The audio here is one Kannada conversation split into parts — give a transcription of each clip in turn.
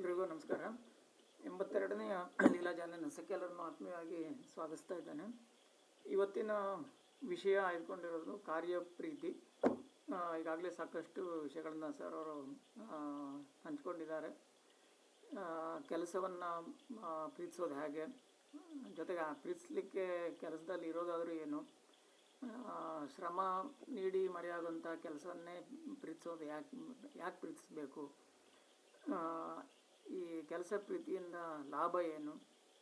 ಎಲ್ರಿಗೂ ನಮಸ್ಕಾರ. 82ನೇ ಲೀಲಾಜಾಲನ ಸಕ್ಕೆಲ್ಲರನ್ನು ಆತ್ಮೀಯವಾಗಿ ಸ್ವಾಗತಿಸ್ತಾ ಇದ್ದೇನೆ. ಇವತ್ತಿನ ವಿಷಯ ಆಯ್ದುಕೊಂಡಿರೋದು ಕಾರ್ಯಪ್ರೀತಿ. ಈಗಾಗಲೇ ಸಾಕಷ್ಟು ವಿಷಯಗಳನ್ನು ಸರ್ ಅವರು ಹಂಚ್ಕೊಂಡಿದ್ದಾರೆ. ಕೆಲಸವನ್ನು ಪ್ರೀತಿಸೋದು ಹೇಗೆ, ಜೊತೆಗೆ ಪ್ರೀತಿಸಲಿಕ್ಕೆ ಕೆಲಸದಲ್ಲಿ ಇರೋದಾದರೂ ಏನು, ಶ್ರಮ ನೀಡಿ ಮರೆಯಾಗುವಂಥ ಕೆಲಸವನ್ನೇ ಪ್ರೀತಿಸೋದು ಯಾಕೆ ಪ್ರೀತಿಸಬೇಕು, ಈ ಕೆಲಸ ಪ್ರೀತಿಯಿಂದ ಲಾಭ ಏನು,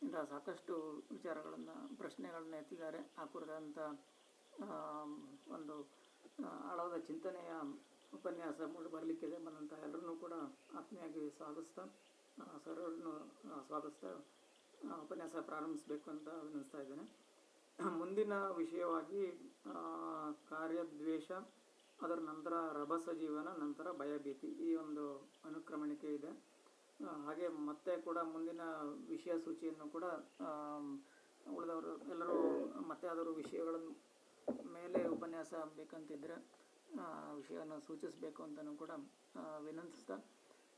ಇಂಥ ಸಾಕಷ್ಟು ವಿಚಾರಗಳನ್ನು ಪ್ರಶ್ನೆಗಳನ್ನ ಎತ್ತಿದ್ದಾರೆ. ಆ ಕುರಿತಂಥ ಒಂದು ಆಳವಾದ ಚಿಂತನೆಯ ಉಪನ್ಯಾಸ ಮೂಡಿ ಬರಲಿಕ್ಕಿದೆ. ಬಂದಂಥ ಎಲ್ಲರನ್ನೂ ಕೂಡ ಆತ್ಮೀಯವಾಗಿ ಸ್ವಾಗತಿಸ್ತಾ ಸರ್ವರನ್ನು ಸ್ವಾಗತಿಸ್ತಾ ಉಪನ್ಯಾಸ ಪ್ರಾರಂಭಿಸಬೇಕು ಅಂತ ವಿನಿಸ್ತಾ ಇದ್ದೇನೆ. ಮುಂದಿನ ವಿಷಯವಾಗಿ ಕಾರ್ಯದ್ವೇಷ, ಅದರ ನಂತರ ರಭಸ ಜೀವನ, ನಂತರ ಭಯಭೀತಿ, ಈ ಒಂದು ಅನುಕ್ರಮಣಿಕೆ ಇದೆ. ಹಾಗೆ ಮತ್ತೆ ಕೂಡ ಮುಂದಿನ ವಿಷಯ ಸೂಚಿಯನ್ನು ಕೂಡ ಉಳಿದವರು ಎಲ್ಲರೂ ಮತ್ತೆ ಯಾವ್ದಾದ್ರು ವಿಷಯಗಳ ಮೇಲೆ ಉಪನ್ಯಾಸ ಬೇಕಂತಿದ್ದರೆ ವಿಷಯವನ್ನು ಸೂಚಿಸಬೇಕು ಅಂತಲೂ ಕೂಡ ವಿನಂತಿಸ್ತಾ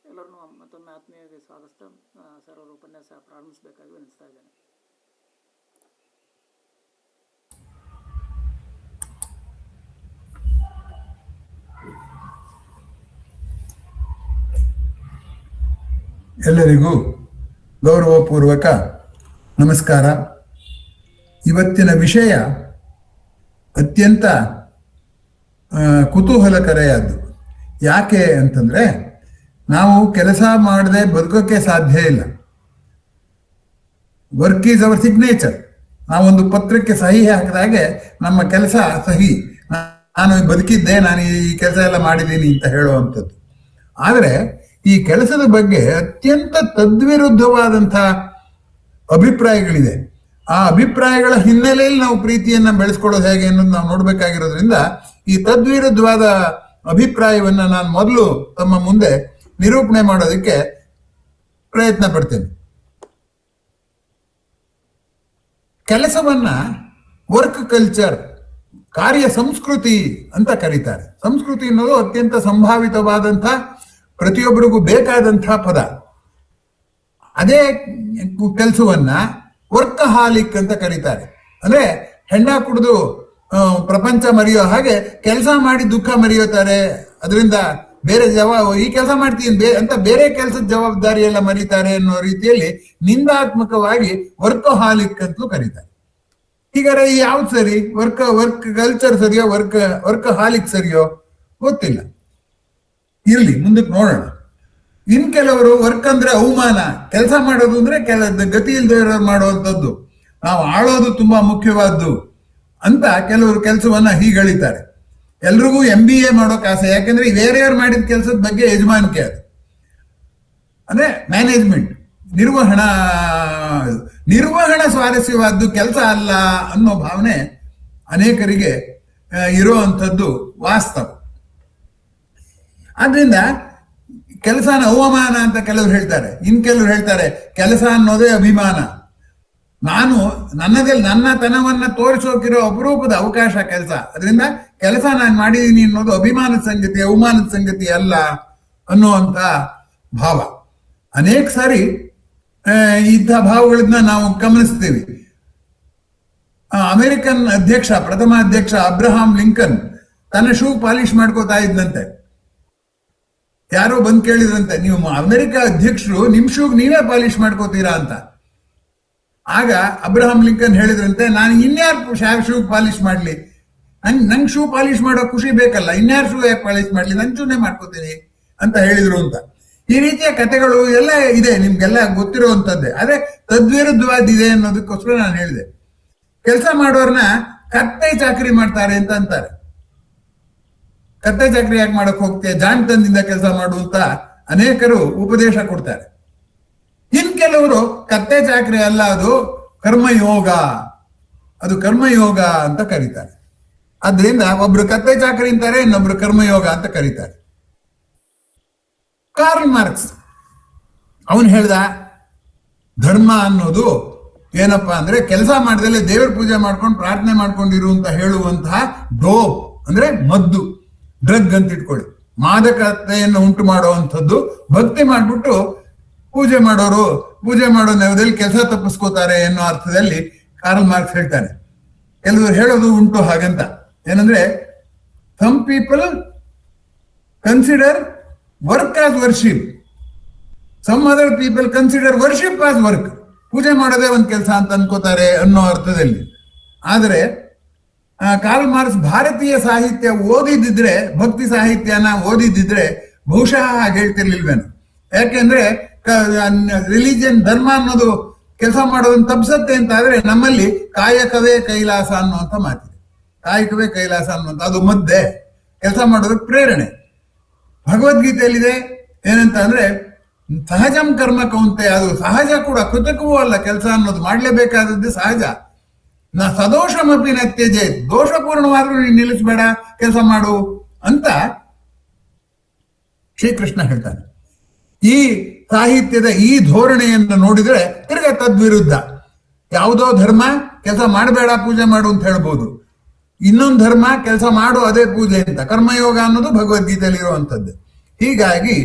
ಎಲ್ಲರನ್ನೂ ಮತ್ತೊಮ್ಮೆ ಆತ್ಮೀಯವಾಗಿ ಸ್ವಾಗತಿಸ್ತಾ ಸರ್ ಅವರು ಉಪನ್ಯಾಸ ಪ್ರಾರಂಭಿಸಬೇಕಾಗಿ ವಿನಿಸ್ತಾ ಇದ್ದೇನೆ. ಎಲ್ಲರಿಗೂ ಗೌರವಪೂರ್ವಕ ನಮಸ್ಕಾರ. ಇವತ್ತಿನ ವಿಷಯ ಅತ್ಯಂತ ಕುತೂಹಲಕರೆಯಾದ್ದು. ಯಾಕೆ ಅಂತಂದರೆ, ನಾವು ಕೆಲಸ ಮಾಡದೆ ಬದುಕೋಕ್ಕೆ ಸಾಧ್ಯ ಇಲ್ಲ. Work is our signature. ನಾವೊಂದು ಪತ್ರಕ್ಕೆ ಸಹಿ ಹಾಕಿದಾಗೆ ನಮ್ಮ ಕೆಲಸ ಸಹಿ, ನಾನು ಬದುಕಿದ್ದೆ, ನಾನು ಈ ಕೆಲಸ ಎಲ್ಲ ಮಾಡಿದ್ದೀನಿ ಅಂತ ಹೇಳುವಂಥದ್ದು. ಆದರೆ ಈ ಕೆಲಸದ ಬಗ್ಗೆ ಅತ್ಯಂತ ತದ್ವಿರುದ್ಧವಾದಂಥ ಅಭಿಪ್ರಾಯಗಳಿದೆ. ಆ ಅಭಿಪ್ರಾಯಗಳ ಹಿನ್ನೆಲೆಯಲ್ಲಿ ನಾವು ಪ್ರೀತಿಯನ್ನ ಬೆಳೆಸ್ಕೊಳ್ಳೋದು ಹೇಗೆ ಅನ್ನೋದು ನಾವು ನೋಡ್ಬೇಕಾಗಿರೋದ್ರಿಂದ ಈ ತದ್ವಿರುದ್ಧವಾದ ಅಭಿಪ್ರಾಯವನ್ನ ನಾನು ಮೊದಲು ತಮ್ಮ ಮುಂದೆ ನಿರೂಪಣೆ ಮಾಡೋದಕ್ಕೆ ಪ್ರಯತ್ನ ಪಡ್ತೇನೆ. ಕೆಲಸವನ್ನ ವರ್ಕ್ ಕಲ್ಚರ್, ಕಾರ್ಯ ಸಂಸ್ಕೃತಿ ಅಂತ ಕರೀತಾರೆ. ಸಂಸ್ಕೃತಿ ಅನ್ನೋದು ಅತ್ಯಂತ ಸಂಭಾವಿತವಾದಂಥ, ಪ್ರತಿಯೊಬ್ಬರಿಗೂ ಬೇಕಾದಂತಹ ಪದ. ಅದೇ ಕೆಲಸವನ್ನ ವರ್ಕಹಾಲಿಕ್ ಅಂತ ಕರೀತಾರೆ. ಅಂದ್ರೆ ಹೆಂಡ ಕುಡಿದು ಪ್ರಪಂಚ ಮರೆಯೋ ಹಾಗೆ ಕೆಲಸ ಮಾಡಿ ದುಃಖ ಮರೆಯುತ್ತಾರೆ. ಅದರಿಂದ ಬೇರೆ ಈ ಕೆಲಸ ಮಾಡ್ತೀನಿ ಅಂತ ಬೇರೆ ಕೆಲಸದ ಜವಾಬ್ದಾರಿ ಎಲ್ಲ ಮರೀತಾರೆ ಅನ್ನೋ ರೀತಿಯಲ್ಲಿ ನಿಂದಾತ್ಮಕವಾಗಿ ವರ್ಕಹಾಲಿಕ್ ಅಂತಲೂ ಕರೀತಾರೆ. ಹೀಗಾರೆ ಯಾವ್ದು ಸರಿ? ವರ್ಕ್ ಕಲ್ಚರ್ ಸರಿಯೋ, ವರ್ಕಹಾಲಿಕ್ ಸರಿಯೋ ಗೊತ್ತಿಲ್ಲ. ಇರ್ಲಿ, ಮುಂದಕ್ಕೆ ನೋಡೋಣ. ಇನ್ ಕೆಲವರು ವರ್ಕ್ ಅಂದ್ರೆ ಅವಮಾನ, ಕೆಲಸ ಮಾಡೋದು ಅಂದ್ರೆ ಗತಿ ಇಲ್ದೇ ಮಾಡುವಂಥದ್ದು, ನಾವು ಆಳೋದು ತುಂಬಾ ಮುಖ್ಯವಾದ್ದು ಅಂತ ಕೆಲವರು ಕೆಲಸವನ್ನ ಹೀಗಳಿತಾರೆ. ಎಲ್ರಿಗೂ MBA ಮಾಡೋಕೆ ಆಸೆ. ಯಾಕಂದ್ರೆ ಬೇರೆಯವ್ರು ಮಾಡಿದ ಕೆಲಸದ ಬಗ್ಗೆ ಯಜಮಾನಿಕೆ, ಅದು ಅಂದ್ರೆ ಮ್ಯಾನೇಜ್ಮೆಂಟ್, ನಿರ್ವಹಣಾ ಸ್ವಾರಸ್ಯವಾದ್ದು ಕೆಲಸ ಅಲ್ಲ ಅನ್ನೋ ಭಾವನೆ ಅನೇಕರಿಗೆ ಇರುವಂಥದ್ದು ವಾಸ್ತವ. ಆದ್ರಿಂದ ಕೆಲಸನ ಅವಮಾನ ಅಂತ ಕೆಲವರು ಹೇಳ್ತಾರೆ. ಕೆಲವರು ಹೇಳ್ತಾರೆ ಕೆಲಸ ಅನ್ನೋದೇ ಅಭಿಮಾನ. ನನ್ನ ತನವನ್ನ ತೋರಿಸೋಕಿರೋ ಅಪರೂಪದ ಅವಕಾಶ ಕೆಲಸ. ಅದರಿಂದ ಕೆಲಸ ನಾನು ಮಾಡಿದೀನಿ ಅನ್ನೋದು ಅಭಿಮಾನದ ಸಂಗತಿ, ಅವಮಾನದ ಸಂಗತಿ ಅಲ್ಲ ಅನ್ನುವಂತ ಭಾವ. ಅನೇಕ ಸಾರಿ ಇಂಥ ಭಾವಗಳನ್ನ ನಾವು ಗಮನಿಸ್ತೀವಿ. ಅಮೆರಿಕನ್ ಪ್ರಥಮ ಅಧ್ಯಕ್ಷ ಅಬ್ರಹಾಂ ಲಿಂಕನ್ ತನ್ನ ಶೂ ಪಾಲಿಶ್ ಮಾಡ್ಕೋತಾ ಇದ್ದಂತೆ. ಯಾರೋ ಬಂದು ಕೇಳಿದ್ರಂತೆ, ನೀವು ಅಮೆರಿಕ ಅಧ್ಯಕ್ಷರು, ನಿಮ್ ಶೂಗ್ ನೀವೇ ಪಾಲಿಶ್ ಮಾಡ್ಕೋತೀರಾ ಅಂತ. ಆಗ ಅಬ್ರಹಾಂ ಲಿಂಕನ್ ಹೇಳಿದ್ರಂತೆ, ನಾನು ಇನ್ಯಾರು ಶೂ ಪಾಲಿಶ್ ಮಾಡ್ಲಿ, ನಂಗೆ ಶೂ ಪಾಲಿಶ್ ಮಾಡೋ ಖುಷಿ ಬೇಕಲ್ಲ, ಇನ್ಯಾರು ಶೂ ಯಾಕೆ ಪಾಲಿಶ್ ಮಾಡ್ಲಿ, ನನ್ ಶೂನೇ ಮಾಡ್ಕೋತೀನಿ ಅಂತ ಹೇಳಿದ್ರು ಅಂತ. ಈ ರೀತಿಯ ಕಥೆಗಳು ಎಲ್ಲ ಇದೆ, ನಿಮ್ಗೆಲ್ಲ ಗೊತ್ತಿರುವಂತದ್ದೇ. ಆದ್ರೆ ತದ್ವಿರುದ್ಧವಾದಿದೆ ಅನ್ನೋದಕ್ಕೋಸ್ಕರ ನಾನು ಹೇಳಿದೆ. ಕೆಲಸ ಮಾಡೋರ್ನ ಕತ್ತೆ ಚಾಕರಿ ಮಾಡ್ತಾರೆ ಅಂತ ಅಂತಾರೆ. ಕತ್ತೆ ಚಾಕರಿ ಯಾಕೆ ಮಾಡಕ್ ಹೋಗ್ತೀಯ, ಜಾಣತನದಿಂದ ಕೆಲಸ ಮಾಡುವಂತ ಅನೇಕರು ಉಪದೇಶ ಕೊಡ್ತಾರೆ. ಕೆಲವರು ಕತ್ತೆ ಚಾಕರಿ ಅಲ್ಲ, ಅದು ಕರ್ಮಯೋಗ, ಅದು ಕರ್ಮಯೋಗ ಅಂತ ಕರೀತಾರೆ. ಆದ್ರಿಂದ ಒಬ್ರು ಕತ್ತೆ ಚಾಕರಿ ಅಂತಾರೆ, ಇನ್ನೊಬ್ರು ಕರ್ಮಯೋಗ ಅಂತ ಕರೀತಾರೆ. ಕಾರ್ಲ್ ಮಾರ್ಕ್ಸ್ ಅವನು ಹೇಳ್ದ, ಧರ್ಮ ಅನ್ನೋದು ಏನಪ್ಪಾ ಅಂದ್ರೆ ಕೆಲಸ ಮಾಡಿದಲ್ಲೇ ದೇವರ ಪೂಜೆ ಮಾಡ್ಕೊಂಡು ಪ್ರಾರ್ಥನೆ ಮಾಡ್ಕೊಂಡಿರುವಂತ ಹೇಳುವಂತಹ ಡೋಪ್ ಅಂದ್ರೆ ಮದ್ದು, ಡ್ರಗ್ ಅಂತ ಇಟ್ಕೊಳ್ಳಿ, ಮಾದಕತೆಯನ್ನು ಉಂಟು ಮಾಡುವಂಥದ್ದು. ಭಕ್ತಿ ಮಾಡ್ಬಿಟ್ಟು ಪೂಜೆ ಮಾಡೋ ನೆವದಲ್ಲಿ ಕೆಲಸ ತಪ್ಪಿಸ್ಕೋತಾರೆ ಎನ್ನುವ ಅರ್ಥದಲ್ಲಿ ಕಾರ್ಲ್ ಮಾರ್ಕ್ಸ್ ಹೇಳ್ತಾನೆ. ಕೆಲವರು ಹೇಳೋದು ಉಂಟು ಹಾಗಂತ, ಏನಂದ್ರೆ some people consider work as worship, some other people consider worship as work. ಪೂಜೆ ಮಾಡೋದೇ ಒಂದು ಕೆಲಸ ಅಂತ ಅನ್ಕೋತಾರೆ ಅನ್ನೋ ಅರ್ಥದಲ್ಲಿ. ಆದರೆ ಕಾರ್ಲ್ ಮಾರ್ಕ್ಸ್ ಭಾರತೀಯ ಸಾಹಿತ್ಯ ಓದಿದ್ರೆ, ಭಕ್ತಿ ಸಾಹಿತ್ಯನ ಓದಿದ್ರೆ ಬಹುಶಃ ಹಾಗೆ ಹೇಳ್ತಿರ್ಲಿಲ್ವೇನು. ಯಾಕೆಂದ್ರೆ ರಿಲಿಜಿಯನ್, ಧರ್ಮ ಅನ್ನೋದು ಕೆಲಸ ಮಾಡೋದನ್ನ ತಪ್ಪಿಸತ್ತೆ ಅಂತ ಆದ್ರೆ ನಮ್ಮಲ್ಲಿ ಕಾಯಕವೇ ಕೈಲಾಸ ಅನ್ನುವಂಥ ಮಾತಿದೆ. ಕಾಯಕವೇ ಕೈಲಾಸ ಅನ್ನುವಂಥ ಅದು ಮಧ್ಯೆ ಕೆಲಸ ಮಾಡೋದಕ್ಕೆ ಪ್ರೇರಣೆ. ಭಗವದ್ಗೀತೆಯಲ್ಲಿದೆ ಏನಂತ ಅಂದ್ರೆ ಸಹಜಂ ಕರ್ಮ ಕೌಂತೆ, ಅದು ಸಹಜ ಕೂಡ, ಕೃತಕವೂ ಅಲ್ಲ. ಕೆಲಸ ಅನ್ನೋದು ಮಾಡ್ಲೇಬೇಕಾದದ್ದು ಸಹಜ. ಸದೋಷಮಪಿ ನತ್ಯಜೆ, ದೋಷಪೂರ್ಣವಾದ್ರೂ ನೀನು ನಿಲ್ಲಿಸಬೇಡ, ಕೆಲಸ ಮಾಡು ಅಂತ ಶ್ರೀಕೃಷ್ಣ ಹೇಳ್ತಾನೆ. ಈ ಸಾಹಿತ್ಯದ ಈ ಧೋರಣೆಯನ್ನು ನೋಡಿದ್ರೆ ತಿರ್ಗಾ ತದ್ವಿರುದ್ಧ. ಯಾವುದೋ ಧರ್ಮ ಕೆಲಸ ಮಾಡಬೇಡ ಪೂಜೆ ಮಾಡು ಅಂತ ಹೇಳ್ಬೋದು, ಇನ್ನೊಂದು ಧರ್ಮ ಕೆಲಸ ಮಾಡು ಅದೇ ಪೂಜೆ ಅಂತ. ಕರ್ಮಯೋಗ ಅನ್ನೋದು ಭಗವದ್ಗೀತೆಯಲ್ಲಿ ಇರುವಂತದ್ದು. ಹೀಗಾಗಿ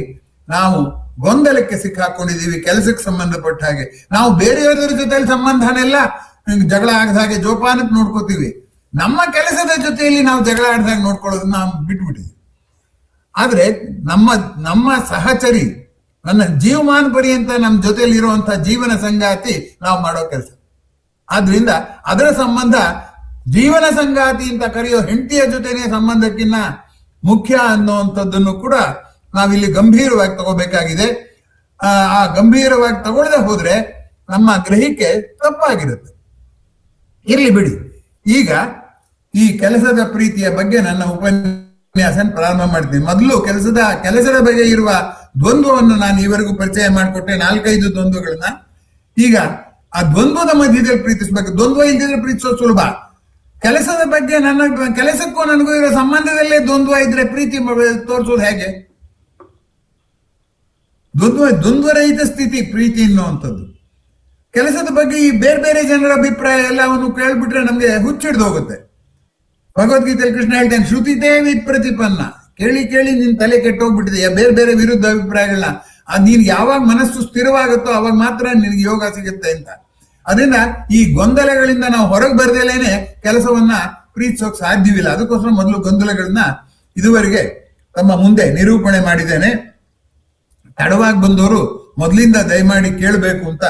ನಾವು ಗೊಂದಲಕ್ಕೆ ಸಿಕ್ಕಾಕೊಂಡಿದ್ದೀವಿ ಕೆಲಸಕ್ಕೆ ಸಂಬಂಧಪಟ್ಟ ಹಾಗೆ. ನಾವು ಬೇರೆಯವರ ಜೊತೆಲಿ ಸಂಬಂಧನೆಲ್ಲ ಜಗಳ ಆಗದ ಹಾಗೆ ಜೋಪಾನಕ್ಕೆ ನೋಡ್ಕೋತೀವಿ, ನಮ್ಮ ಕೆಲಸದ ಜೊತೆಯಲ್ಲಿ ನಾವು ಜಗಳ ಆಡ್ದಾಗ ನೋಡ್ಕೊಳ್ಳೋದನ್ನ ನಾವು ಬಿಟ್ಬಿಟ್ಟಿದ್ವಿ. ಆದ್ರೆ ನಮ್ಮ ಸಹಚರಿ, ನನ್ನ ಜೀವಮಾನ ಪರ್ಯಂತ ನಮ್ಮ ಜೊತೆಲಿ ಇರುವಂತಹ ಜೀವನ ಸಂಗಾತಿ ನಾವು ಮಾಡೋ ಕೆಲಸ. ಆದ್ರಿಂದ ಅದರ ಸಂಬಂಧ ಜೀವನ ಸಂಗಾತಿ ಅಂತ ಕರೆಯೋ ಹೆಂಡತಿಯ ಜೊತೆನೆ ಸಂಬಂಧಕ್ಕಿನ್ನ ಮುಖ್ಯ ಅನ್ನುವಂಥದ್ದನ್ನು ಕೂಡ ನಾವಿಲ್ಲಿ ಗಂಭೀರವಾಗಿ ತಗೋಬೇಕಾಗಿದೆ. ಆ ಗಂಭೀರವಾಗಿ ತಗೊಳ್ಳದೆ ಹೋದ್ರೆ ನಮ್ಮ ಗ್ರಹಿಕೆ ತಪ್ಪಾಗಿರುತ್ತೆ. ಇರ್ಲಿ ಬಿಡಿ. ಈಗ ಈ ಕೆಲಸದ ಪ್ರೀತಿಯ ಬಗ್ಗೆ ನನ್ನ ಉಪನ್ಯಾಸ ಪ್ರಾರಂಭ ಮಾಡ್ತೀನಿ. ಮೊದಲು ಕೆಲಸದ ಬಗ್ಗೆ ಇರುವ ದ್ವಂದ್ವವನ್ನು ನಾನು ಈವರೆಗೂ ಪರಿಚಯ ಮಾಡಿಕೊಟ್ಟೆ, 4-5 ದ್ವಂದ್ವಗಳನ್ನ. ಈಗ ಆ ದ್ವಂದ್ವದ ಮಧ್ಯದಲ್ಲಿ ಪ್ರೀತಿಸ್ಬೇಕು. ದ್ವಂದ್ವ ಇಲ್ದಿದ್ರೆ ಪ್ರೀತಿಸೋದು ಸುಲಭ. ಕೆಲಸದ ಬಗ್ಗೆ ಕೆಲಸಕ್ಕೂ ನನಗೂ ಇರೋ ಸಂಬಂಧದಲ್ಲೇ ದ್ವಂದ್ವ ಇದ್ರೆ ಪ್ರೀತಿ ತೋರಿಸೋದು ಹೇಗೆ? ದ್ವಂದ್ವರಹಿತ ಸ್ಥಿತಿ ಪ್ರೀತಿ ಅನ್ನುವಂಥದ್ದು. ಕೆಲಸದ ಬಗ್ಗೆ ಈ ಬೇರೆ ಬೇರೆ ಜನರ ಅಭಿಪ್ರಾಯ ಎಲ್ಲವನ್ನು ಕೇಳ್ಬಿಟ್ರೆ ನಮ್ಗೆ ಹುಚ್ಚಿಡ್ದು ಹೋಗುತ್ತೆ. ಭಗವದ್ಗೀತೆಯಲ್ಲಿ ಕೃಷ್ಣ ಹೇಳ್ತಾನೆ, ಶ್ರುತಿತೇ ವಿಪ್ರತಿಪನ್ನ. ಕೇಳಿ ಕೇಳಿ ನಿನ್ ತಲೆ ಕೆಟ್ಟೋಗ್ಬಿಟ್ಟಿದೆಯಾ ಬೇರೆ ಬೇರೆ ವಿರುದ್ಧ ಅಭಿಪ್ರಾಯಗಳನ್ನ. ನೀನ್ ಯಾವಾಗ ಮನಸ್ಸು ಸ್ಥಿರವಾಗುತ್ತೋ ಅವಾಗ ಮಾತ್ರ ನಿನಗೆ ಯೋಗ ಸಿಗುತ್ತೆ ಅಂತ. ಅದರಿಂದ ಈ ಗೊಂದಲಗಳಿಂದ ನಾವು ಹೊರಗೆ ಬರ್ದೇಲೇನೆ ಕೆಲಸವನ್ನ ಪ್ರೀತಿಸೋಕ್ ಸಾಧ್ಯವಿಲ್ಲ. ಅದಕ್ಕೋಸ್ಕರ ಮೊದಲು ಗೊಂದಲಗಳನ್ನ ಇದುವರೆಗೆ ತಮ್ಮ ಮುಂದೆ ನಿರೂಪಣೆ ಮಾಡಿದ್ದೇನೆ. ತಡವಾಗಿ ಬಂದವರು ಮೊದಲಿಂದ ದಯಮಾಡಿ ಕೇಳಬೇಕು ಅಂತ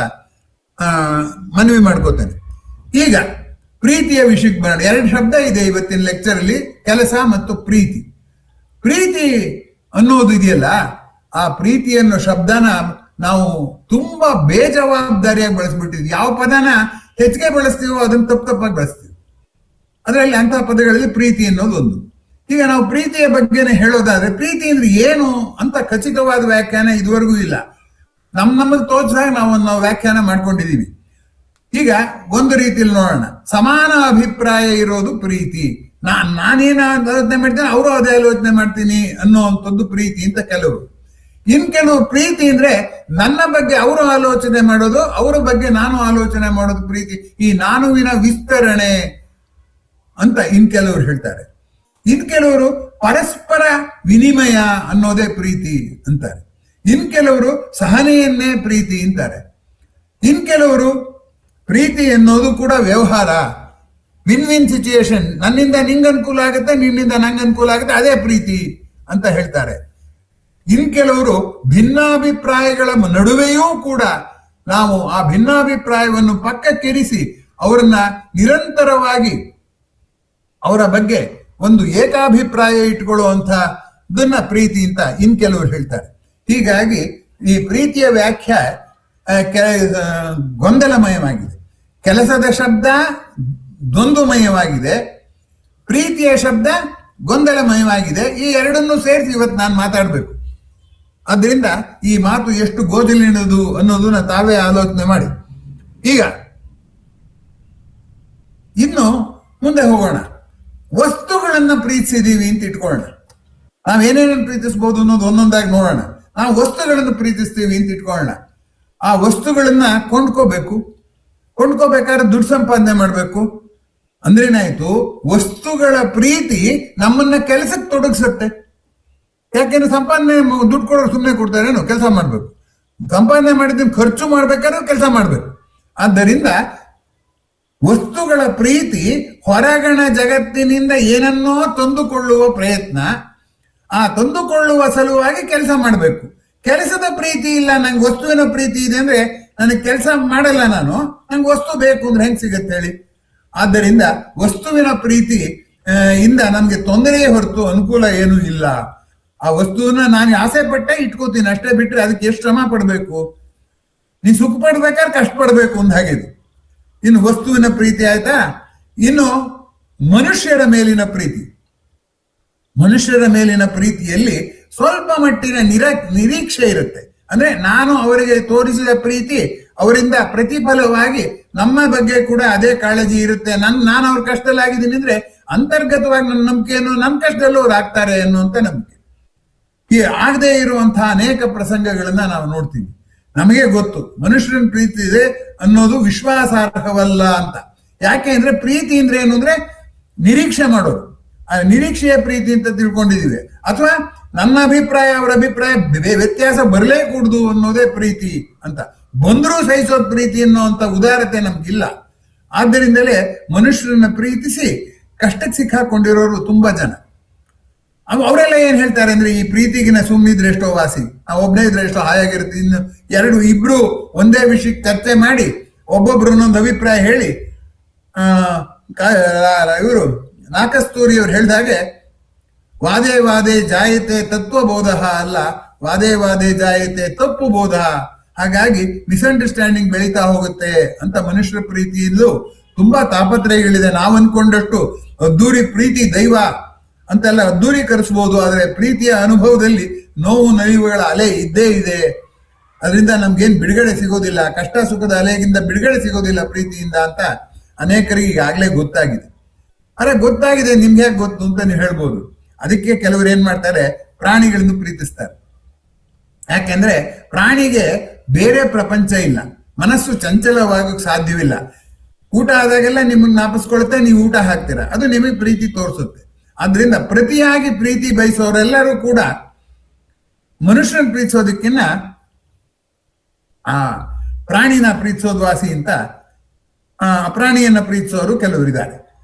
ಮನವಿ ಮಾಡ್ಕೋತೇನೆ. ಈಗ ಪ್ರೀತಿಯ ವಿಷಯಕ್ಕೆ ಬರೋಣ. 2 ಶಬ್ದ ಇದೆ ಇವತ್ತಿನ ಲೆಕ್ಚರ್ ಅಲ್ಲಿ, ಕೆಲಸ ಮತ್ತು ಪ್ರೀತಿ. ಪ್ರೀತಿ ಅನ್ನೋದು ಇದೆಯಲ್ಲ, ಆ ಪ್ರೀತಿ ಅನ್ನೋ ಶಬ್ದನ ನಾವು ತುಂಬಾ ಬೇಜವಾಬ್ದಾರಿಯಾಗಿ ಬಳಸ್ಬಿಟ್ಟಿದ್ವಿ. ಯಾವ ಪದನ ಹೆಚ್ಚಿಗೆ ಬಳಸ್ತೀವೋ ಅದನ್ನ ತಪ್ಪಾಗಿ ಬಳಸ್ತೀವಿ. ಅದರಲ್ಲಿ ಅಂತಹ ಪದಗಳಲ್ಲಿ ಪ್ರೀತಿ ಅನ್ನೋದು ಒಂದು. ಈಗ ನಾವು ಪ್ರೀತಿಯ ಬಗ್ಗೆನೇ ಹೇಳೋದಾದ್ರೆ, ಪ್ರೀತಿ ಅಂದ್ರೆ ಏನು ಅಂತ ಖಚಿತವಾದ ವ್ಯಾಖ್ಯಾನ ಇದುವರೆಗೂ ಇಲ್ಲ. ನಮಗೆ ತೋಚಿದಾಗ ನಾವು ವ್ಯಾಖ್ಯಾನ ಮಾಡ್ಕೊಂಡಿದೀವಿ. ಈಗ ಒಂದು ರೀತಿಯಲ್ಲಿ ನೋಡೋಣ. ಸಮಾನ ಅಭಿಪ್ರಾಯ ಇರೋದು ಪ್ರೀತಿ. ನಾನೇನ ಆಲೋಚನೆ ಮಾಡ್ತೀನಿ, ಅವರು ಅದೇ ಆಲೋಚನೆ ಮಾಡ್ತೀನಿ ಅನ್ನುವಂಥದ್ದು ಪ್ರೀತಿ ಅಂತ ಕೆಲವರು. ಕೆಲವು ಪ್ರೀತಿ ಅಂದ್ರೆ ನನ್ನ ಬಗ್ಗೆ ಅವರು ಆಲೋಚನೆ ಮಾಡೋದು, ಅವರ ಬಗ್ಗೆ ನಾನು ಆಲೋಚನೆ ಮಾಡೋದು ಪ್ರೀತಿ. ಈ ನಾನುವಿನ ವಿಸ್ತರಣೆ ಅಂತ ಕೆಲವರು ಹೇಳ್ತಾರೆ. ಕೆಲವರು ಪರಸ್ಪರ ವಿನಿಮಯ ಅನ್ನೋದೇ ಪ್ರೀತಿ ಅಂತಾರೆ. ಕೆಲವರು ಸಹನೆಯನ್ನೇ ಪ್ರೀತಿ ಅಂತಾರೆ. ಕೆಲವರು ಪ್ರೀತಿ ಎನ್ನುವುದು ಕೂಡ ವ್ಯವಹಾರ, ವಿನ್ ವಿನ್ ಸಿಚುಯೇಷನ್. ನನ್ನಿಂದ ನಿಂಗೆ ಅನುಕೂಲ ಆಗುತ್ತೆ, ನಿನ್ನಿಂದ ನಂಗೆ ಅನುಕೂಲ ಆಗುತ್ತೆ, ಅದೇ ಪ್ರೀತಿ ಅಂತ ಹೇಳ್ತಾರೆ. ಕೆಲವರು ಭಿನ್ನಾಭಿಪ್ರಾಯಗಳ ನಡುವೆಯೂ ಕೂಡ ನಾವು ಆ ಭಿನ್ನಾಭಿಪ್ರಾಯವನ್ನು ಪಕ್ಕಕ್ಕಿರಿಸಿ ಅವರನ್ನ ನಿರಂತರವಾಗಿ ಅವರ ಬಗ್ಗೆ ಒಂದು ಏಕಾಭಿಪ್ರಾಯ ಇಟ್ಕೊಳ್ಳುವಂತಹದನ್ನ ಪ್ರೀತಿ ಅಂತ ಕೆಲವರು ಹೇಳ್ತಾರೆ. ಹೀಗಾಗಿ ಈ ಪ್ರೀತಿಯ ವ್ಯಾಖ್ಯೆ ಗೊಂದಲಮಯವಾಗಿದೆ. ಕೆಲಸದ ಶಬ್ದ ದ್ವಂದ್ವಮಯವಾಗಿದೆ, ಪ್ರೀತಿಯ ಶಬ್ದ ಗೊಂದಲಮಯವಾಗಿದೆ. ಈ ಎರಡನ್ನೂ ಸೇರಿಸಿ ಇವತ್ತು ನಾನು ಮಾತಾಡಬೇಕು. ಅದರಿಂದ ಈ ಮಾತು ಎಷ್ಟು ಗೋಜಲಿನದು ಅನ್ನೋದನ್ನ ತಾವೇ ಆಲೋಚನೆ ಮಾಡಿ. ಈಗ ಇನ್ನು ಮುಂದೆ ಹೋಗೋಣ. ವಸ್ತುಗಳನ್ನ ಪ್ರೀತಿಸಿದೀವಿ ಅಂತ ಇಟ್ಕೊಳ್ಳೋಣ. ನಾವೇನೇನನ್ನು ಪ್ರೀತಿಸಬಹುದು ಅನ್ನೋದು ಒಂದೊಂದಾಗಿ ನೋಡೋಣ. ನಾವು ವಸ್ತುಗಳನ್ನು ಪ್ರೀತಿಸ್ತೀವಿ ಅಂತ ಇಟ್ಕೊಳ್ಳೋಣ. ಆ ವಸ್ತುಗಳನ್ನ ಕೊಂಡ್ಕೋಬೇಕಾದ್ರೆ ದುಡ್ಡು ಸಂಪಾದನೆ ಮಾಡ್ಬೇಕು. ಅಂದ್ರೇನಾಯ್ತು, ವಸ್ತುಗಳ ಪ್ರೀತಿ ನಮ್ಮನ್ನ ಕೆಲಸಕ್ಕೆ ತೊಡಗಿಸುತ್ತೆ. ಯಾಕೆಂದ್ರೆ ಸಂಪಾದನೆ ದುಡ್ಡು ಕೊಡೋರು ಸುಮ್ಮನೆ ಕೊಡ್ತಾರೇನು, ಕೆಲಸ ಮಾಡ್ಬೇಕು. ಸಂಪಾದನೆ ಮಾಡಿದ್ದನ್ನು ಖರ್ಚು ಮಾಡ್ಬೇಕಾದ್ರೂ ಕೆಲಸ ಮಾಡ್ಬೇಕು. ಆದ್ದರಿಂದ ವಸ್ತುಗಳ ಪ್ರೀತಿ ಹೊರಗಣ ಜಗತ್ತಿನಿಂದ ಏನನ್ನೋ ತಂದುಕೊಳ್ಳುವ ಪ್ರಯತ್ನ, ಆ ತಂದುಕೊಳ್ಳುವ ಸಲುವಾಗಿ ಕೆಲಸ ಮಾಡಬೇಕು. ಕೆಲಸದ ಪ್ರೀತಿ ಇಲ್ಲ, ನಂಗೆ ವಸ್ತುವಿನ ಪ್ರೀತಿ ಇದೆ ಅಂದ್ರೆ ನನಗೆ ಕೆಲಸ ಮಾಡಲ್ಲ, ನಂಗೆ ವಸ್ತು ಬೇಕು ಅಂದ್ರೆ ಹೆಂಗ್ ಸಿಗತ್ತೆ ಹೇಳಿ? ಆದ್ದರಿಂದ ವಸ್ತುವಿನ ಪ್ರೀತಿ ಇಂದ ನಮ್ಗೆ ತೊಂದರೆಯೇ ಹೊರತು ಅನುಕೂಲ ಏನೂ ಇಲ್ಲ. ಆ ವಸ್ತುವನ್ನ ನಾನು ಆಸೆ ಪಟ್ಟೆ ಇಟ್ಕೋತೀನಿ ಅಷ್ಟೇ, ಬಿಟ್ರೆ ಅದಕ್ಕೆ ಎಷ್ಟು ಶ್ರಮ ಪಡ್ಬೇಕು? ನೀ ಸುಖ ಪಡ್ಬೇಕಾದ್ರೆ ಕಷ್ಟ ಪಡ್ಬೇಕು ಅಂದ ಹಾಗೆ. ಇನ್ನು ವಸ್ತುವಿನ ಪ್ರೀತಿ ಆಯ್ತಾ. ಇನ್ನು ಮನುಷ್ಯರ ಮೇಲಿನ ಪ್ರೀತಿ. ಮನುಷ್ಯರ ಮೇಲಿನ ಪ್ರೀತಿಯಲ್ಲಿ ಸ್ವಲ್ಪ ಮಟ್ಟಿನ ನಿರೀಕ್ಷೆ ಇರುತ್ತೆ. ಅಂದ್ರೆ ನಾನು ಅವರಿಗೆ ತೋರಿಸಿದ ಪ್ರೀತಿ ಅವರಿಂದ ಪ್ರತಿಫಲವಾಗಿ ನಮ್ಮ ಬಗ್ಗೆ ಕೂಡ ಅದೇ ಕಾಳಜಿ ಇರುತ್ತೆ. ನಾನು ಅವ್ರ ಕಷ್ಟದಲ್ಲಾಗಿದ್ದೀನಿ ಅಂದ್ರೆ ಅಂತರ್ಗತವಾಗಿ ನನ್ನ ನಂಬಿಕೆಯನ್ನು ನಮ್ಮ ಕಷ್ಟದಲ್ಲೂ ಅವ್ರು ಆಗ್ತಾರೆ ಅನ್ನುವಂತ ನಂಬಿಕೆ. ಈ ಆಗದೆ ಇರುವಂತಹ ಅನೇಕ ಪ್ರಸಂಗಗಳನ್ನ ನಾವು ನೋಡ್ತೀವಿ. ನಮಗೆ ಗೊತ್ತು ಮನುಷ್ಯರನ್ನ ಪ್ರೀತಿ ಇದೆ ಅನ್ನೋದು ವಿಶ್ವಾಸಾರ್ಹವಲ್ಲ ಅಂತ. ಯಾಕೆ ಅಂದ್ರೆ ಪ್ರೀತಿ ಅಂದ್ರೆ ಏನು ಅಂದ್ರೆ ನಿರೀಕ್ಷೆ ಮಾಡೋದು. ಆ ನಿರೀಕ್ಷೆಯ ಪ್ರೀತಿ ಅಂತ ತಿಳ್ಕೊಂಡಿದೀವಿ. ಅಥವಾ ನನ್ನ ಅಭಿಪ್ರಾಯ ಅವರ ಅಭಿಪ್ರಾಯ ವ್ಯತ್ಯಾಸ ಬರಲೇ ಕೂಡುದು ಅನ್ನೋದೇ ಪ್ರೀತಿ ಅಂತ. ಬಂದರೂ ಸಹಿಸೋದ್ ಪ್ರೀತಿ ಅನ್ನುವಂತ ಉದಾರತೆ ನಮ್ಗಿಲ್ಲ. ಆದ್ದರಿಂದಲೇ ಮನುಷ್ಯರನ್ನ ಪ್ರೀತಿಸಿ ಕಷ್ಟಕ್ಕೆ ಸಿಕ್ಕಾಕೊಂಡಿರೋರು ತುಂಬಾ ಜನ. ಅವರೆಲ್ಲ ಏನ್ ಹೇಳ್ತಾರೆ ಅಂದ್ರೆ, ಈ ಪ್ರೀತಿಗಿನ ಸುಮ್ಮನಿದ್ರೆ ಎಷ್ಟೋ ವಾಸಿ, ನಾವು ಒಬ್ಬನೇ ಇದ್ರೆ ಎಷ್ಟೋ ಹಾಯಾಗಿರುತ್ತೆ. ಇನ್ನು ಇಬ್ರು ಒಂದೇ ವಿಷಯಕ್ಕೆ ಚರ್ಚೆ ಮಾಡಿ ಒಬ್ಬೊಬ್ರು ಒಂದೊಂದು ಅಭಿಪ್ರಾಯ ಹೇಳಿ, ಇವರು ನಾಕಸ್ತೂರಿ ಅವ್ರು ಹೇಳಿದಾಗೆ ವಾದೇ ವಾದೇ ಜಾಯತೆ ತತ್ವಬೋಧ ಅಲ್ಲ, ವಾದೇ ವಾದೇ ಜಾಯತೆ ತಪ್ಪು ಬೋಧ. ಹಾಗಾಗಿ ಮಿಸ್ಅಂಡರ್ಸ್ಟ್ಯಾಂಡಿಂಗ್ ಬೆಳೀತಾ ಹೋಗುತ್ತೆ ಅಂತ. ಮನುಷ್ಯರ ಪ್ರೀತಿಯಲ್ಲೂ ತುಂಬಾ ತಾಪತ್ರಯಗಳಿದೆ. ನಾವು ಅನ್ಕೊಂಡಷ್ಟು ಅದ್ದೂರಿ ಪ್ರೀತಿ ದೈವ ಅಂತೆಲ್ಲ ಅದ್ದೂರೀಕರಿಸಬಹುದು. ಆದ್ರೆ ಪ್ರೀತಿಯ ಅನುಭವದಲ್ಲಿ ನೋವು ನಲಿವುಗಳ ಅಲೆ ಇದ್ದೇ ಇದೆ. ಅದರಿಂದ ನಮ್ಗೇನ್ ಬಿಡುಗಡೆ ಸಿಗೋದಿಲ್ಲ, ಕಷ್ಟ ಸುಖದ ಅಲೆಗಿಂತ ಬಿಡುಗಡೆ ಸಿಗೋದಿಲ್ಲ ಪ್ರೀತಿಯಿಂದ ಅಂತ ಅನೇಕರಿಗೆ ಈಗಾಗಲೇ ಗೊತ್ತಾಗಿದೆ. ಅರೆ ಗೊತ್ತಾಗಿದೆ, ನಿಮ್ಗೆ ಹೇಗೆ ಗೊತ್ತು ಅಂತ ನೀವು ಹೇಳ್ಬೋದು. ಅದಕ್ಕೆ ಕೆಲವರು ಏನ್ ಮಾಡ್ತಾರೆ, ಪ್ರಾಣಿಗಳನ್ನು ಪ್ರೀತಿಸ್ತಾರೆ. ಯಾಕೆಂದ್ರೆ ಪ್ರಾಣಿಗೆ ಬೇರೆ ಪ್ರಪಂಚ ಇಲ್ಲ, ಮನಸ್ಸು ಚಂಚಲವಾಗಕ್ಕೆ ಸಾಧ್ಯವಿಲ್ಲ. ಊಟ ಆದಾಗೆಲ್ಲ ನಿಮಗೆ ಜ್ಞಾಪಿಸ್ಕೊಳುತ್ತೆ, ನೀವು ಊಟ ಹಾಕ್ತೀರಾ, ಅದು ನಿಮಗೆ ಪ್ರೀತಿ ತೋರಿಸುತ್ತೆ. ಆದ್ರಿಂದ ಪ್ರತಿಯಾಗಿ ಪ್ರೀತಿ ಬಯಸೋರೆಲ್ಲರೂ ಕೂಡ ಮನುಷ್ಯನ ಪ್ರೀತಿಸೋದಕ್ಕಿನ್ನ ಆ ಪ್ರಾಣಿನ ಪ್ರೀತಿಸೋದು ವಾಸಿ ಅಂತ ಪ್ರಾಣಿಯನ್ನ ಪ್ರೀತಿಸೋರು ಕೆಲವರಿದ್ದಾರೆ.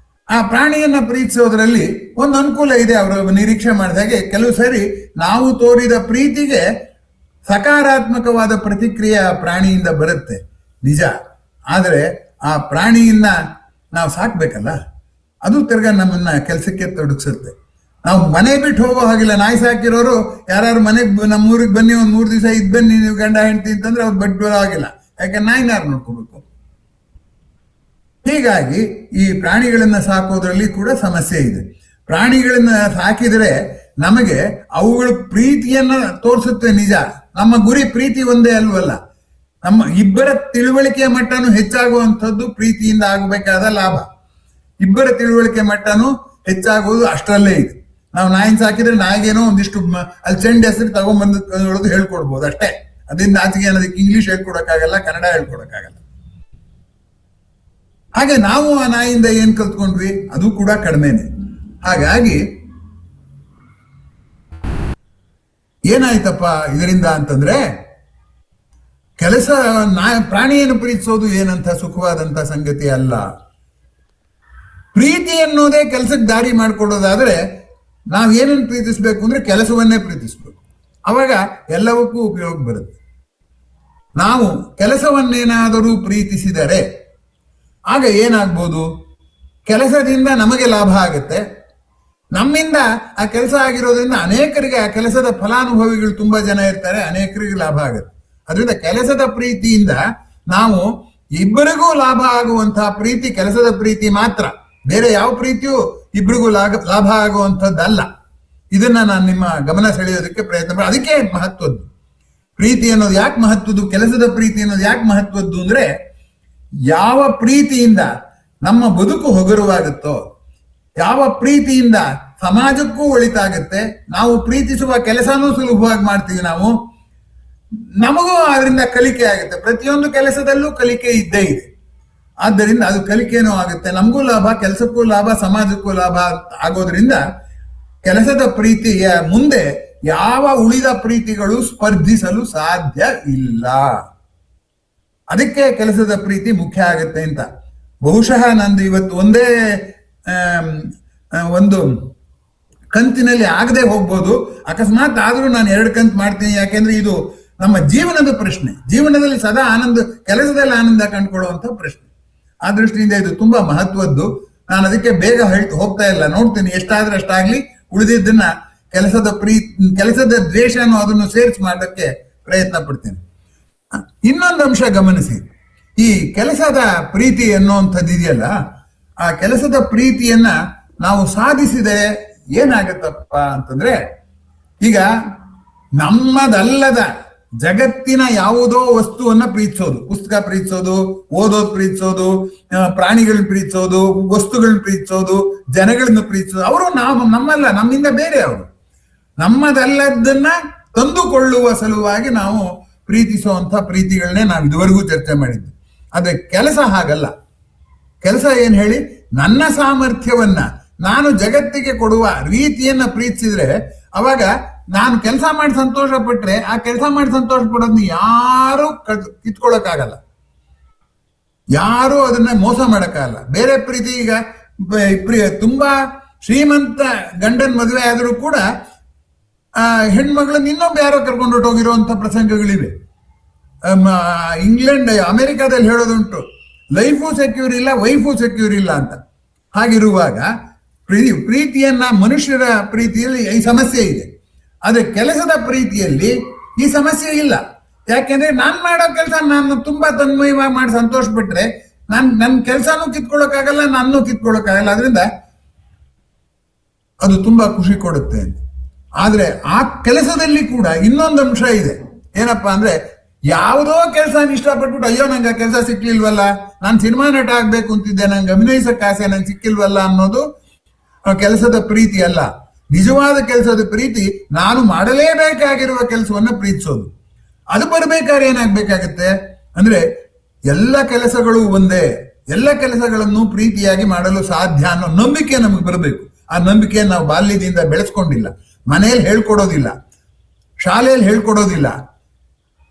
ಆ ಪ್ರಾಣಿಯನ್ನ ಪ್ರೀತಿಸೋದ್ರಲ್ಲಿ ಒಂದು ಅನುಕೂಲ ಇದೆ. ಅವರು ನಿರೀಕ್ಷೆ ಮಾಡಿದಾಗೆ ಕೆಲವು ಸರಿ ನಾವು ತೋರಿದ ಪ್ರೀತಿಗೆ ಸಕಾರಾತ್ಮಕವಾದ ಪ್ರತಿಕ್ರಿಯೆ ಆ ಪ್ರಾಣಿಯಿಂದ ಬರುತ್ತೆ, ನಿಜ. ಆದ್ರೆ ಆ ಪ್ರಾಣಿಯನ್ನ ನಾವು ಸಾಕ್ಬೇಕಲ್ಲ, ಅದು ತಿರ್ಗಾ ನಮ್ಮನ್ನ ಕೆಲಸಕ್ಕೆ ತೊಡಗಿಸುತ್ತೆ. ನಾವು ಮನೆ ಬಿಟ್ಟು ಹೋಗೋ ಹಾಗಿಲ್ಲ. ನಾಯಿ ಸಾಕಿರೋರು ಯಾರು ಮನೆಗೆ ನಮ್ಮೂರಿಗೆ ಬನ್ನಿ, ಒಂದ್ 3 ದಿವಸ ಇದ್ ಬನ್ನಿ ನೀವು ಗಂಡ ಹೆಂಡತಿ ಅಂತಂದ್ರೆ ಅವ್ರು ಬಡ್ಡಿ ಆಗಿಲ್ಲ. ಯಾಕೆ ನಾಯಿನ ಯಾರು ನೋಡ್ಕೋಬೇಕು? ಹೀಗಾಗಿ ಈ ಪ್ರಾಣಿಗಳನ್ನ ಸಾಕೋದ್ರಲ್ಲಿ ಕೂಡ ಸಮಸ್ಯೆ ಇದೆ. ಪ್ರಾಣಿಗಳನ್ನ ಸಾಕಿದ್ರೆ ನಮಗೆ ಅವುಗಳ ಪ್ರೀತಿಯನ್ನ ತೋರಿಸುತ್ತೆ, ನಿಜ. ನಮ್ಮ ಗುರಿ ಪ್ರೀತಿ ಒಂದೇ ಅಲ್ವಲ್ಲ, ನಮ್ಮ ಇಬ್ಬರ ತಿಳುವಳಿಕೆಯ ಮಟ್ಟನೂ ಹೆಚ್ಚಾಗುವಂಥದ್ದು ಪ್ರೀತಿಯಿಂದ ಆಗಬೇಕಾದ ಲಾಭ. ಇಬ್ಬರ ತಿಳುವಳಿಕೆ ಮಟ್ಟನೂ ಹೆಚ್ಚಾಗುವುದು ಅಷ್ಟರಲ್ಲೇ ಇದೆ. ನಾವು ನಾಯಿನ ಸಾಕಿದ್ರೆ ನಾಯಿಗೇನೋ ಒಂದಿಷ್ಟು ಅಲ್ಲಿ ಚೆಂಡ್ ಹೆಸರು ತಗೊಂಡ್ಬಂದು ಹೇಳ್ಕೊಡ್ಬೋದು ಅಷ್ಟೇ. ಅದರಿಂದ ಆಚೆಗೆ ಅದಕ್ಕೆ ಇಂಗ್ಲಿಷ್ ಹೇಳ್ಕೊಡಕ್ಕಾಗಲ್ಲ, ಕನ್ನಡ ಹೇಳ್ಕೊಡಕ್ಕಾಗಲ್ಲ. ಹಾಗೆ ನಾವು ಆ ನಾಯಿಯಿಂದ ಏನ್ ಕಲ್ತ್ಕೊಂಡ್ವಿ ಅದು ಕೂಡ ಕಡಿಮೆನೆ. ಹಾಗಾಗಿ ಏನಾಯ್ತಪ್ಪ ಇದರಿಂದ ಅಂತಂದ್ರೆ, ಪ್ರಾಣಿಯನ್ನು ಪ್ರೀತಿಸೋದು ಏನಂತ ಸುಖವಾದಂತ ಸಂಗತಿ ಅಲ್ಲ. ಪ್ರೀತಿ ಅನ್ನೋದೇ ಕೆಲಸಕ್ಕೆ ದಾರಿ ಮಾಡ್ಕೊಡೋದಾದ್ರೆ ನಾವ್ ಏನನ್ನು ಪ್ರೀತಿಸ್ಬೇಕು ಅಂದ್ರೆ ಕೆಲಸವನ್ನೇ ಪ್ರೀತಿಸ್ಬೇಕು. ಅವಾಗ ಎಲ್ಲವಕ್ಕೂ ಉಪಯೋಗ ಬರುತ್ತೆ. ನಾವು ಕೆಲಸವನ್ನೇನಾದರೂ ಪ್ರೀತಿಸಿದರೆ ಆಗ ಏನಾಗ್ಬೋದು, ಕೆಲಸದಿಂದ ನಮಗೆ ಲಾಭ ಆಗುತ್ತೆ. ನಮ್ಮಿಂದ ಆ ಕೆಲಸ ಆಗಿರೋದ್ರಿಂದ ಅನೇಕರಿಗೆ ಆ ಕೆಲಸದ ಫಲಾನುಭವಿಗಳು ತುಂಬಾ ಜನ ಇರ್ತಾರೆ, ಅನೇಕರಿಗೆ ಲಾಭ ಆಗುತ್ತೆ. ಅದರಿಂದ ಕೆಲಸದ ಪ್ರೀತಿಯಿಂದ ನಾವು ಇಬ್ಬರಿಗೂ ಲಾಭ ಆಗುವಂತಹ ಪ್ರೀತಿ ಕೆಲಸದ ಪ್ರೀತಿ ಮಾತ್ರ. ಬೇರೆ ಯಾವ ಪ್ರೀತಿಯೂ ಇಬ್ಬರಿಗೂ ಲಾಭ ಆಗುವಂಥದ್ದಲ್ಲ. ಇದನ್ನ ನಾನು ನಿಮ್ಮ ಗಮನ ಸೆಳೆಯೋದಕ್ಕೆ ಪ್ರಯತ್ನ ಮಾಡಿ. ಅದಕ್ಕೆ ಮಹತ್ವದ್ದು ಪ್ರೀತಿ ಅನ್ನೋದು. ಯಾಕೆ ಮಹತ್ವದ್ದು? ಕೆಲಸದ ಪ್ರೀತಿ ಅನ್ನೋದು ಯಾಕೆ ಮಹತ್ವದ್ದು ಅಂದ್ರೆ, ಯಾವ ಪ್ರೀತಿಯಿಂದ ನಮ್ಮ ಬದುಕು ಹಗುರವಾಗುತ್ತೋ, ಯಾವ ಪ್ರೀತಿಯಿಂದ ಸಮಾಜಕ್ಕೂ ಒಳಿತಾಗುತ್ತೆ, ನಾವು ಪ್ರೀತಿಸುವ ಕೆಲಸನೂ ಸುಲಭವಾಗಿ ಮಾಡ್ತೀವಿ ನಾವು, ನಮಗೂ ಅದರಿಂದ ಕಲಿಕೆ ಆಗುತ್ತೆ. ಪ್ರತಿಯೊಂದು ಕೆಲಸದಲ್ಲೂ ಕಲಿಕೆ ಇದ್ದೇ ಇದೆ. ಆದ್ದರಿಂದ ಅದು ಕಲಿಕೆನೂ ಆಗುತ್ತೆ, ನಮಗೂ ಲಾಭ, ಕೆಲಸಕ್ಕೂ ಲಾಭ, ಸಮಾಜಕ್ಕೂ ಲಾಭ ಆಗೋದ್ರಿಂದ ಕೆಲಸದ ಪ್ರೀತಿಯ ಮುಂದೆ ಯಾವ ಉಳಿದ ಪ್ರೀತಿಗಳು ಸ್ಪರ್ಧಿಸಲು ಸಾಧ್ಯ ಇಲ್ಲ. ಅದಕ್ಕೆ ಕೆಲಸದ ಪ್ರೀತಿ ಮುಖ್ಯ ಆಗುತ್ತೆ ಅಂತ. ಬಹುಶಃ ನಂದು ಇವತ್ತು ಒಂದೇ ಒಂದು ಕಂತಿನಲ್ಲಿ ಆಗದೆ ಹೋಗ್ಬೋದು, ಅಕಸ್ಮಾತ್ ಆದ್ರೂ ನಾನು 2 ಕಂತು ಮಾಡ್ತೀನಿ. ಯಾಕೆಂದ್ರೆ ಇದು ನಮ್ಮ ಜೀವನದ ಪ್ರಶ್ನೆ. ಜೀವನದಲ್ಲಿ ಸದಾ ಆನಂದ, ಕೆಲಸದಲ್ಲಿ ಆನಂದ ಕಂಡುಕೊಳ್ಳುವಂತ ಪ್ರಶ್ನೆ. ಆ ದೃಷ್ಟಿಯಿಂದ ಇದು ತುಂಬಾ ಮಹತ್ವದ್ದು. ನಾನು ಅದಕ್ಕೆ ಬೇಗ ಹೋಗ್ತಾ ಇಲ್ಲ, ನೋಡ್ತೀನಿ ಎಷ್ಟಾದ್ರೆ ಅಷ್ಟಾಗ್ಲಿ. ಉಳಿದಿದ್ದನ್ನ ಕೆಲಸದ ದ್ವೇಷನೂ ಅದನ್ನು ಸೇರಿಸಿ ಮಾಡೋಕ್ಕೆ ಪ್ರಯತ್ನ ಪಡ್ತೇನೆ. ಇನ್ನೊಂದು ಅಂಶ ಗಮನಿಸಿ, ಈ ಕೆಲಸದ ಪ್ರೀತಿ ಅನ್ನುವಂಥದ್ದು ಇದೆಯಲ್ಲ, ಆ ಕೆಲಸದ ಪ್ರೀತಿಯನ್ನ ನಾವು ಸಾಧಿಸಿದರೆ ಏನಾಗತ್ತಪ್ಪ ಅಂತಂದ್ರೆ, ಈಗ ನಮ್ಮದಲ್ಲದ ಜಗತ್ತಿನ ಯಾವುದೋ ವಸ್ತುವನ್ನ ಪ್ರೀತಿಸೋದು, ಪುಸ್ತಕ ಪ್ರೀತಿಸೋದು, ಓದೋದು ಪ್ರೀತಿಸೋದು, ಪ್ರಾಣಿಗಳನ್ನ ಪ್ರೀತಿಸೋದು, ವಸ್ತುಗಳನ್ನ ಪ್ರೀತಿಸೋದು, ಜನಗಳನ್ನ ಪ್ರೀತಿಸೋದು, ಅವರು ನಮ್ಮಲ್ಲ, ನಮ್ಮಿಂದ ಬೇರೆ ಅವರು. ನಮ್ಮದಲ್ಲದನ್ನ ತಂದುಕೊಳ್ಳುವ ಸಲುವಾಗಿ ನಾವು ಪ್ರೀತಿಸುವಂತ ಪ್ರೀತಿಗಳನ್ನೇ ನಾವು ಇದುವರೆಗೂ ಚರ್ಚೆ ಮಾಡಿದ್ವಿ. ಆದ್ರೆ ಕೆಲಸ ಹಾಗಲ್ಲ. ಕೆಲಸ ಏನ್ ಹೇಳಿ, ನನ್ನ ಸಾಮರ್ಥ್ಯವನ್ನ ನಾನು ಜಗತ್ತಿಗೆ ಕೊಡುವ ರೀತಿಯನ್ನ ಪ್ರೀತಿಸಿದ್ರೆ, ಅವಾಗ ನಾನು ಕೆಲಸ ಮಾಡಿ ಸಂತೋಷ ಪಟ್ರೆ ಆ ಕೆಲಸ ಮಾಡಿ ಸಂತೋಷ ಪಡೋದನ್ನ ಯಾರು ಕಿತ್ಕೊಳಕ್ಕಾಗಲ್ಲ, ಯಾರು ಅದನ್ನ ಮೋಸ ಮಾಡಕ್ಕಾಗಲ್ಲ. ಬೇರೆ ಪ್ರೀತಿ, ಈಗ ತುಂಬಾ ಶ್ರೀಮಂತ ಗಂಡನ್ ಮದುವೆ ಆದರೂ ಕೂಡ ಆ ಹೆಣ್ಮಗಳನ್ನ ಇನ್ನೊಬ್ಬ ಯಾರೋ ಕರ್ಕೊಂಡು ಹೊರಟೋಗಿರುವಂತ ಪ್ರಸಂಗಗಳಿವೆ. ಇಂಗ್ಲೆಂಡ್, ಅಮೆರಿಕಾದಲ್ಲಿ ಹೇಳೋದುಂಟು, ಲೈಫು ಸೆಕ್ಯೂರ್ ಇಲ್ಲ, ವೈಫು ಸೆಕ್ಯೂರ್ ಇಲ್ಲ ಅಂತ. ಹಾಗಿರುವಾಗ ಪ್ರೀತಿಯನ್ನ, ಮನುಷ್ಯರ ಪ್ರೀತಿಯಲ್ಲಿ ಈ ಸಮಸ್ಯೆ ಇದೆ. ಆದ್ರೆ ಕೆಲಸದ ಪ್ರೀತಿಯಲ್ಲಿ ಈ ಸಮಸ್ಯೆ ಇಲ್ಲ. ಯಾಕೆಂದ್ರೆ ನಾನ್ ಮಾಡೋ ಕೆಲಸ ನಾನು ತುಂಬಾ ತನ್ಮಯವಾಗಿ ಮಾಡಿ ಸಂತೋಷ ಪಟ್ರೆ ನನ್ನ ಕೆಲಸನೂ ಕಿತ್ಕೊಳ್ಳೋಕ್ಕಾಗಲ್ಲ, ನನ್ನೂ ಕಿತ್ಕೊಳ್ಳೋಕ್ಕಾಗಲ್ಲ. ಅದರಿಂದ ಅದು ತುಂಬಾ ಖುಷಿ ಕೊಡುತ್ತೆ. ಆದ್ರೆ ಆ ಕೆಲಸದಲ್ಲಿ ಕೂಡ ಇನ್ನೊಂದು ಅಂಶ ಇದೆ. ಏನಪ್ಪಾ ಅಂದ್ರೆ, ಯಾವುದೋ ಕೆಲಸ ಇಷ್ಟಪಟ್ಬಿಟ್ಟು ಅಯ್ಯೋ ನಂಗೆ ಆ ಕೆಲಸ ಸಿಕ್ಲಿಲ್ವಲ್ಲ, ನಾನು ಸಿನಿಮಾ ನಟ ಆಗ್ಬೇಕು ಅಂತಿದ್ದೆ, ನಂಗೆ ಅಭಿನಯಿಸಕ್ಕೆ ಆಸೆ, ನಂಗೆ ಸಿಕ್ಕಿಲ್ವಲ್ಲ ಅನ್ನೋದು ಕೆಲಸದ ಪ್ರೀತಿ ಅಲ್ಲ. ನಿಜವಾದ ಕೆಲಸದ ಪ್ರೀತಿ ನಾನು ಮಾಡಲೇಬೇಕಾಗಿರುವ ಕೆಲಸವನ್ನ ಪ್ರೀತಿಸೋದು. ಅದು ಬರ್ಬೇಕಾದ್ರೆ ಏನಾಗ್ಬೇಕಾಗತ್ತೆ ಅಂದ್ರೆ, ಎಲ್ಲ ಕೆಲಸಗಳು ಒಂದೇ, ಎಲ್ಲ ಕೆಲಸಗಳನ್ನು ಪ್ರೀತಿಯಾಗಿ ಮಾಡಲು ಸಾಧ್ಯ ಅನ್ನೋ ನಂಬಿಕೆ ನಮಗೆ ಬರಬೇಕು. ಆ ನಂಬಿಕೆಯನ್ನು ನಾವು ಬಾಲ್ಯದಿಂದ ಬೆಳೆಸ್ಕೊಂಡಿಲ್ಲ, ಮನೆಯಲ್ಲಿ ಹೇಳ್ಕೊಡೋದಿಲ್ಲ, ಶಾಲೆಯಲ್ಲಿ ಹೇಳ್ಕೊಡೋದಿಲ್ಲ.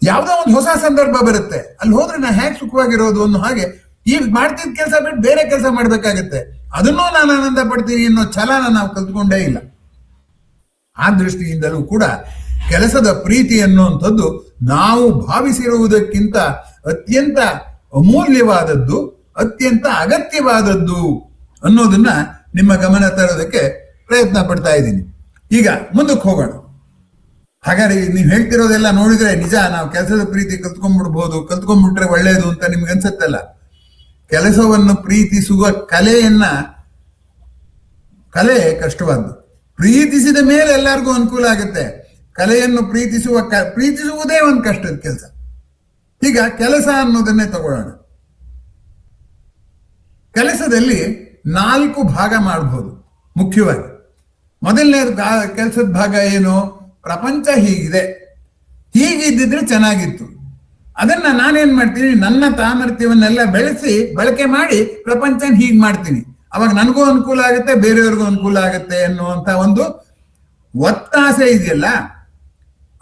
ಯಾವುದೋ ಒಂದು ಹೊಸ ಸಂದರ್ಭ ಬರುತ್ತೆ, ಅಲ್ಲಿ ಹೋದ್ರೆ ನಾ ಹೇಗೆ ಸುಖವಾಗಿರೋದು ಅನ್ನೋ ಹಾಗೆ ಈಗ ಮಾಡ್ತಿದ್ದ ಕೆಲಸ ಬಿಟ್ಟು ಬೇರೆ ಕೆಲಸ ಮಾಡ್ಬೇಕಾಗತ್ತೆ, ಅದನ್ನೂ ನಾನು ಆನಂದ ಪಡ್ತೀನಿ ಅನ್ನೋ ಛಲನ ನಾವು ಕಲ್ತ್ಕೊಂಡೇ ಇಲ್ಲ. ಆ ದೃಷ್ಟಿಯಿಂದಲೂ ಕೂಡ ಕೆಲಸದ ಪ್ರೀತಿ ಅನ್ನುವಂಥದ್ದು ನಾವು ಭಾವಿಸಿರುವುದಕ್ಕಿಂತ ಅತ್ಯಂತ ಅಮೂಲ್ಯವಾದದ್ದು, ಅತ್ಯಂತ ಅಗತ್ಯವಾದದ್ದು ಅನ್ನೋದನ್ನ ನಿಮ್ಮ ಗಮನ ತರೋದಕ್ಕೆ ಪ್ರಯತ್ನ ಪಡ್ತಾ ಇದ್ದೀನಿ. ಈಗ ಮುಂದಕ್ಕೆ ಹೋಗೋಣ. ಹಾಗಾದ್ರೆ ನೀವು ಹೇಳ್ತಿರೋದೆಲ್ಲ ನೋಡಿದ್ರೆ ನಿಜ, ನಾವು ಕೆಲಸದ ಪ್ರೀತಿ ಕಲ್ತ್ಕೊಂಡ್ಬಿಟ್ರೆ ಒಳ್ಳೇದು ಅಂತ ನಿಮ್ಗೆ ಅನ್ಸತ್ತಲ್ಲ. ಕೆಲಸವನ್ನು ಪ್ರೀತಿಸುವ ಕಲೆ ಕಷ್ಟವಾದ್ದು. ಪ್ರೀತಿಸಿದ ಮೇಲೆ ಎಲ್ಲರಿಗೂ ಅನುಕೂಲ ಆಗುತ್ತೆ. ಕಲೆಯನ್ನು ಪ್ರೀತಿಸುವುದೇ ಒಂದು ಕಷ್ಟದ ಕೆಲಸ. ಈಗ ಕೆಲಸ ಅನ್ನೋದನ್ನೇ ತಗೊಳ್ಳೋಣ. ಕೆಲಸದಲ್ಲಿ 4 ಭಾಗ ಮಾಡಬಹುದು ಮುಖ್ಯವಾಗಿ. ಮೊದಲನೇ ಕೆಲಸದ ಭಾಗ ಏನು? ಪ್ರಪಂಚ ಹೀಗಿದೆ, ಹೀಗಿದ್ದಿದ್ರೆ ಚೆನ್ನಾಗಿತ್ತು. ಅದನ್ನ ನಾನೇನ್ ಮಾಡ್ತೀನಿ, ನನ್ನ ಸಾಮರ್ಥ್ಯವನ್ನೆಲ್ಲ ಬಳಕೆ ಮಾಡಿ ಪ್ರಪಂಚನ ಹೀಗ್ ಮಾಡ್ತೀನಿ. ಅವಾಗ ನನಗೂ ಅನುಕೂಲ ಆಗುತ್ತೆ, ಬೇರೆಯವ್ರಿಗೂ ಅನುಕೂಲ ಆಗುತ್ತೆ ಅನ್ನುವಂತ ಒಂದು ಒತ್ತಾಸೆ ಇದೆಯಲ್ಲ,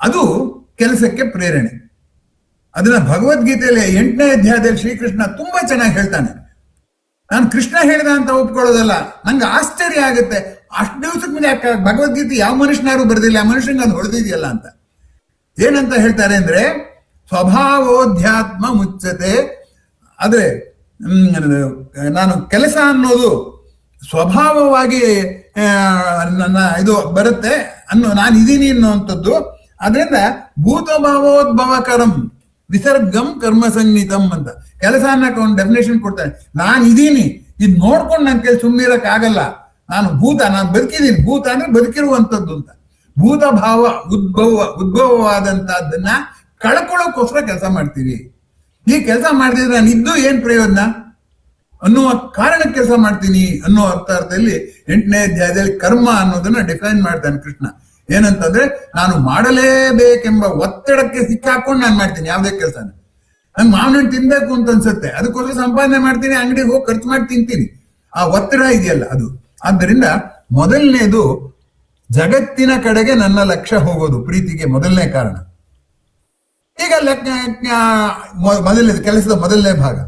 ಅದು ಕೆಲಸಕ್ಕೆ ಪ್ರೇರಣೆ. ಅದನ್ನ ಭಗವದ್ಗೀತೆಯಲ್ಲಿ 8ನೇ ಅಧ್ಯಾಯದಲ್ಲಿ ಶ್ರೀಕೃಷ್ಣ ತುಂಬಾ ಚೆನ್ನಾಗಿ ಹೇಳ್ತಾನೆ. ನಾನು ಕೃಷ್ಣ ಹೇಳಿದ ಅಂತ ಒಪ್ಕೊಳ್ಳೋದಲ್ಲ, ನಂಗೆ ಆಶ್ಚರ್ಯ ಆಗುತ್ತೆ. ಅಷ್ಟು ದಿವಸಕ್ಕೆ ಮುಂದೆ ಭಗವದ್ಗೀತೆ ಯಾವ ಮನುಷ್ಯನಾರು ಬರೆದಿಲ್ಲ, ಆ ಮನುಷ್ಯನಿಗೆ ಅದು ಹೊಡೆದಿದೆಯಲ್ಲ ಅಂತ. ಏನಂತ ಹೇಳ್ತಾರೆ ಅಂದ್ರೆ, ಸ್ವಭಾವೋಧ್ಯಾತ್ಮ ಮುಚ್ಚತೆ. ಆದ್ರೆ ನಾನು ಕೆಲಸ ಅನ್ನೋದು ಸ್ವಭಾವವಾಗಿ ನನ್ನ ಇದು ಬರುತ್ತೆ ನಾನು ಇದೀನಿ ಅನ್ನುವಂಥದ್ದು. ಅದರಿಂದ ಭೂತಭಾವೋದ್ಭವಕರಂ ವಿಸರ್ಗಂ ಕರ್ಮ ಸಂಗೀತಂ ಅಂತ ಕೆಲಸ ಅನ್ನಕ್ಕೆ ಒಂದು ಡೆಫಿನೇಷನ್ ಕೊಡ್ತಾನೆ. ನಾನು ಇದೀನಿ, ಇದು ನೋಡ್ಕೊಂಡು ನನ್ನ ಕೆಲಸ ಸುಮ್ಮನಿರಕ್ ಆಗಲ್ಲ. ನಾನು ಬದುಕಿದ್ದೀನಿ. ಭೂತ ಅಂದ್ರೆ ಬದುಕಿರುವಂಥದ್ದು ಅಂತ. ಭೂತ ಭಾವ ಉದ್ಭವವಾದಂತಹದ್ದನ್ನ ಕಳ್ಕೊಳ್ಳೋಕೋಸ್ಕರ ಕೆಲಸ ಮಾಡ್ತೀವಿ. ಈ ಕೆಲಸ ಮಾಡ್ತಿದ್ರೆ ನಾನು ಇದ್ದು ಏನ್ ಪ್ರಯೋಜನ ಅನ್ನುವ ಕಾರಣಕ್ಕೆ ಕೆಲಸ ಮಾಡ್ತೀನಿ ಅನ್ನೋ ಅರ್ಥದಲ್ಲಿ 8ನೇ ಅಧ್ಯಾಯದಲ್ಲಿ ಕರ್ಮ ಅನ್ನೋದನ್ನ ಡಿಫೈನ್ ಮಾಡ್ತಾನೆ ಕೃಷ್ಣ. ಏನಂತಂದ್ರೆ, ನಾನು ಮಾಡಲೇಬೇಕೆಂಬ ಒತ್ತಡಕ್ಕೆ ಸಿಕ್ಕಾಕೊಂಡು ನಾನು ಮಾಡ್ತೀನಿ ಯಾವುದೇ ಕೆಲಸನ. ನಂಗೆ ಮಾವಿನ ಹಣ್ಣು ತಿನ್ಬೇಕು ಅಂತ ಅನ್ಸುತ್ತೆ, ಅದಕ್ಕೋಸ್ಕರ ಸಂಪಾದನೆ ಮಾಡ್ತೀನಿ, ಅಂಗಡಿಗೆ ಹೋಗಿ ಖರ್ಚು ಮಾಡಿ ತಿಂತೀನಿ. ಆ ಒತ್ತಡ ಇದೆಯಲ್ಲ ಅದು. ಆದ್ದರಿಂದ ಮೊದಲನೇದು ಜಗತ್ತಿನ ಕಡೆಗೆ ನನ್ನ ಲಕ್ಷ್ಯ ಹೋಗೋದು ಪ್ರೀತಿಗೆ ಮೊದಲನೇ ಕಾರಣ. ಈಗ ಕೆಲಸದ ಮೊದಲನೇ ಭಾಗ.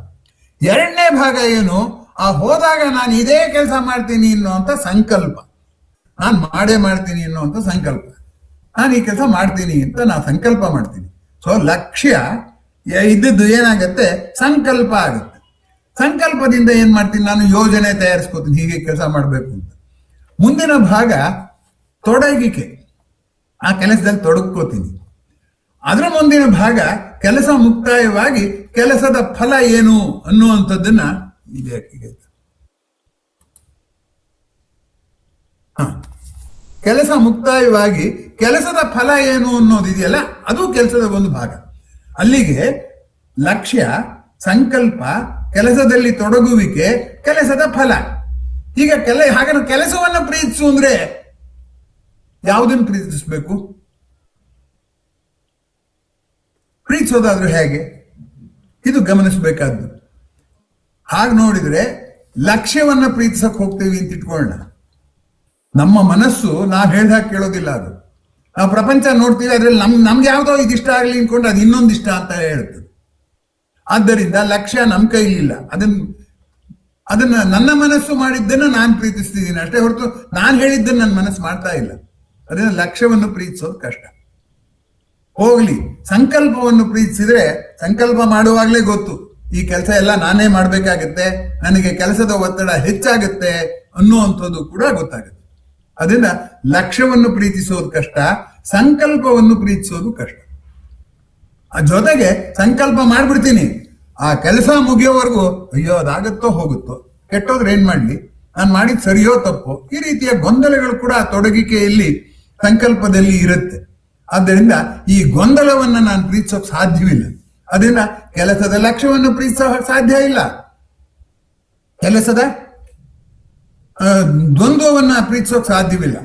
ಎರಡನೇ ಭಾಗ ಏನು? ಆ ಹೋದಾಗ ನಾನು ಇದೇ ಕೆಲಸ ಮಾಡ್ತೀನಿ ಅನ್ನುವಂಥ ಸಂಕಲ್ಪ, ನಾನು ಮಾಡೇ ಮಾಡ್ತೀನಿ ಅನ್ನುವಂಥ ಸಂಕಲ್ಪ, ನಾನು ಈ ಕೆಲಸ ಮಾಡ್ತೀನಿ ಅಂತ ನಾನು ಸಂಕಲ್ಪ ಮಾಡ್ತೀನಿ. ಸೊ ಲಕ್ಷ್ಯ ಇದ್ದದ್ದು ಏನಾಗತ್ತೆ? ಸಂಕಲ್ಪ ಆಗುತ್ತೆ. ಸಂಕಲ್ಪದಿಂದ ಏನ್ ಮಾಡ್ತೀನಿ? ನಾನು ಯೋಜನೆ ತಯಾರಿಸ್ಕೋತೀನಿ, ಹೀಗೆ ಕೆಲಸ ಮಾಡಬೇಕು ಅಂತ. ಮುಂದಿನ ಭಾಗ ತೊಡಗಿಕೆ, ಆ ಕೆಲಸದಲ್ಲಿ ತೊಡಗ್ಕೋತೀನಿ. ಅದರ ಮುಂದಿನ ಭಾಗ ಕೆಲಸ ಮುಕ್ತಾಯವಾಗಿ ಕೆಲಸದ ಫಲ ಏನು ಅನ್ನುವಂಥದ್ದನ್ನ ಕೆಲಸ ಮುಕ್ತಾಯವಾಗಿ ಕೆಲಸದ ಫಲ ಏನು ಅನ್ನೋದಿದೆಯಲ್ಲ, ಅದು ಕೆಲಸದ ಒಂದು ಭಾಗ. ಅಲ್ಲಿಗೆ ಲಕ್ಷ್ಯ, ಸಂಕಲ್ಪ, ಕೆಲಸದಲ್ಲಿ ತೊಡಗುವಿಕೆ, ಕೆಲಸದ ಫಲ. ಈಗ ಹಾಗಾದ್ರೆ ಕೆಲಸವನ್ನ ಪ್ರೀತಿಸು ಅಂದ್ರೆ ಯಾವುದನ್ನು ಪ್ರೀತಿಸಬೇಕು? ಪ್ರೀತಿಸೋದಾದ್ರೂ ಹೇಗೆ? ಇದು ಗಮನಿಸಬೇಕಾದ್ದು. ಹಾಗೆ ನೋಡಿದ್ರೆ ಲಕ್ಷ್ಯವನ್ನ ಪ್ರೀತಿಸಕ್ ಹೋಗ್ತೀವಿ ಅಂತ ಇಟ್ಕೊಳ್ಳೋಣ. ನಮ್ಮ ಮನಸ್ಸು ನಾವು ಹೇಳ್ದಾಗ ಕೇಳೋದಿಲ್ಲ. ಅದು ನಾವು ಪ್ರಪಂಚ ನೋಡ್ತೀವಿ, ಅದ್ರಲ್ಲಿ ನಮ್ಗೆ ಯಾವ್ದೋ ಇದಿಷ್ಟ ಆಗ್ಲಿ ಅನ್ಕೊಂಡು ಅದು ಇನ್ನೊಂದು ಇಷ್ಟ ಅಂತ ಹೇಳ್ತದೆ. ಆದ್ದರಿಂದ ಲಕ್ಷ್ಯ ನಮ್ಮ ಕೈಲಿಲ್ಲ. ಅದನ್ನ ನನ್ನ ಮನಸ್ಸು ಮಾಡಿದ್ದನ್ನ ನಾನು ಪ್ರೀತಿಸ್ತಿದ್ದೀನಿ ಅಷ್ಟೇ ಹೊರತು ನಾನು ಹೇಳಿದ್ದನ್ನ ನನ್ನ ಮನಸ್ಸು ಮಾಡ್ತಾ ಇಲ್ಲ. ಅದರಿಂದ ಲಕ್ಷ್ಯವನ್ನು ಪ್ರೀತಿಸೋದು ಕಷ್ಟ. ಹೋಗ್ಲಿ, ಸಂಕಲ್ಪವನ್ನು ಪ್ರೀತಿಸಿದ್ರೆ ಸಂಕಲ್ಪ ಮಾಡುವಾಗಲೇ ಗೊತ್ತು ಈ ಕೆಲಸ ಎಲ್ಲ ನಾನೇ ಮಾಡ್ಬೇಕಾಗತ್ತೆ, ನನಗೆ ಕೆಲಸದ ಒತ್ತಡ ಹೆಚ್ಚಾಗುತ್ತೆ ಅನ್ನುವಂಥದ್ದು ಕೂಡ ಗೊತ್ತಾಗುತ್ತೆ. ಅದರಿಂದ ಲಕ್ಷ್ಯವನ್ನು ಪ್ರೀತಿಸೋದು ಕಷ್ಟ, ಸಂಕಲ್ಪವನ್ನು ಪ್ರೀತಿಸೋದು ಕಷ್ಟ. ಜೊತೆಗೆ ಸಂಕಲ್ಪ ಮಾಡ್ಬಿಡ್ತೀನಿ, ಆ ಕೆಲಸ ಮುಗಿಯೋವರೆಗೂ ಅಯ್ಯೋ ಅದಾಗತ್ತೋ ಹೋಗುತ್ತೋ, ಕೆಟ್ಟೋದ್ರೆ ಏನ್ ಮಾಡ್ಲಿ, ನಾನು ಮಾಡಿದ್ ಸರಿಯೋ ತಪ್ಪೋ, ಈ ರೀತಿಯ ಗೊಂದಲಗಳು ಕೂಡ ತೊಡಗಿಕೆಯಲ್ಲಿ ಸಂಕಲ್ಪದಲ್ಲಿ ಇರುತ್ತೆ. ಆದ್ದರಿಂದ ಈ ಗೊಂದಲವನ್ನ ನಾನು ಪ್ರೀತಿಸೋಕ್ ಸಾಧ್ಯವಿಲ್ಲ. ಅದರಿಂದ ಕೆಲಸದ ಲಕ್ಷ್ಯವನ್ನು ಪ್ರೀತಿಸೋ ಸಾಧ್ಯ ಇಲ್ಲ. ಕೆಲಸದ ದ್ವಂದ್ವವನ್ನ ಪ್ರೀತಿಸೋಕ್ ಸಾಧ್ಯವಿಲ್ಲ.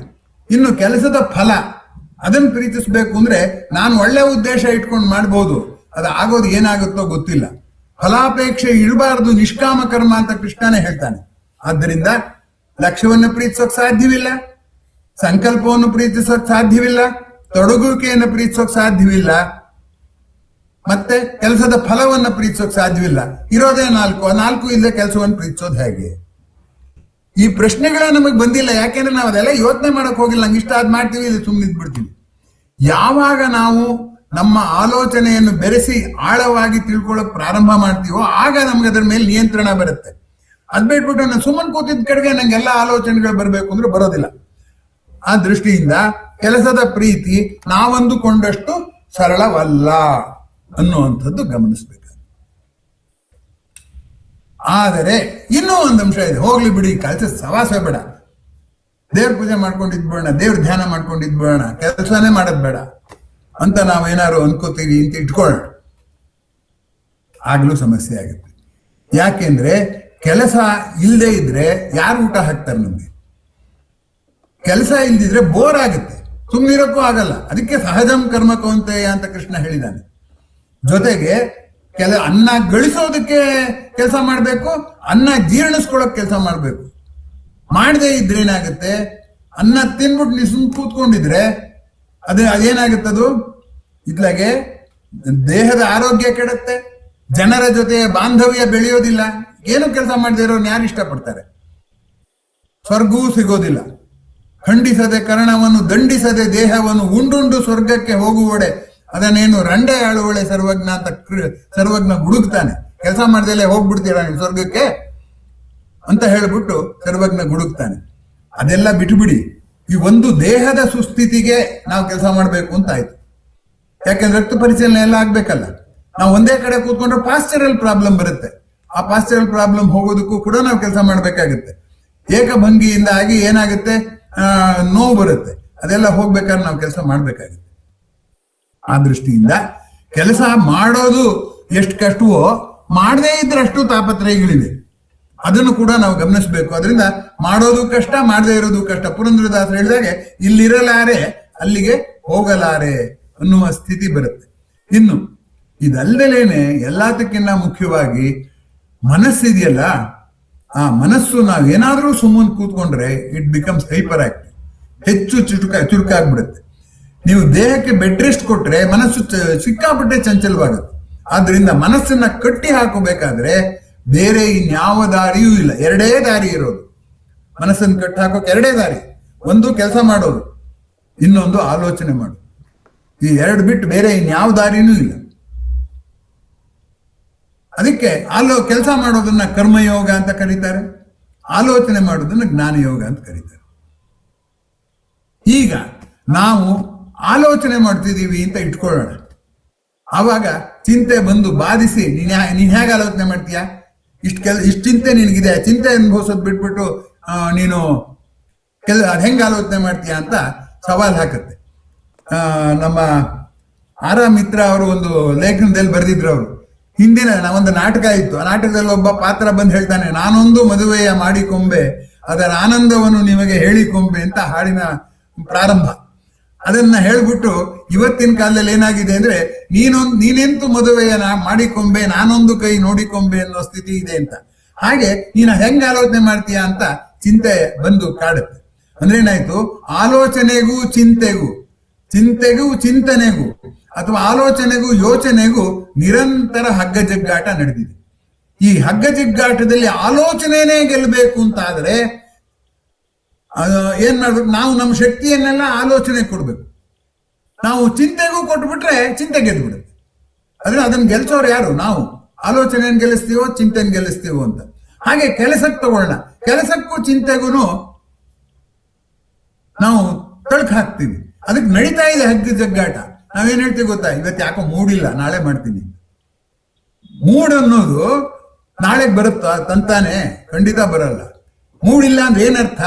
ಇನ್ನು ಕೆಲಸದ ಫಲ, ಅದನ್ನು ಪ್ರೀತಿಸ್ಬೇಕು ಅಂದ್ರೆ ನಾನು ಒಳ್ಳೆ ಉದ್ದೇಶ ಇಟ್ಕೊಂಡು ಮಾಡ್ಬೋದು, ಅದು ಆಗೋದು ಏನಾಗುತ್ತೋ ಗೊತ್ತಿಲ್ಲ. ಫಲಾಪೇಕ್ಷೆ ಇರಬಾರದು, ನಿಷ್ಕಾಮ ಕರ್ಮ ಅಂತ ಕೃಷ್ಣನೇ ಹೇಳ್ತಾನೆ. ಆದ್ದರಿಂದ ಲಕ್ಷ್ಯವನ್ನು ಪ್ರೀತಿಸೋಕ್ ಸಾಧ್ಯವಿಲ್ಲ, ಸಂಕಲ್ಪವನ್ನು ಪ್ರೀತಿಸೋಕ್ ಸಾಧ್ಯವಿಲ್ಲ, ತೊಡಗುವಿಕೆಯನ್ನು ಪ್ರೀತಿಸೋಕ್ ಸಾಧ್ಯವಿಲ್ಲ, ಮತ್ತೆ ಕೆಲಸದ ಫಲವನ್ನು ಪ್ರೀತಿಸೋಕ್ ಸಾಧ್ಯವಿಲ್ಲ. ಇರೋದೇ ನಾಲ್ಕು ಇಲ್ಲದೆ ಕೆಲಸವನ್ನು ಪ್ರೀತಿಸೋದು ಹೇಗೆ? ಈ ಪ್ರಶ್ನೆಗಳೇ ನಮಗೆ ಬಂದಿಲ್ಲ. ಯಾಕೆಂದ್ರೆ ನಾವು ಅದೆಲ್ಲ ಯೋಚನೆ ಮಾಡಕ್ ಹೋಗಿಲ್ಲ. ನಂಗೆ ಇಷ್ಟ ಆದ್ ಮಾಡ್ತೀವಿ, ಇಲ್ಲಿ ಸುಮ್ಮನೆ ಇದ್ಬಿಡ್ತೀವಿ. ಯಾವಾಗ ನಾವು ನಮ್ಮ ಆಲೋಚನೆಯನ್ನು ಬೆರೆಸಿ ಆಳವಾಗಿ ತಿಳ್ಕೊಳ್ಳೋಕೆ ಪ್ರಾರಂಭ ಮಾಡ್ತೀವೋ ಆಗ ನಮ್ಗೆ ಅದರ ಮೇಲೆ ನಿಯಂತ್ರಣ ಬರುತ್ತೆ. ಅದ್ ಬಿಟ್ಬಿಟ್ಟು ನಾನು ಸುಮ್ಮನೆ ಕೂತಿದ್ದ ಕಡೆಗೆ ನಂಗೆಲ್ಲ ಆಲೋಚನೆಗಳು ಬರಬೇಕು ಅಂದ್ರೆ ಬರೋದಿಲ್ಲ. ಆ ದೃಷ್ಟಿಯಿಂದ ಕೆಲಸದ ಪ್ರೀತಿ ನಾವಂದುಕೊಂಡಷ್ಟು ಸರಳವಲ್ಲ ಅನ್ನುವಂಥದ್ದು ಗಮನಿಸ್ಬೇಕು. ಆದರೆ ಇನ್ನೂ ಒಂದು ಅಂಶ ಇದೆ. ಹೋಗ್ಲಿ ಬಿಡಿ, ಕೆಲಸ ಸವಾಸ ಬೇಡ, ದೇವ್ರ ಪೂಜೆ ಮಾಡ್ಕೊಂಡಿದ್ಬೇಡ, ದೇವ್ರ ಧ್ಯಾನ ಮಾಡ್ಕೊಂಡಿದ್ಬೇಡ, ಕೆಲಸನೇ ಮಾಡೋದ್ ಬೇಡ ಅಂತ ನಾವೇನಾದ್ರು ಅನ್ಕೋತೀವಿ ಅಂತ ಇಟ್ಕೊಳ್ಳೋಣ, ಆಗ್ಲೂ ಸಮಸ್ಯೆ ಆಗುತ್ತೆ. ಯಾಕೆಂದ್ರೆ ಕೆಲಸ ಇಲ್ಲದೆ ಇದ್ರೆ ಯಾರು ಊಟ ಹಾಕ್ತಾರೆ ನಮ್ಗೆ? ಕೆಲಸ ಇಲ್ದಿದ್ರೆ ಬೋರ್ ಆಗುತ್ತೆ, ಸುಮ್ಮನಿರೋಕ್ಕೂ ಆಗಲ್ಲ. ಅದಕ್ಕೆ ಸಹಜಂ ಕರ್ಮ ಕೌಂತೆಯ ಅಂತ ಕೃಷ್ಣ ಹೇಳಿದ್ದಾನೆ. ಜೊತೆಗೆ ಅನ್ನ ಗಳಿಸೋದಕ್ಕೆ ಕೆಲಸ ಮಾಡಬೇಕು, ಅನ್ನ ಜೀರ್ಣಿಸ್ಕೊಳ್ಳೋಕೆ ಕೆಲಸ ಮಾಡಬೇಕು. ಮಾಡದೇ ಇದ್ರೆ ಏನಾಗುತ್ತೆ? ಅನ್ನ ತಿನ್ಬಿಟ್ಟು ನೀವು ಸುಮ್ ಕೂತ್ಕೊಂಡಿದ್ರೆ ಅದೇನಾಗುತ್ತದು? ಇತ್ಲಾಗೆ ದೇಹದ ಆರೋಗ್ಯ ಕೆಡುತ್ತೆ, ಜನರ ಜೊತೆ ಬಾಂಧವ್ಯ ಬೆಳೆಯೋದಿಲ್ಲ. ಏನು ಕೆಲಸ ಮಾಡದೇ ಇರೋರು ಯಾರು ಇಷ್ಟಪಡ್ತಾರೆ? ಸ್ವರ್ಗವೂ ಸಿಗೋದಿಲ್ಲ. ಖಂಡಿಸದೆ ಕರ್ಣವನ್ನು ದಂಡಿಸದೆ ದೇಹವನ್ನು ಉಂಡುಂಡು ಸ್ವರ್ಗಕ್ಕೆ ಹೋಗುವಡೆ ಅದನ್ನೇನು ರಂಡೆ ಆಳುವಳೆ ಸರ್ವಜ್ಞ ಅಂತ ಸರ್ವಜ್ಞ ಗುಡುಗ್ತಾನೆ. ಕೆಲಸ ಮಾಡ್ದಲೇ ಹೋಗ್ಬಿಡ್ತೀರಾ ನೀವು ಸ್ವರ್ಗಕ್ಕೆ ಅಂತ ಹೇಳ್ಬಿಟ್ಟು ಸರ್ವಜ್ಞ ಗುಡುಗ್ತಾನೆ. ಅದೆಲ್ಲ ಬಿಟ್ಟುಬಿಡಿ. ಈ ಒಂದು ದೇಹದ ಸುಸ್ಥಿತಿಗೆ ನಾವು ಕೆಲಸ ಮಾಡಬೇಕು ಅಂತ ಆಯ್ತು. ಯಾಕೆಂದ್ರೆ ರಕ್ತ ಪರಿಚಲನೆ ಎಲ್ಲ ಆಗ್ಬೇಕಲ್ಲ. ನಾವು ಒಂದೇ ಕಡೆ ಕೂತ್ಕೊಂಡ್ರೆ ಪಾಸ್ಚರಲ್ ಪ್ರಾಬ್ಲಮ್ ಬರುತ್ತೆ. ಆ ಪಾಸ್ಚರಲ್ ಪ್ರಾಬ್ಲಮ್ ಹೋಗೋದಕ್ಕೂ ಕೂಡ ನಾವು ಕೆಲಸ ಮಾಡ್ಬೇಕಾಗುತ್ತೆ. ಏಕಭಂಗಿಯಿಂದ ಆಗಿ ಏನಾಗುತ್ತೆ? ನೋವು ಬರುತ್ತೆ. ಅದೆಲ್ಲ ಹೋಗ್ಬೇಕಾದ್ರೆ ನಾವು ಕೆಲಸ ಮಾಡ್ಬೇಕಾಗುತ್ತೆ. ಆ ದೃಷ್ಟಿಯಿಂದ ಕೆಲಸ ಮಾಡೋದು ಎಷ್ಟು ಕಷ್ಟವೋ ಮಾಡದೇ ಇದ್ರೆ ಅಷ್ಟು ತಾಪತ್ರಯಗಳಿವೆ. ಅದನ್ನು ಕೂಡ ನಾವು ಗಮನಿಸಬೇಕು. ಅದರಿಂದ ಮಾಡೋದು ಕಷ್ಟ, ಮಾಡದೇ ಇರೋದು ಕಷ್ಟ. ಪುರಂದರದಾಸರು ಹೇಳಿದಾಗೆ ಇಲ್ಲಿರಲಾರೆ ಅಲ್ಲಿಗೆ ಹೋಗಲಾರೆ ಅನ್ನುವ ಸ್ಥಿತಿ ಬರುತ್ತೆ. ಇನ್ನು ಇದಲ್ಲದೇನೆ ಎಲ್ಲದಕ್ಕಿಂತ ಮುಖ್ಯವಾಗಿ ಮನಸ್ಸಿದೆಯಲ್ಲ, ಆ ಮನಸ್ಸು ನಾವೇನಾದ್ರೂ ಸುಮ್ಮನೆ ಕೂತ್ಕೊಂಡ್ರೆ ಇಟ್ ಬಿಕಮ್ಸ್ ಹೈಪರ್ ಆಕ್ಟಿವ್. ಹೆಚ್ಚು ಚುರುಕಾಗ್ಬಿಡುತ್ತೆ. ನೀವು ದೇಹಕ್ಕೆ ಬೆಡ್ ರೆಸ್ಟ್ ಕೊಟ್ರೆ ಮನಸ್ಸು ಸಿಕ್ಕಾಪಟ್ಟೆ ಚಂಚಲವಾಗುತ್ತೆ. ಆದ್ರಿಂದ ಮನಸ್ಸನ್ನ ಕಟ್ಟಿ ಹಾಕೋಬೇಕಾದ್ರೆ ಬೇರೆ ಇನ್ಯಾವ ದಾರಿಯೂ ಇಲ್ಲ, ಎರಡೇ ದಾರಿ ಇರೋದು. ಮನಸ್ಸನ್ನು ಕಟ್ಟಿ ಹಾಕೋಕೆ ಎರಡೇ ದಾರಿ, ಒಂದು ಕೆಲಸ ಮಾಡೋದು, ಇನ್ನೊಂದು ಆಲೋಚನೆ ಮಾಡೋದು. ಈ ಎರಡು ಬಿಟ್ಟು ಬೇರೆ ಇನ್ಯಾವ ದಾರಿನೂ ಇಲ್ಲ. ಅದಕ್ಕೆ ಕೆಲಸ ಮಾಡೋದನ್ನ ಕರ್ಮಯೋಗ ಅಂತ ಕರೀತಾರೆ, ಆಲೋಚನೆ ಮಾಡೋದನ್ನ ಜ್ಞಾನಯೋಗ ಅಂತ ಕರೀತಾರೆ. ಈಗ ನಾವು ಆಲೋಚನೆ ಮಾಡ್ತಿದ್ದೀವಿ ಅಂತ ಇಟ್ಕೊಳ್ಳೋಣ. ಆವಾಗ ಚಿಂತೆ ಬಂದು ಬಾಧಿಸಿ ನೀನ್ ಹೇಗೆ ಆಲೋಚನೆ ಮಾಡ್ತೀಯ, ಇಷ್ಟು ಚಿಂತೆ ನಿನಗಿದೆ, ಚಿಂತೆ ಅನುಭವಿಸೋದು ಬಿಟ್ಬಿಟ್ಟು ನೀನು ಹೆಂಗೆ ಆಲೋಚನೆ ಮಾಡ್ತೀಯ ಅಂತ ಸವಾಲ್ ಹಾಕತ್ತೆ. ನಮ್ಮ ಆರ್ ಮಿತ್ರ ಅವರು ಒಂದು ಲೇಖನದಲ್ಲಿ ಬರೆದಿದ್ರು. ಅವರು ಹಿಂದಿನ ಒಂದು ನಾಟಕ ಇತ್ತು. ಆ ನಾಟಕದಲ್ಲಿ ಒಬ್ಬ ಪಾತ್ರ ಬಂದು ಹೇಳ್ತಾನೆ, ನಾನೊಂದು ಮದುವೆಯ ಮಾಡಿಕೊಂಬೆ, ಅದರ ಆನಂದವನ್ನು ನಿಮಗೆ ಹೇಳಿಕೊಂಬೆ ಅಂತ ಹಾಡಿನ ಪ್ರಾರಂಭ. ಅದನ್ನ ಹೇಳ್ಬಿಟ್ಟು ಇವತ್ತಿನ ಕಾಲದಲ್ಲಿ ಏನಾಗಿದೆ ಅಂದ್ರೆ ನೀನೆಂತೂ ಮದುವೆಯ ಮಾಡಿಕೊಂಬೆ, ನಾನೊಂದು ಕೈ ನೋಡಿಕೊಂಬೆ ಅನ್ನೋ ಸ್ಥಿತಿ ಇದೆ ಅಂತ. ಹಾಗೆ ನೀನು ಹೆಂಗ್ ಆಲೋಚನೆ ಮಾಡ್ತೀಯ ಅಂತ ಚಿಂತೆ ಬಂದು ಕಾಡುತ್ತೆ. ಅಂದ್ರೆ ಏನಾಯ್ತು, ಆಲೋಚನೆಗೂ ಚಿಂತೆಗೂ ಚಿಂತನೆಗೂ ಅಥವಾ ಆಲೋಚನೆಗೂ ಯೋಚನೆಗೂ ನಿರಂತರ ಹಗ್ಗಜಗ್ಗಾಟ ನಡೆದಿದೆ. ಈ ಹಗ್ಗಜಗ್ಗಾಟದಲ್ಲಿ ಆಲೋಚನೆನೇ ಗೆಲ್ಲಬೇಕು ಅಂತ ಆದ್ರೆ ಏನ್ ಮಾಡ್ಬೇಕು, ನಾವು ನಮ್ಮ ಶಕ್ತಿಯನ್ನೆಲ್ಲ ಆಲೋಚನೆ ಕೊಡ್ಬೇಕು. ನಾವು ಚಿಂತೆಗೂ ಕೊಟ್ಬಿಟ್ರೆ ಚಿಂತೆ ಗೆದ್ದು ಬಿಡುತ್ತೆ. ಆದ್ರೆ ಅದನ್ನ ಗೆಲ್ಸೋರು ಯಾರು? ನಾವು ಆಲೋಚನೆಯನ್ನು ಗೆಲ್ಲಿಸ್ತೀವೋ ಚಿಂತೆಯನ್ನು ಗೆಲ್ಲಿಸ್ತೀವೋ ಅಂತ. ಹಾಗೆ ಕೆಲಸಕ್ಕೆ ತಗೊಳ್ಳೋಣ, ಕೆಲಸಕ್ಕೂ ಚಿಂತೆಗೂ ನಾವು ತಳ್ಕ ಹಾಕ್ತೀವಿ. ಅದಕ್ಕೆ ನಡೀತಾ ಇದೆ ಹಗ್ಗ ಜಗ್ಗಾಟ. ನಾವೇನ್ ಹೇಳ್ತೀವಿ ಗೊತ್ತಾ, ಇವತ್ತು ಯಾಕೋ ಮೂಡಿಲ್ಲ, ನಾಳೆ ಮಾಡ್ತೀನಿ. ಮೂಡ್ ಅನ್ನೋದು ನಾಳೆಗೆ ಬರುತ್ತಾ ತಂತಾನೆ? ಖಂಡಿತ ಬರಲ್ಲ. ಮೂಡಿಲ್ಲ ಅಂದ್ರೆ ಏನರ್ಥ?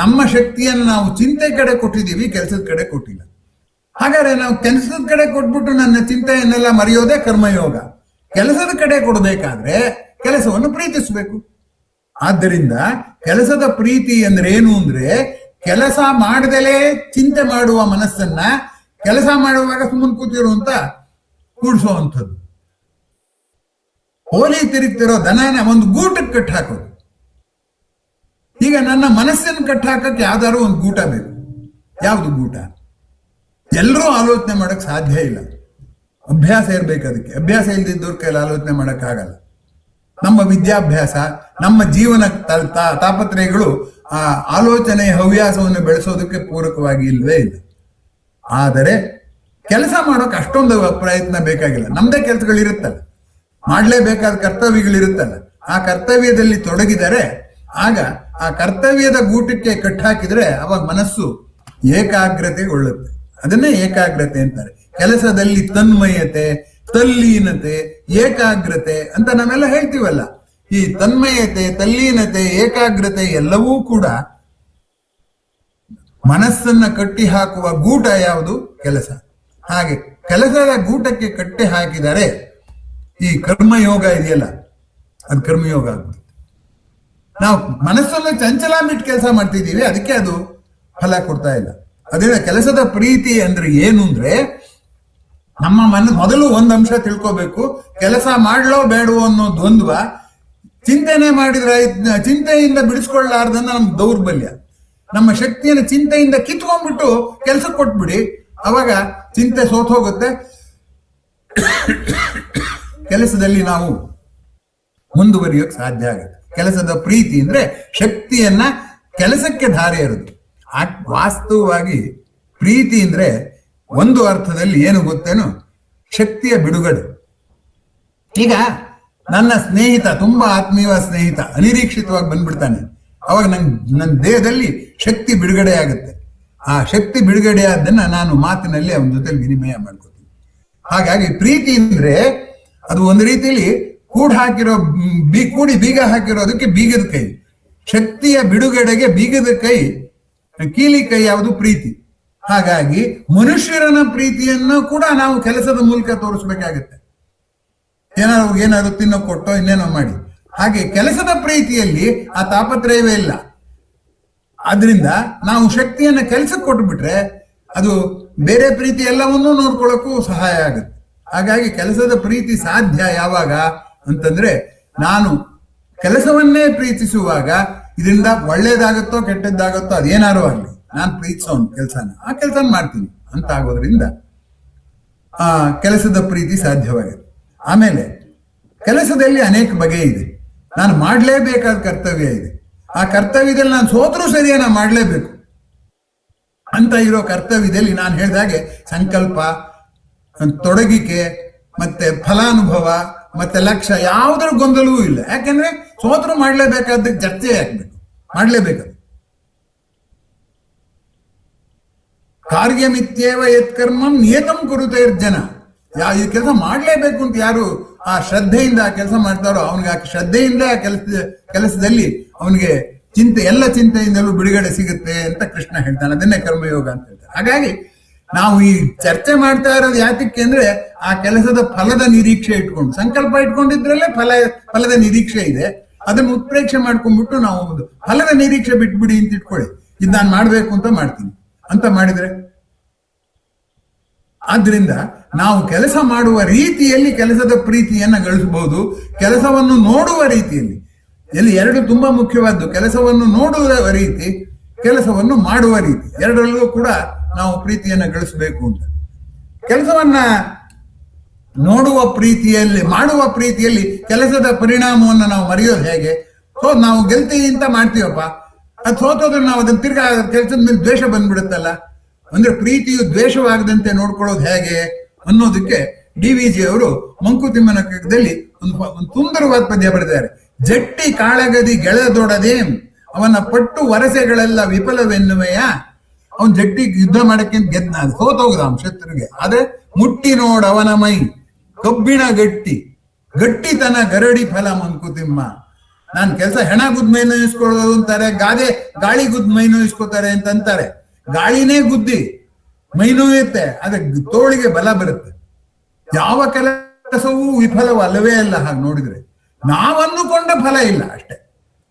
ನಮ್ಮ ಶಕ್ತಿಯನ್ನು ನಾವು ಚಿಂತೆ ಕಡೆ ಕೊಟ್ಟಿದ್ದೀವಿ, ಕೆಲಸದ ಕಡೆ ಕೊಟ್ಟಿಲ್ಲ. ಹಾಗಾದ್ರೆ ನಾವು ಕೆಲಸದ ಕಡೆ ಕೊಟ್ಬಿಟ್ಟು ನನ್ನ ಚಿಂತೆಯನ್ನೆಲ್ಲ ಮರೆಯೋದೇ ಕರ್ಮಯೋಗ. ಕೆಲಸದ ಕಡೆ ಕೊಡಬೇಕಾದ್ರೆ ಕೆಲಸವನ್ನು ಪ್ರೀತಿಸಬೇಕು. ಆದ್ದರಿಂದ ಕೆಲಸದ ಪ್ರೀತಿ ಅಂದ್ರೆ ಏನು ಅಂದ್ರೆ, ಕೆಲಸ ಮಾಡದಲೇ ಚಿಂತೆ ಮಾಡುವ ಮನಸ್ಸನ್ನ ಕೆಲಸ ಮಾಡುವಾಗ ಸುಮ್ಮನೆ ಕೂತಿರುವಂತ ಕೂಡಿಸುವಂಥದ್ದು. ಹೋಲಿ ತಿರುಗ್ತಿರೋ ದನನ ಒಂದು ಗೂಟಕ್ಕೆ ಕಟ್ಟಿ ಹಾಕೋದು. ಈಗ ನನ್ನ ಮನಸ್ಸನ್ನು ಕಟ್ಟಿ ಹಾಕಕ್ಕೆ ಯಾವ್ದಾದ್ರು ಒಂದು ಗೂಟ ಬೇಕು. ಯಾವ್ದು ಗೂಟ? ಎಲ್ಲರೂ ಆಲೋಚನೆ ಮಾಡಕ್ ಸಾಧ್ಯ ಇಲ್ಲ, ಅಭ್ಯಾಸ ಇರ್ಬೇಕು. ಅದಕ್ಕೆ ಅಭ್ಯಾಸ ಇಲ್ದಿದ್ದವ್ರ ಕೈಲಿ ಆಲೋಚನೆ ಮಾಡಕ್ ಆಗಲ್ಲ. ನಮ್ಮ ವಿದ್ಯಾಭ್ಯಾಸ, ನಮ್ಮ ಜೀವನ ತಾಪತ್ರಯಗಳು ಆ ಆಲೋಚನೆಯ ಹವ್ಯಾಸವನ್ನು ಬೆಳೆಸೋದಕ್ಕೆ ಪೂರಕವಾಗಿ ಇಲ್ವೇ ಇಲ್ಲ. ಆದರೆ ಕೆಲಸ ಮಾಡೋಕೆ ಅಷ್ಟೊಂದು ಪ್ರಯತ್ನ ಬೇಕಾಗಿಲ್ಲ. ನಮ್ದೇ ಕೆಲಸಗಳಿರುತ್ತಲ್ಲ, ಮಾಡ್ಲೇಬೇಕಾದ ಕರ್ತವ್ಯಗಳಿರುತ್ತಲ್ಲ, ಆ ಕರ್ತವ್ಯದಲ್ಲಿ ತೊಡಗಿದರೆ ಆಗ ಆ ಕರ್ತವ್ಯದ ಗೂಟಕ್ಕೆ ಕಟ್ಟಾಕಿದ್ರೆ ಅವಾಗ ಮನಸ್ಸು ಏಕಾಗ್ರತೆಗೊಳ್ಳುತ್ತೆ. ಅದನ್ನೇ ಏಕಾಗ್ರತೆ ಅಂತಾರೆ. ಕೆಲಸದಲ್ಲಿ ತನ್ಮಯತೆ, ತಲ್ಲೀನತೆ, ಏಕಾಗ್ರತೆ ಅಂತ ನಾವೆಲ್ಲ ಹೇಳ್ತೀವಲ್ಲ. ಈ ತನ್ಮಯತೆ, ತಲ್ಲೀನತೆ, ಏಕಾಗ್ರತೆ ಎಲ್ಲವೂ ಕೂಡ ಮನಸ್ಸನ್ನ ಕಟ್ಟಿ ಹಾಕುವ ಗೂಟ ಯಾವುದು? ಕೆಲಸ. ಹಾಗೆ ಕೆಲಸದ ಗೂಟಕ್ಕೆ ಕಟ್ಟಿ ಹಾಕಿದರೆ ಈ ಕರ್ಮಯೋಗ ಇದೆಯಲ್ಲ, ಅದು ಕರ್ಮಯೋಗ ಆಗ್ತದೆ. ನಾವು ಮನಸ್ಸನ್ನು ಚಂಚಲ ಬಿಟ್ಟು ಕೆಲಸ ಮಾಡ್ತಿದ್ದೀವಿ, ಅದಕ್ಕೆ ಅದು ಫಲ ಕೊಡ್ತಾ ಇಲ್ಲ. ಅದರಿಂದ ಕೆಲಸದ ಪ್ರೀತಿ ಅಂದ್ರೆ ಏನು ಅಂದ್ರೆ, ನಮ್ಮ ಮೊದಲು ಒಂದು ಅಂಶ ತಿಳ್ಕೋಬೇಕು. ಕೆಲಸ ಮಾಡ್ಲೋ ಬೇಡವೋ ಅನ್ನೋ ದ್ವಂದ್ವ ಚಿಂತನೆ ಮಾಡಿದ್ರೆ, ಚಿಂತೆಯಿಂದ ಬಿಡಿಸ್ಕೊಳ್ಳಾರ್ದನ್ನ ನಮ್ ದೌರ್ಬಲ್ಯ. ನಮ್ಮ ಶಕ್ತಿಯನ್ನು ಚಿಂತೆಯಿಂದ ಕಿತ್ಕೊಂಡ್ಬಿಟ್ಟು ಕೆಲಸಕ್ಕೆ ಕೊಟ್ಬಿಡಿ, ಅವಾಗ ಚಿಂತೆ ಸೋತೋಗುತ್ತೆ. ಕೆಲಸದಲ್ಲಿ ನಾವು ಮುಂದುವರಿಯೋಕೆ ಸಾಧ್ಯ ಆಗುತ್ತೆ. ಕೆಲಸದ ಪ್ರೀತಿ ಅಂದ್ರೆ ಶಕ್ತಿಯನ್ನ ಕೆಲಸಕ್ಕೆ ಧಾರೆ ಎರೆದು. ವಾಸ್ತವವಾಗಿ ಪ್ರೀತಿ ಅಂದ್ರೆ ಒಂದು ಅರ್ಥದಲ್ಲಿ ಏನು ಗೊತ್ತೇನು? ಶಕ್ತಿಯ ಬಿಡುಗಡೆ. ಈಗ ನನ್ನ ಸ್ನೇಹಿತ, ತುಂಬಾ ಆತ್ಮೀಯ ಸ್ನೇಹಿತ ಅನಿರೀಕ್ಷಿತವಾಗಿ ಬಂದ್ಬಿಡ್ತಾನೆ, ಅವಾಗ ನನ್ನ ದೇಹದಲ್ಲಿ ಶಕ್ತಿ ಬಿಡುಗಡೆ ಆಗುತ್ತೆ. ಆ ಶಕ್ತಿ ಬಿಡುಗಡೆ ಆದ್ದನ್ನ ನಾನು ಮಾತಿನಲ್ಲಿ ಅವನ ಜೊತೆ ವಿನಿಮಯ ಮಾಡ್ಕೋತೀನಿ. ಹಾಗಾಗಿ ಪ್ರೀತಿ ಅಂದ್ರೆ ಅದು ಒಂದು ರೀತಿಯಲ್ಲಿ ಕೂಡಿ ಬೀಗ ಹಾಕಿರೋದಕ್ಕೆ ಬೀಗದ ಕೈ. ಶಕ್ತಿಯ ಬಿಡುಗಡೆಗೆ ಬೀಗದ ಕೈ, ಕೀಲಿ ಕೈ ಯಾವುದು? ಪ್ರೀತಿ. ಹಾಗಾಗಿ ಮನುಷ್ಯರನ್ನ ಪ್ರೀತಿಯನ್ನು ಕೂಡ ನಾವು ಕೆಲಸದ ಮೂಲಕ ತೋರಿಸ್ಬೇಕಾಗತ್ತೆ. ಏನಾದ್ರು ತಿನ್ನೋ ಕೊಟ್ಟೋ ಇನ್ನೇನೋ ಮಾಡಿ. ಹಾಗೆ ಕೆಲಸದ ಪ್ರೀತಿಯಲ್ಲಿ ಆ ತಾಪತ್ರಯವೇ ಇಲ್ಲ. ಆದ್ರಿಂದ ನಾವು ಶಕ್ತಿಯನ್ನ ಕೆಲಸಕ್ಕೆ ಕೊಟ್ಬಿಟ್ರೆ ಅದು ಬೇರೆ ಪ್ರೀತಿ ಎಲ್ಲವನ್ನೂ ನೋಡ್ಕೊಳ್ಳೋಕ್ಕೂ ಸಹಾಯ ಆಗುತ್ತೆ. ಹಾಗಾಗಿ ಕೆಲಸದ ಪ್ರೀತಿ ಸಾಧ್ಯ ಯಾವಾಗ ಅಂತಂದ್ರೆ, ನಾನು ಕೆಲಸವನ್ನೇ ಪ್ರೀತಿಸುವಾಗ ಇದರಿಂದ ಒಳ್ಳೇದಾಗುತ್ತೋ ಕೆಟ್ಟದ್ದಾಗುತ್ತೋ ಅದೇನಾರು ಆಗಲಿ, ನಾನು ಪ್ರೀತಿಸೋನು ಕೆಲಸನ, ಆ ಕೆಲಸನ ಮಾಡ್ತೀನಿ ಅಂತ ಆಗೋದ್ರಿಂದ ಆ ಕೆಲಸದ ಪ್ರೀತಿ ಸಾಧ್ಯವಾಗಿದೆ. ಆಮೇಲೆ ಕೆಲಸದಲ್ಲಿ ಅನೇಕ ಬಗೆ ಇದೆ. ನಾನು ಮಾಡಲೇಬೇಕಾದ ಕರ್ತವ್ಯ ಇದೆ. ಆ ಕರ್ತವ್ಯದಲ್ಲಿ ನಾನು ಸೋತ್ರೂ ಸರಿಯೇ ನಾನು ಮಾಡಲೇಬೇಕು ಅಂತ ಇರೋ ಕರ್ತವ್ಯದಲ್ಲಿ ನಾನು ಹೇಳಿದಾಗೆ ಸಂಕಲ್ಪ, ತೊಡಗಿಕೆ, ಮತ್ತೆ ಫಲಾನುಭವ, ಮತ್ತೆ ಲಕ್ಷ್ಯ ಯಾವುದರ ಗೊಂದಲವೂ ಇಲ್ಲ. ಯಾಕೆಂದ್ರೆ ಸೋತ್ರು ಮಾಡಲೇಬೇಕಾದಕ್ಕೆ ಚರ್ಚೆ ಆಗ್ಬೇಕು, ಮಾಡಲೇಬೇಕಾದ ಕಾರ್ಯಮಿತ್ಯೇವ ಯತ್ಕರ್ಮಂ ನಿಯತಂ ಕುರುತೈರ್ಜನ. ಈ ಕೆಲಸ ಮಾಡಲೇಬೇಕು ಅಂತ ಯಾರು ಆ ಶ್ರದ್ಧೆಯಿಂದ ಆ ಕೆಲಸ ಮಾಡ್ತಾರೋ ಅವನಿಗೆ ಆ ಶ್ರದ್ಧೆಯಿಂದ ಆ ಕೆಲಸದಲ್ಲಿ ಅವನಿಗೆ ಎಲ್ಲ ಚಿಂತೆಯಿಂದಲೂ ಬಿಡುಗಡೆ ಸಿಗುತ್ತೆ ಅಂತ ಕೃಷ್ಣ ಹೇಳ್ತಾನೆ. ಅದನ್ನೇ ಕರ್ಮಯೋಗ ಅಂತ ಹೇಳ್ತಾರೆ. ಹಾಗಾಗಿ ನಾವು ಈ ಚರ್ಚೆ ಮಾಡ್ತಾ ಇರೋದು ಯಾತಕ್ಕೆ ಅಂದ್ರೆ ಆ ಕೆಲಸದ ಫಲದ ನಿರೀಕ್ಷೆ ಇಟ್ಕೊಂಡು, ಸಂಕಲ್ಪ ಇಟ್ಕೊಂಡಿದ್ರಲ್ಲೇ ಫಲದ ನಿರೀಕ್ಷೆ ಇದೆ. ಅದನ್ನು ಉತ್ಪ್ರೇಕ್ಷೆ ಮಾಡ್ಕೊಂಡ್ಬಿಟ್ಟು ನಾವು ಒಂದು ಫಲದ ನಿರೀಕ್ಷೆ ಬಿಟ್ಬಿಡಿ ಅಂತ ಇಟ್ಕೊಳ್ಳಿ. ಇದು ನಾನು ಮಾಡ್ಬೇಕು ಅಂತ ಮಾಡ್ತೀನಿ ಅಂತ ಮಾಡಿದ್ರೆ, ಆದ್ರಿಂದ ನಾವು ಕೆಲಸ ಮಾಡುವ ರೀತಿಯಲ್ಲಿ ಕೆಲಸದ ಪ್ರೀತಿಯನ್ನ ಗಳಿಸಬಹುದು. ಕೆಲಸವನ್ನು ನೋಡುವ ರೀತಿಯಲ್ಲಿ ಎರಡು ತುಂಬಾ ಮುಖ್ಯವಾದ್ದು. ಕೆಲಸವನ್ನು ನೋಡುವ ರೀತಿ, ಕೆಲಸವನ್ನು ಮಾಡುವ ರೀತಿ, ಎರಡರಲ್ಲೂ ಕೂಡ ನಾವು ಪ್ರೀತಿಯನ್ನ ಗಳಿಸಬೇಕು ಅಂತ. ಕೆಲಸವನ್ನ ನೋಡುವ ಪ್ರೀತಿಯಲ್ಲಿ, ಮಾಡುವ ಪ್ರೀತಿಯಲ್ಲಿ ಕೆಲಸದ ಪರಿಣಾಮವನ್ನು ನಾವು ಮರೆಯೋದು ಹೇಗೆ? ನಾವು ಗೆಲ್ತೀವಿ ಅಂತ ಮಾಡ್ತೀವಪ್ಪ, ಅದು ಸೋತೋದ್ರೆ ನಾವು ಅದನ್ನ ತಿರ್ಗಾ ಕೆಲಸದ ಮೇಲೆ ದ್ವೇಷ ಬಂದ್ಬಿಡುತ್ತಲ್ಲ. ಅಂದ್ರೆ ಪ್ರೀತಿಯು ದ್ವೇಷವಾಗದಂತೆ ನೋಡ್ಕೊಳ್ಳೋದು ಹೇಗೆ ಅನ್ನೋದಕ್ಕೆ DVG ಅವರು ಮಂಕುತಿಮ್ಮನ ಕಗ್ಗದಲ್ಲಿ ಒಂದು ಸುಂದರವಾದ ಪದ್ಯ ಬರೆದಿದ್ದಾರೆ. ಜಟ್ಟಿ ಕಾಳಗದಿ ಗೆಳೆದೊಡದೆ ಅವನ ಪಟ್ಟು ವರಸೆಗಳೆಲ್ಲ ವಿಫಲವೆನ್ನುವೆಯ. ಅವನ್ ಜಟ್ಟಿ ಯುದ್ಧ ಮಾಡಕ್ಕೆ ಗೆದ್ದ, ಸೋತೋಗದ ಅವನ ಶತ್ರುಗೆ. ಆದ್ರೆ ಮುಟ್ಟಿ ನೋಡ್ ಅವನ ಮೈ ಕಬ್ಬಿಣ ಗಟ್ಟಿತನ ಗರಡಿ ಫಲ ಮಂಕುತಿಮ್ಮ. ನಾನ್ ಕೆಲಸ ಹೆಣ ಗುದ್ ಮೈ ನೋಯಿಸ್ಕೊಳ್ಳೋದು ಅಂತಾರೆ, ಗಾಳಿ ಗುದ್ ಮೈ ನೋಯಿಸ್ಕೋತಾರೆ ಅಂತಾರೆ. ಗಾಳಿನೇ ಗುದ್ದಿ ಮೈ ನೋಯುತ್ತೆ, ಆದ್ರೆ ತೋಳಿಗೆ ಬಲ ಬರುತ್ತೆ. ಯಾವ ಕೆಲಸವೂ ವಿಫಲವಲ್ಲವೇ ಅಲ್ಲ. ಹಾಗೆ ನೋಡಿದ್ರೆ ನಾವು ಅಂದುಕೊಂಡ ಫಲ ಇಲ್ಲ ಅಷ್ಟೇ,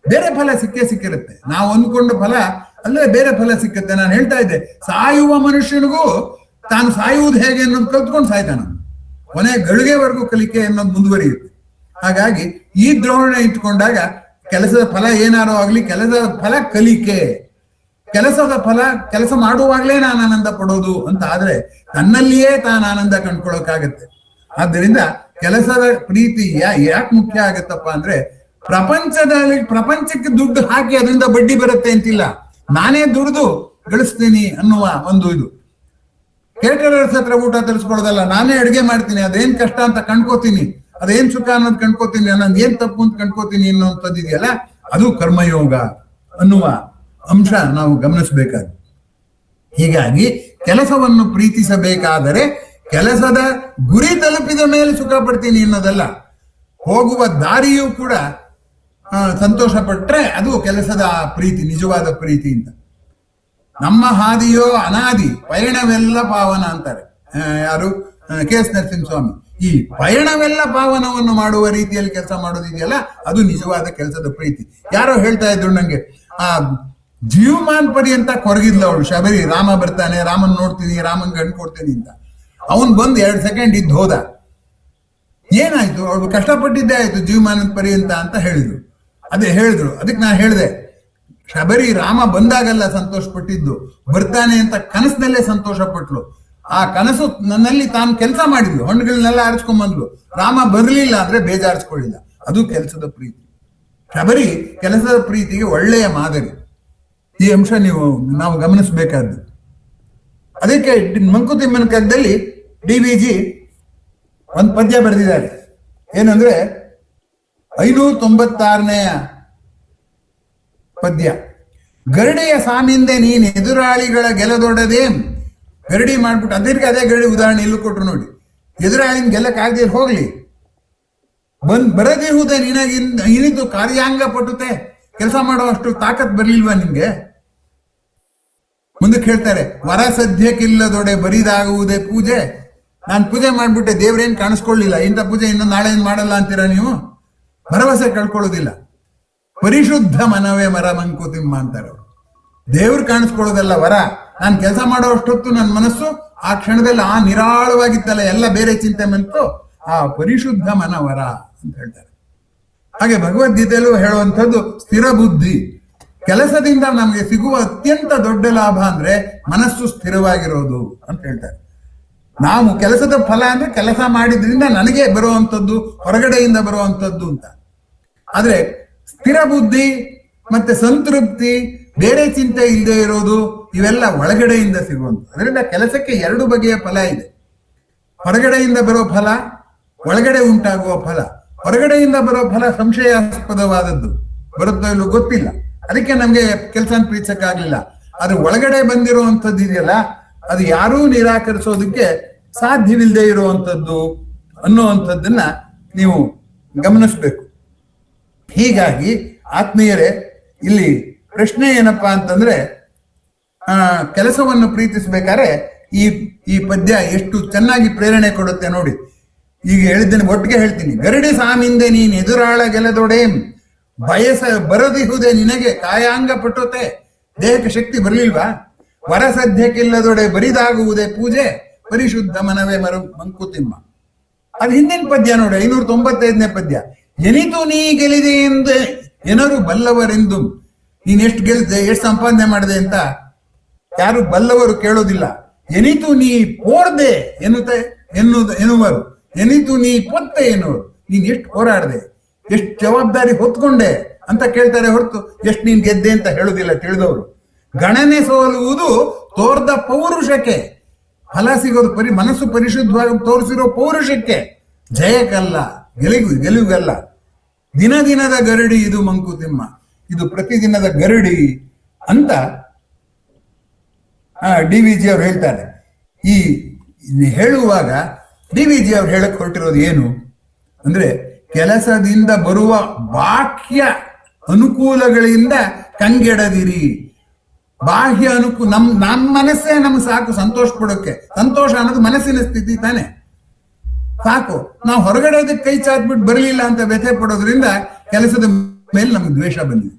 ಬೇರೆ ಫಲ ಸಿಕ್ಕಿರುತ್ತೆ. ನಾವು ಅಂದುಕೊಂಡ ಫಲ ಅಲ್ಲೇ ಬೇರೆ ಫಲ ಸಿಕ್ಕತ್ತೆ. ನಾನು ಹೇಳ್ತಾ ಇದ್ದೆ, ಸಾಯುವ ಮನುಷ್ಯನಿಗೂ ತಾನು ಸಾಯುವುದು ಹೇಗೆ ಅನ್ನೋದು ಕಲ್ತ್ಕೊಂಡು ಸಾಯ್ತಾನ. ಕೊನೆ ಗಳಿಗೆವರೆಗೂ ಕಲಿಕೆ ಅನ್ನೋದು ಮುಂದುವರಿಯುತ್ತೆ. ಹಾಗಾಗಿ ಈ ದ್ರೋಹಣೆ ಇಟ್ಕೊಂಡಾಗ ಕೆಲಸದ ಫಲ ಏನಾರೋ ಆಗ್ಲಿ, ಕೆಲಸದ ಫಲ ಕಲಿಕೆ, ಕೆಲಸದ ಫಲ ಕೆಲಸ ಮಾಡುವಾಗಲೇ ನಾನು ಆನಂದ ಪಡೋದು ಅಂತ ಆದ್ರೆ ತನ್ನಲ್ಲಿಯೇ ತಾನು ಆನಂದ ಕಂಡ್ಕೊಳ್ಳೋಕಾಗತ್ತೆ. ಆದ್ದರಿಂದ ಕೆಲಸದ ಪ್ರೀತಿ ಯಾಕೆ ಮುಖ್ಯ ಆಗತ್ತಪ್ಪ ಅಂದ್ರೆ, ಪ್ರಪಂಚಕ್ಕೆ ದುಡ್ಡು ಹಾಕಿ ಅದರಿಂದ ಬಡ್ಡಿ ಬರುತ್ತೆ ಅಂತಿಲ್ಲ, ನಾನೇ ದುಡ್ದು ಗಳಿಸ್ತೀನಿ ಅನ್ನುವ ಒಂದು ಇದು. ಕೇಟರರ್ಸ್ ಹತ್ರ ಊಟ ತರಿಸ್ಕೊಳ್ಳೋದಲ್ಲ, ನಾನೇ ಅಡುಗೆ ಮಾಡ್ತೀನಿ, ಅದೇನ್ ಕಷ್ಟ ಅಂತ ಕಂಡ್ಕೋತೀನಿ, ಅದೇನ್ ಸುಖ ಅನ್ನೋದು ಕಂಡ್ಕೋತೀನಿ, ಅನ್ನೋದು ಏನ್ ತಪ್ಪು ಅಂತ ಕಂಡ್ಕೋತೀನಿ ಅನ್ನೋಂಥದ್ದು ಇದೆಯಲ್ಲ, ಅದು ಕರ್ಮಯೋಗ ಅನ್ನುವ ಅಂಶ ನಾವು ಗಮನಿಸಬೇಕಾದ. ಹೀಗಾಗಿ ಕೆಲಸವನ್ನು ಪ್ರೀತಿಸಬೇಕಾದರೆ ಕೆಲಸದ ಗುರಿ ತಲುಪಿದ ಮೇಲೆ ಸುಖ ಪಡ್ತೀನಿ ಅನ್ನೋದಲ್ಲ, ಹೋಗುವ ದಾರಿಯೂ ಕೂಡ ಸಂತೋಷ ಪಟ್ರೆ ಅದು ಕೆಲಸದ ಪ್ರೀತಿ, ನಿಜವಾದ ಪ್ರೀತಿ ಅಂತ. ನಮ್ಮ ಹಾದಿಯೋ ಅನಾದಿ ಪಯಣವೆಲ್ಲ ಪಾವನ ಅಂತಾರೆ ಯಾರು, KS ನರಸಿಂಹಸ್ವಾಮಿ. ಈ ಪಯಣವೆಲ್ಲ ಪಾವನವನ್ನು ಮಾಡುವ ರೀತಿಯಲ್ಲಿ ಕೆಲಸ ಮಾಡೋದಿದೆಯಲ್ಲ, ಅದು ನಿಜವಾದ ಕೆಲಸದ ಪ್ರೀತಿ. ಯಾರೋ ಹೇಳ್ತಾ ಇದ್ರು ನಂಗೆ, ಆ ಜೀವಮಾನ್ ಪರ್ಯಂತ ಕೊರಗಿದ್ಲು ಅವಳು ಶಬರಿ. ರಾಮ ಬರ್ತಾನೆ, ರಾಮನ್ ನೋಡ್ತೀನಿ, ರಾಮನ್ ಗಂಡು ಕೊಡ್ತೀನಿ ಅಂತ. ಅವನ್ ಬಂದು 2 ಸೆಕೆಂಡ್ ಇದ್ದು ಹೋದ. ಏನಾಯ್ತು? ಅವಳು ಕಷ್ಟಪಟ್ಟಿದ್ದೇ ಆಯ್ತು ಜೀವಮಾನದ ಪರ್ಯಂತ ಅಂತ ಹೇಳಿದ್ರು. ಅದಕ್ಕೆ ನಾನು ಹೇಳಿದೆ, ಶಬರಿ ರಾಮ ಬಂದಾಗಲ್ಲ ಸಂತೋಷ ಪಟ್ಟಿದ್ದು, ಬರ್ತಾನೆ ಅಂತ ಕನಸಿನಲ್ಲೇ ಸಂತೋಷ ಪಟ್ಲು. ಆ ಕನಸು ನನ್ನಲ್ಲಿ ತಾನು ಕೆಲಸ ಮಾಡಿದ್ಲು, ಹಣ್ಣುಗಳನ್ನೆಲ್ಲ ಆರಿಸ್ಕೊಂಡ್ಬಂದ್ಲು. ರಾಮ ಬರ್ಲಿಲ್ಲ ಅಂದ್ರೆ ಬೇಜಾರಿಸ್ಕೊಳ್ಳಿಲ್ಲ. ಅದು ಕೆಲಸದ ಪ್ರೀತಿ. ಶಬರಿ ಕೆಲಸದ ಪ್ರೀತಿಗೆ ಒಳ್ಳೆಯ ಮಾದರಿ. ಈ ಅಂಶ ನಾವು ಗಮನಿಸಬೇಕಾದ್ದು. ಅದಕ್ಕೆ ಮಂಕುತಿಮ್ಮನ ಕಗ್ಗದಲ್ಲಿ DVG ಒಂದು ಪದ್ಯ ಬರೆದಿದ್ದಾರೆ. ಏನಂದ್ರೆ 596ನೇ ಪದ್ಯ. ಗರಡಿಯ ಸಾಮಿಂದೆ ನೀನ್ ಎದುರಾಳಿಗಳ ಗೆಲದೊಡದೆ. ಗರಡಿ ಮಾಡ್ಬಿಟ್ಟು ಅದೇ ಗರಡಿ ಉದಾಹರಣೆ ಇಲ್ಲೂ ಕೊಟ್ರು ನೋಡಿ. ಎದುರಾಳಿನ ಗೆಲ್ಲಕ್ಕಾಗದೆ ಹೋಗ್ಲಿ, ಬರದಿರುವುದೇ ನಿನಗಿಂದ ಇನಿದು ಕಾರ್ಯಾಂಗ ಪಟುತೆ. ಕೆಲಸ ಮಾಡುವಷ್ಟು ತಾಕತ್ ಬರ್ಲಿಲ್ವಾ ನಿಮ್ಗೆ? ಮುಂದಕ್ಕೆ ಹೇಳ್ತಾರೆ, ವರ ಸದ್ಯಕ್ಕಿಲ್ಲದೊಡೆ ಬರಿದಾಗುವುದೇ ಪೂಜೆ. ನಾನು ಪೂಜೆ ಮಾಡ್ಬಿಟ್ಟೆ, ದೇವ್ರೇನ್ ಕಾಣಿಸ್ಕೊಳ್ಳಿಲ್ಲ, ಇಂಥ ಪೂಜೆ ಇನ್ನೊಂದು ನಾಳೆ ಮಾಡಲ್ಲ ಅಂತೀರಾ ನೀವು? ಭರವಸೆ ಕಳ್ಕೊಳ್ಳೋದಿಲ್ಲ. ಪರಿಶುದ್ಧ ಮನವೇ ಮರ ಮಂಕುತಿಮ್ಮ ಅಂತಾರೆ ಅವರು. ದೇವ್ರು ಕಾಣಿಸ್ಕೊಳ್ಳೋದಲ್ಲ ವರ. ನಾನು ಕೆಲಸ ಮಾಡೋ ಅಷ್ಟೊತ್ತು ನನ್ನ ಮನಸ್ಸು ಆ ಕ್ಷಣದಲ್ಲಿ ಆ ನಿರಾಳವಾಗಿತ್ತಲ್ಲ, ಎಲ್ಲ ಬೇರೆ ಚಿಂತೆ ಬಂತು, ಆ ಪರಿಶುದ್ಧ ಮನ ವರ ಅಂತ ಹೇಳ್ತಾರೆ. ಹಾಗೆ ಭಗವದ್ಗೀತೆಯಲ್ಲೂ ಹೇಳುವಂಥದ್ದು ಸ್ಥಿರ ಬುದ್ಧಿ. ಕೆಲಸದಿಂದ ನಮಗೆ ಸಿಗುವ ಅತ್ಯಂತ ದೊಡ್ಡ ಲಾಭ ಅಂದ್ರೆ ಮನಸ್ಸು ಸ್ಥಿರವಾಗಿರೋದು ಅಂತ ಹೇಳ್ತಾರೆ. ನಾವು ಕೆಲಸದ ಫಲ ಅಂದ್ರೆ ಕೆಲಸ ಮಾಡಿದ್ರಿಂದ ನನಗೆ ಬರುವಂತದ್ದು, ಹೊರಗಡೆಯಿಂದ ಬರುವಂತದ್ದು ಅಂತ. ಆದ್ರೆ ಸ್ಥಿರ ಬುದ್ಧಿ ಮತ್ತೆ ಸಂತೃಪ್ತಿ, ಬೇರೆ ಚಿಂತೆ ಇಲ್ಲದೆ ಇರೋದು, ಇವೆಲ್ಲ ಒಳಗಡೆಯಿಂದ ಸಿಗುವಂತ. ಅದರಿಂದ ಕೆಲಸಕ್ಕೆ ಎರಡು ಬಗೆಯ ಫಲ ಇದೆ. ಹೊರಗಡೆಯಿಂದ ಬರೋ ಫಲ, ಒಳಗಡೆ ಉಂಟಾಗುವ ಫಲ. ಹೊರಗಡೆಯಿಂದ ಬರೋ ಫಲ ಸಂಶಯಾಸ್ಪದವಾದದ್ದು, ಬರುತ್ತೋ ಇಲ್ಲೋ ಗೊತ್ತಿಲ್ಲ, ಅದಕ್ಕೆ ನಮ್ಗೆ ಕೆಲಸ ಪ್ರೀತಿಸಕ್ಕಾಗ್ಲಿಲ್ಲ. ಆದ್ರೆ ಒಳಗಡೆ ಬಂದಿರುವಂತದ್ದು ಇದೆಯಲ್ಲ, ಅದು ಯಾರೂ ನಿರಾಕರಿಸೋದಕ್ಕೆ ಸಾಧ್ಯವಿಲ್ಲದೆ ಇರುವಂತದ್ದು ಅನ್ನುವಂಥದ್ದನ್ನ ನೀವು ಗಮನಿಸ್ಬೇಕು. ಹೀಗಾಗಿ ಆತ್ಮೀಯರೇ, ಇಲ್ಲಿ ಪ್ರಶ್ನೆ ಏನಪ್ಪಾ ಅಂತಂದ್ರೆ, ಕೆಲಸವನ್ನು ಪ್ರೀತಿಸ್ಬೇಕಾದ್ರೆ ಈ ಪದ್ಯ ಎಷ್ಟು ಚೆನ್ನಾಗಿ ಪ್ರೇರಣೆ ಕೊಡುತ್ತೆ ನೋಡಿ. ಈಗ ಹೇಳಿದ್ದೇನೆ, ಒಟ್ಟಿಗೆ ಹೇಳ್ತೀನಿ. ಗರಡಿ ಸಾಮಿಂದೆ ನೀನ್ ಎದುರಾಳ ಗೆಲದೊಡೇಂ, ಬಯಸ ಬರದಿಹುದೆ ನಿನಗೆ ಕಾಯಾಂಗ ಪಟುತೆ. ದೇಹಕ್ಕೆ ಶಕ್ತಿ ಬರಲಿಲ್ವಾ? ವರ ಸದ್ಯಕ್ಕಿಲ್ಲದೊಡೆ ಬರಿದಾಗುವುದೇ ಪೂಜೆ, ಪರಿಶುದ್ಧ ಮನವೇ ಮಂಕುತಿಮ್ಮ. ಅದು ಹಿಂದಿನ ಪದ್ಯ ನೋಡಿ, 595ನೇ ಪದ್ಯ. ಎನಿತು ನೀ ಗೆಲಿದೆ ಎಂದು ಏನರು ಬಲ್ಲವರೆಂದು. ನೀನ್ ಎಷ್ಟು ಗೆಲ್ದೆ, ಎಷ್ಟು ಸಂಪಾದನೆ ಮಾಡಿದೆ ಅಂತ ಯಾರು ಬಲ್ಲವರು ಕೇಳೋದಿಲ್ಲ. ಎನಿತು ನೀ ಪೋರ್ದೆ ಎನ್ನುವರು, ಎನಿತು ನೀ ಪೊತ್ತೆ ಎನ್ನುವರು. ನೀನ್ ಎಷ್ಟು ಹೋರಾಡ್ದೆ, ಎಷ್ಟು ಜವಾಬ್ದಾರಿ ಹೊತ್ಕೊಂಡೆ ಅಂತ ಕೇಳ್ತಾರೆ ಹೊರತು ಎಷ್ಟು ನೀನ್ ಗೆದ್ದೆ ಅಂತ ಹೇಳುದಿಲ್ಲ ತಿಳಿದವರು. ಗಣನೆ ಸೋಲುವುದು ತೋರ್ದ ಪೌರುಷಕ್ಕೆ, ಫಲ ಸಿಗೋದು ಮನಸ್ಸು ಪರಿಶುದ್ಧವಾಗಿ ತೋರಿಸಿರೋ ಪೌರುಷಕ್ಕೆ, ಜಯಕ್ಕಲ್ಲ, ಗೆಲುವಿಗಲ್ಲ. ದಿನದ ಗರಡಿ ಇದು ಮಂಕುತಿಮ್ಮ, ಇದು ಪ್ರತಿದಿನದ ಗರಡಿ ಅಂತ DVG ಅವ್ರು ಹೇಳ್ತಾರೆ. ಈ ಹೇಳುವಾಗ DVG ಅವ್ರು ಹೇಳಕ್ ಹೊರಟಿರೋದು ಏನು ಅಂದ್ರೆ, ಕೆಲಸದಿಂದ ಬರುವ ಬಾಹ್ಯ ಅನುಕೂಲಗಳಿಂದ ಕಂಗೆಡದಿರಿ. ಬಾಹ್ಯ ನಮ್ಮ ಮನಸ್ಸೇ ನಮ್ಗೆ ಸಾಕು ಸಂತೋಷ ಪಡೋಕೆ. ಸಂತೋಷ ಅನ್ನೋದು ಮನಸ್ಸಿನ ಸ್ಥಿತಿ ತಾನೆ, ಸಾಕು. ನಾವು ಹೊರಗಡೆ ಅದಕ್ಕೆ ಕೈ ಚಾಚ್ಬಿಟ್ಟು ಬರಲಿಲ್ಲ ಅಂತ ವ್ಯಥೆ ಪಡೋದ್ರಿಂದ ಕೆಲಸದ ಮೇಲೆ ನಮ್ಗೆ ದ್ವೇಷ ಬಂದಿದೆ.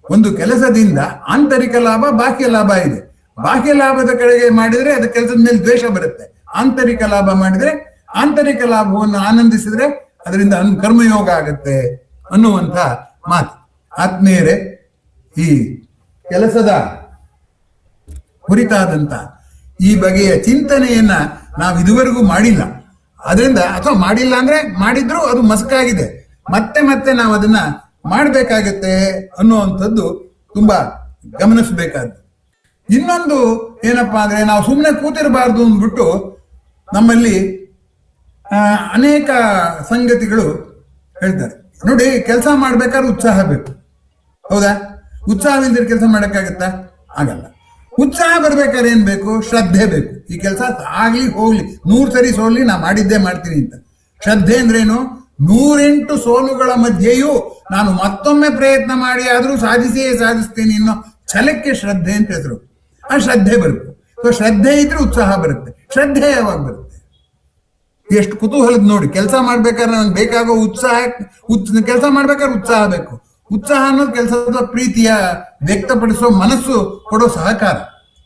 ಒಂದು ಕೆಲಸದಿಂದ ಆಂತರಿಕ ಲಾಭ, ಬಾಹ್ಯ ಲಾಭ ಇದೆ. ಬಾಹ್ಯ ಲಾಭದ ಕಡೆಗೆ ಮಾಡಿದ್ರೆ ಅದು ಕೆಲಸದ ಮೇಲೆ ದ್ವೇಷ ಬರುತ್ತೆ. ಆಂತರಿಕ ಲಾಭ ಮಾಡಿದ್ರೆ, ಆಂತರಿಕ ಲಾಭವನ್ನು ಆನಂದಿಸಿದ್ರೆ ಅದರಿಂದ ಕರ್ಮಯೋಗ ಆಗುತ್ತೆ ಅನ್ನುವಂಥ ಮಾತು. ಆತ್ಮೀಯರೇ, ಈ ಕೆಲಸದ ಕುರಿತಾದಂತ ಈ ಬಗೆಯ ಚಿಂತನೆಯನ್ನ ನಾವು ಇದುವರೆಗೂ ಮಾಡಿಲ್ಲ. ಅದರಿಂದ, ಅಥವಾ ಮಾಡಿಲ್ಲ ಅಂದ್ರೆ ಮಾಡಿದ್ರು ಅದು ಮಸಕಾಗಿದೆ. ಮತ್ತೆ ಮತ್ತೆ ನಾವು ಅದನ್ನ ಮಾಡಬೇಕಾಗತ್ತೆ ಅನ್ನುವಂಥದ್ದು ತುಂಬಾ ಗಮನಿಸಬೇಕಾದ್ದು. ಇನ್ನೊಂದು ಏನಪ್ಪಾ ಅಂದ್ರೆ, ನಾವು ಸುಮ್ಮನೆ ಕೂತಿರಬಾರ್ದು ಅಂದ್ಬಿಟ್ಟು ನಮ್ಮಲ್ಲಿ ಅನೇಕ ಸಂಗತಿಗಳು ಹೇಳ್ತಾರೆ ನೋಡಿ. ಕೆಲಸ ಮಾಡ್ಬೇಕಾದ್ರೆ ಉತ್ಸಾಹ ಬೇಕು, ಹೌದಾ? ಉತ್ಸಾಹವಿಲ್ಲದೆ ಕೆಲಸ ಮಾಡಕ್ಕಾಗತ್ತಾ? ಆಗಲ್ಲ. ಉತ್ಸಾಹ ಬರ್ಬೇಕಾದ್ರೆ ಏನ್ ಬೇಕು? ಶ್ರದ್ಧೆ ಬೇಕು. ಈ ಕೆಲಸ ಆಗ್ಲಿ ಹೋಗ್ಲಿ, 100 ಸರಿ ಸೋಲಿ ನಾ ಮಾಡಿದ್ದೇ ಮಾಡ್ತೀನಿ ಅಂತ. ಶ್ರದ್ಧೆ ಅಂದ್ರೇನು? 108 ಸೋಲುಗಳ ಮಧ್ಯೆಯೂ ನಾನು ಮತ್ತೊಮ್ಮೆ ಪ್ರಯತ್ನ ಮಾಡಿ ಆದ್ರೂ ಸಾಧಿಸ್ತೀನಿ ಅನ್ನೋ ಛಲಕ್ಕೆ ಶ್ರದ್ಧೆ ಅಂತ ಹೆಸರು. ಆ ಶ್ರದ್ಧೆ ಬರುತ್ತೆ. ಸೊ ಶ್ರದ್ಧೆ ಇದ್ರೆ ಉತ್ಸಾಹ ಬರುತ್ತೆ. ಶ್ರದ್ಧೆ ಯಾವಾಗ ಬರುತ್ತೆ? ಎಷ್ಟು ಕುತೂಹಲದ ನೋಡಿ. ಕೆಲಸ ಮಾಡ್ಬೇಕಾದ್ರೆ ನಂಗೆ ಬೇಕಾಗೋ ಉತ್ಸಾಹ, ಕೆಲಸ ಮಾಡ್ಬೇಕಾದ್ರೆ ಉತ್ಸಾಹ ಬೇಕು. ಉತ್ಸಾಹ ಅನ್ನೋದು ಕೆಲಸದ ಪ್ರೀತಿಯ ವ್ಯಕ್ತಪಡಿಸೋ ಮನಸ್ಸು ಕೊಡೋ ಸಹಕಾರ.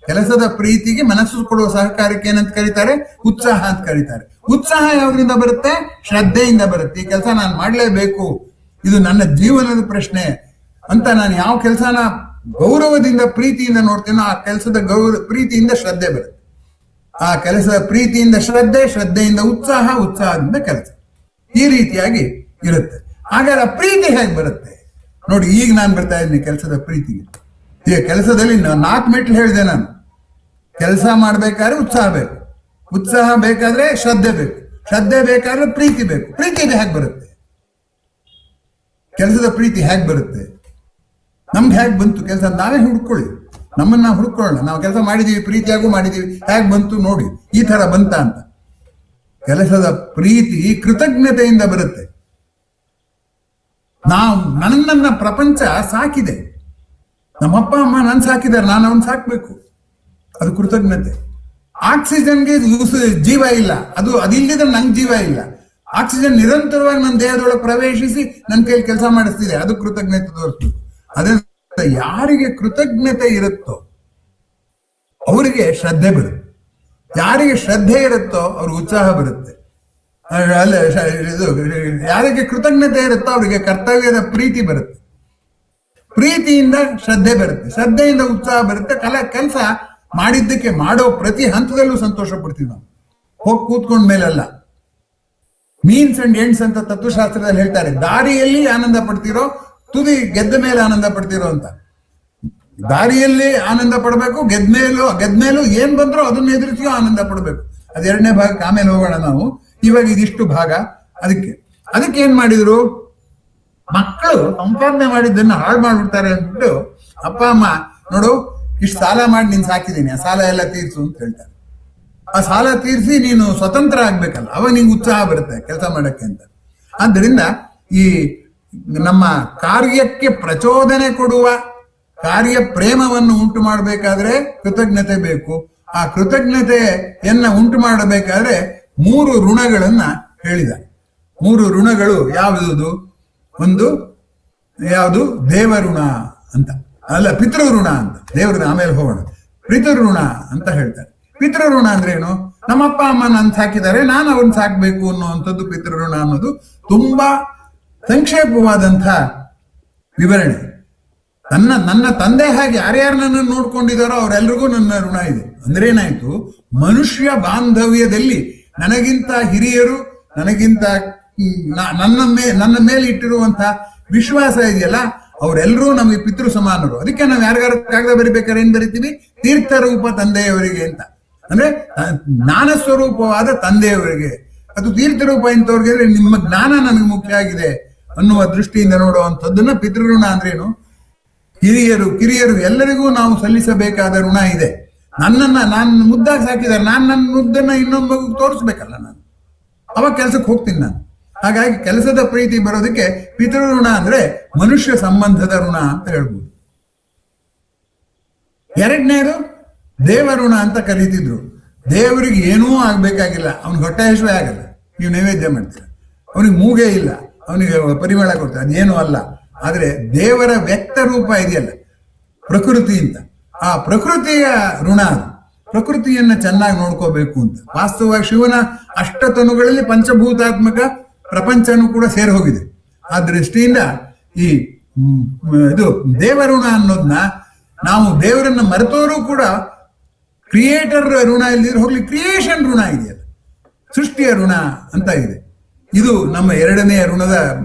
ಕೆಲಸದ ಪ್ರೀತಿಗೆ ಮನಸ್ಸು ಕೊಡುವ ಸಹಕಾರಕ್ಕೆ ಏನಂತ ಕರೀತಾರೆ? ಉತ್ಸಾಹ ಅಂತ ಕರೀತಾರೆ. ಉತ್ಸಾಹ ಯಾವ್ದ್ರಿಂದ ಬರುತ್ತೆ? ಶ್ರದ್ಧೆಯಿಂದ ಬರುತ್ತೆ. ಈ ಕೆಲಸ ನಾನು ಮಾಡ್ಲೇಬೇಕು, ಇದು ನನ್ನ ಜೀವನದ ಪ್ರಶ್ನೆ ಅಂತ ನಾನು ಯಾವ ಕೆಲಸನ ಗೌರವದಿಂದ ಪ್ರೀತಿಯಿಂದ ನೋಡ್ತೀನೋ ಆ ಕೆಲಸದ ಪ್ರೀತಿಯಿಂದ ಶ್ರದ್ಧೆ ಬರುತ್ತೆ. ಆ ಕೆಲಸದ ಪ್ರೀತಿಯಿಂದ ಶ್ರದ್ಧೆ, ಶ್ರದ್ಧೆಯಿಂದ ಉತ್ಸಾಹ, ಉತ್ಸಾಹದಿಂದ ಕೆಲಸ. ಈ ರೀತಿಯಾಗಿ ಇರುತ್ತೆ. ಹಾಗಾದ್ರೆ ಪ್ರೀತಿ ಹೇಗೆ ಬರುತ್ತೆ ನೋಡಿ. ಈಗ ನಾನು ಬರ್ತಾ ಇದ್ದೀನಿ ಕೆಲಸದ ಪ್ರೀತಿಗೆ. ಈಗ ಕೆಲಸದಲ್ಲಿ 4 ಮೆಟ್ಲು ಹೇಳಿದೆ ನಾನು. ಕೆಲಸ ಮಾಡ್ಬೇಕಾದ್ರೆ ಉತ್ಸಾಹ ಬೇಕು, ಉತ್ಸಾಹ ಬೇಕಾದ್ರೆ ಶ್ರದ್ಧೆ ಬೇಕು, ಶ್ರದ್ಧೆ ಬೇಕಾದ್ರೆ ಪ್ರೀತಿ ಬೇಕು. ಪ್ರೀತಿ ಹೇಗೆ ಬರುತ್ತೆ? ಕೆಲಸದ ಪ್ರೀತಿ ಹೇಗೆ ಬರುತ್ತೆ? ನಮ್ಗೆ ಹೇಗೆ ಬಂತು ಕೆಲಸ? ನಾವೇ ಹುಡ್ಕೊಳ್ಳಿ, ನಮ್ಮನ್ನ ನಾವು ಹುಡ್ಕೊಳ್ಳೋಣ. ನಾವು ಕೆಲಸ ಮಾಡಿದೀವಿ, ಪ್ರೀತಿಯಾಗೂ ಮಾಡಿದೀವಿ, ಹೇಗೆ ಬಂತು ನೋಡಿ, ಈ ತರ ಬಂತ ಅಂತ. ಕೆಲಸದ ಪ್ರೀತಿ ಕೃತಜ್ಞತೆಯಿಂದ ಬರುತ್ತೆ. ನನ್ನನ್ನ ಪ್ರಪಂಚ ಸಾಕಿದೆ, ನಮ್ಮಪ್ಪ ಅಮ್ಮ ನನ್ನ ಸಾಕಿದ್ದಾರೆ, ನಾನು ಅವನ್ ಸಾಕ್ಬೇಕು, ಅದು ಕೃತಜ್ಞತೆ. ಆಕ್ಸಿಜನ್ಗೆ ಜೀವ ಇಲ್ಲ, ಅದಿಲ್ಲದಿದ್ರೆ ನಂಗೆ ಜೀವ ಇಲ್ಲ. ಆಕ್ಸಿಜನ್ ನಿರಂತರವಾಗಿ ನನ್ನ ದೇಹದೊಳಗೆ ಪ್ರವೇಶಿಸಿ ನನ್ನ ಕೈಲಿ ಕೆಲಸ ಮಾಡಿಸ್ತಿದೆ, ಅದು ಕೃತಜ್ಞತೆ ತೋರಿಸ್ಬೇಕು. ಅದರಿಂದ ಯಾರಿಗೆ ಕೃತಜ್ಞತೆ ಇರುತ್ತೋ ಅವರಿಗೆ ಶ್ರದ್ಧೆ ಬರುತ್ತೆ. ಯಾರಿಗೆ ಶ್ರದ್ಧೆ ಇರುತ್ತೋ ಅವ್ರಿಗೆ ಉತ್ಸಾಹ ಬರುತ್ತೆ. ಯಾರಿಗೆ ಕೃತಜ್ಞತೆ ಇರುತ್ತೋ ಅವರಿಗೆ ಕರ್ತವ್ಯದ ಪ್ರೀತಿ ಬರುತ್ತೆ. ಪ್ರೀತಿಯಿಂದ ಶ್ರದ್ಧೆ ಬರುತ್ತೆ, ಶ್ರದ್ಧೆಯಿಂದ ಉತ್ಸಾಹ ಬರುತ್ತೆ. ಕೆಲಸ ಮಾಡಿದ್ದಕ್ಕೆ ಮಾಡೋ ಪ್ರತಿ ಹಂತದಲ್ಲೂ ಸಂತೋಷ ಪಡ್ತೀವಿ ನಾವು, ಹೋಗಿ ಕೂತ್ಕೊಂಡ ಮೇಲಲ್ಲ. ಮೀನ್ಸ್ ಅಂಡ್ ಎಂಡ್ಸ್ ಅಂತ ತತ್ವಶಾಸ್ತ್ರದಲ್ಲಿ ಹೇಳ್ತಾರೆ. ದಾರಿಯಲ್ಲಿ ಆನಂದ ಪಡ್ತಿರೋ, ತುದಿ ಗೆದ್ದ ಮೇಲೆ ಆನಂದ ಪಡ್ತಿರೋ ಅಂತ. ದಾರಿಯಲ್ಲಿ ಆನಂದ ಪಡಬೇಕು, ಗೆದ್ಮೇಲೂ ಏನ್ ಬಂದ್ರೂ ಅದನ್ನ ಎದುರಿಸಿಯೋ ಆನಂದ ಪಡಬೇಕು. ಅದ್ ಎರಡನೇ ಭಾಗಕ್ಕೆ ಆಮೇಲೆ ಹೋಗೋಣ ನಾವು. ಇವಾಗ ಇದಿಷ್ಟು ಭಾಗ. ಅದಕ್ಕೆ ಏನ್ ಮಾಡಿದ್ರು, ಮಕ್ಕಳು ಸಂಪಾದನೆ ಮಾಡಿದ್ದನ್ನ ಹಾಳು ಮಾಡ್ಬಿಡ್ತಾರೆ ಅಂದ್ಬಿಟ್ಟು ಅಪ್ಪ ಅಮ್ಮ ನೋಡು ಇಷ್ಟು ಸಾಲ ಮಾಡಿ ನೀನ್ ಸಾಕಿದೀನಿ, ಆ ಸಾಲ ಎಲ್ಲ ತೀರ್ಸು ಅಂತ ಹೇಳ್ತಾರೆ. ಆ ಸಾಲ ತೀರಿಸಿ ನೀನು ಸ್ವತಂತ್ರ ಆಗ್ಬೇಕಲ್ಲ, ಅವಾಗ ನಿಂಗೆ ಉತ್ಸಾಹ ಬರುತ್ತೆ ಕೆಲಸ ಮಾಡಕ್ಕೆ ಅಂತ. ಆದ್ದರಿಂದ ಈ ನಮ್ಮ ಕಾರ್ಯಕ್ಕೆ ಪ್ರಚೋದನೆ ಕೊಡುವ ಕಾರ್ಯ ಪ್ರೇಮವನ್ನು ಉಂಟು ಮಾಡಬೇಕಾದ್ರೆ ಕೃತಜ್ಞತೆ ಬೇಕು. ಆ ಕೃತಜ್ಞತೆಯನ್ನ ಉಂಟು ಮಾಡಬೇಕಾದ್ರೆ 3 ಋಣಗಳನ್ನ ಹೇಳಿದ. 3 ಋಣಗಳು ಯಾವುದು? ಒಂದು ಯಾವುದು? ದೇವಋಣ ಅಂತ, ಅಲ್ಲ ಪಿತೃಋಣ ಅಂತ. ದೇವ್ರ ಆಮೇಲೆ ಹೋಗೋಣ. ಪಿತೃಋಣ ಅಂತ ಹೇಳ್ತಾರೆ. ಪಿತೃಋಣ ಅಂದ್ರೆ ಏನು? ನಮ್ಮಪ್ಪ ಅಮ್ಮ ನಾನು ಸಾಕಿದ್ದಾರೆ, ನಾನು ಅವ್ರನ್ನ ಸಾಕ್ಬೇಕು ಅನ್ನುವಂಥದ್ದು ಪಿತೃಋಣ ಅನ್ನೋದು ತುಂಬಾ ಸಂಕ್ಷೇಪವಾದಂಥ ವಿವರಣೆ. ನನ್ನ ತಂದೆ ಹಾಗೆ ಯಾರ್ಯಾರು ನನ್ನನ್ನು ನೋಡ್ಕೊಂಡಿದಾರೋ ಅವರೆಲ್ರಿಗೂ ನನ್ನ ಋಣ ಇದೆ. ಅಂದ್ರೆ ಏನಾಯ್ತು, ಮನುಷ್ಯ ಬಾಂಧವ್ಯದಲ್ಲಿ ನನಗಿಂತ ಹಿರಿಯರು, ನನಗಿಂತ ನನ್ನ ಮೇಲೆ ಇಟ್ಟಿರುವಂತ ವಿಶ್ವಾಸ ಇದೆಯಲ್ಲ, ಅವರೆಲ್ಲರೂ ನಮಗೆ ಪಿತೃ ಸಮಾನರು. ಅದಕ್ಕೆ ನಾವು ಯಾರಿಗಾರ ಕಾಗದ ಬರಿಬೇಕಾದ್ರೆ ಏನ್ ಬರಿತೀವಿ? ತೀರ್ಥರೂಪ ತಂದೆಯವರಿಗೆ ಅಂತ. ಅಂದ್ರೆ ಜ್ಞಾನ ಸ್ವರೂಪವಾದ ತಂದೆಯವರಿಗೆ. ಅದು ತೀರ್ಥರೂಪ ಇಂಥವ್ರಿಗೆ ಅಂದ್ರೆ ನಿಮ್ಮ ಜ್ಞಾನ ನನಗೆ ಮುಖ್ಯ ಆಗಿದೆ ಅನ್ನುವ ದೃಷ್ಟಿಯಿಂದ ನೋಡುವಂಥದ್ದನ್ನ ಪಿತೃಋಣ ಅಂದ್ರೇನು? ಹಿರಿಯರು ಕಿರಿಯರು ಎಲ್ಲರಿಗೂ ನಾವು ಸಲ್ಲಿಸಬೇಕಾದ ಋಣ ಇದೆ. ನಾನು ಮುದ್ದಾಗಿ ಸಾಕಿದ್ದಾರೆ, ನನ್ನ ಮುದ್ದನ್ನ ಇನ್ನೊಬ್ಬ ತೋರಿಸ್ಬೇಕಲ್ಲ, ನಾನು ಅವಾಗ ಕೆಲ್ಸಕ್ಕೆ ಹೋಗ್ತೀನಿ ನಾನು. ಹಾಗಾಗಿ ಕೆಲಸದ ಪ್ರೀತಿ ಬರೋದಕ್ಕೆ ಪಿತೃಋಣ ಅಂದ್ರೆ ಮನುಷ್ಯ ಸಂಬಂಧದ ಋಣ ಅಂತ ಹೇಳ್ಬೋದು. ಎರಡನೇದು ದೇವಋಣ ಅಂತ ಕರೀತಿದ್ರು. ದೇವರಿಗೆ ಏನೂ ಆಗ್ಬೇಕಾಗಿಲ್ಲ, ಅವನಿಗೆ ಹೊಟ್ಟೆ ಹಸಿವೆ ಆಗಲ್ಲ, ನೀವು ನೈವೇದ್ಯ ಮಾಡ್ತೀರ. ಅವನಿಗೆ ಮೂಗೇ ಇಲ್ಲ, ಅವನಿಗೆ ಪರಿಮಳ ಕೊಡ್ತಾರೆ, ಅದೇನು ಅಲ್ಲ. ಆದ್ರೆ ದೇವರ ವ್ಯಕ್ತ ರೂಪ ಇದೆಯಲ್ಲ ಪ್ರಕೃತಿ ಅಂತ, ಆ ಪ್ರಕೃತಿಯ ಋಣ ಅದು. ಪ್ರಕೃತಿಯನ್ನ ಚೆನ್ನಾಗಿ ನೋಡ್ಕೋಬೇಕು ಅಂತ. ವಾಸ್ತವವಾಗಿ ಶಿವನ ಅಷ್ಟತನುಗಳಲ್ಲಿ ಪಂಚಭೂತಾತ್ಮಕ ಪ್ರಪಂಚನೂ ಕೂಡ ಸೇರಿ ಹೋಗಿದೆ. ಆ ದೃಷ್ಟಿಯಿಂದ ಈ ಇದು ದೇವಋಣ ಅನ್ನೋದನ್ನ ನಾವು ದೇವರನ್ನ ಮರೆತವರು ಕೂಡ ಕ್ರಿಯೇಟರ್ ಋಣ ಇಲ್ದಿದ್ರೆ ಹೋಗ್ಲಿ, ಕ್ರಿಯೇಷನ್ ಋಣ ಇದೆಯಲ್ಲ, ಸೃಷ್ಟಿಯ ಋಣ ಅಂತ ಇದೆ. ಇದು ನಮ್ಮ ಎರಡನೆಯ ಋಣದ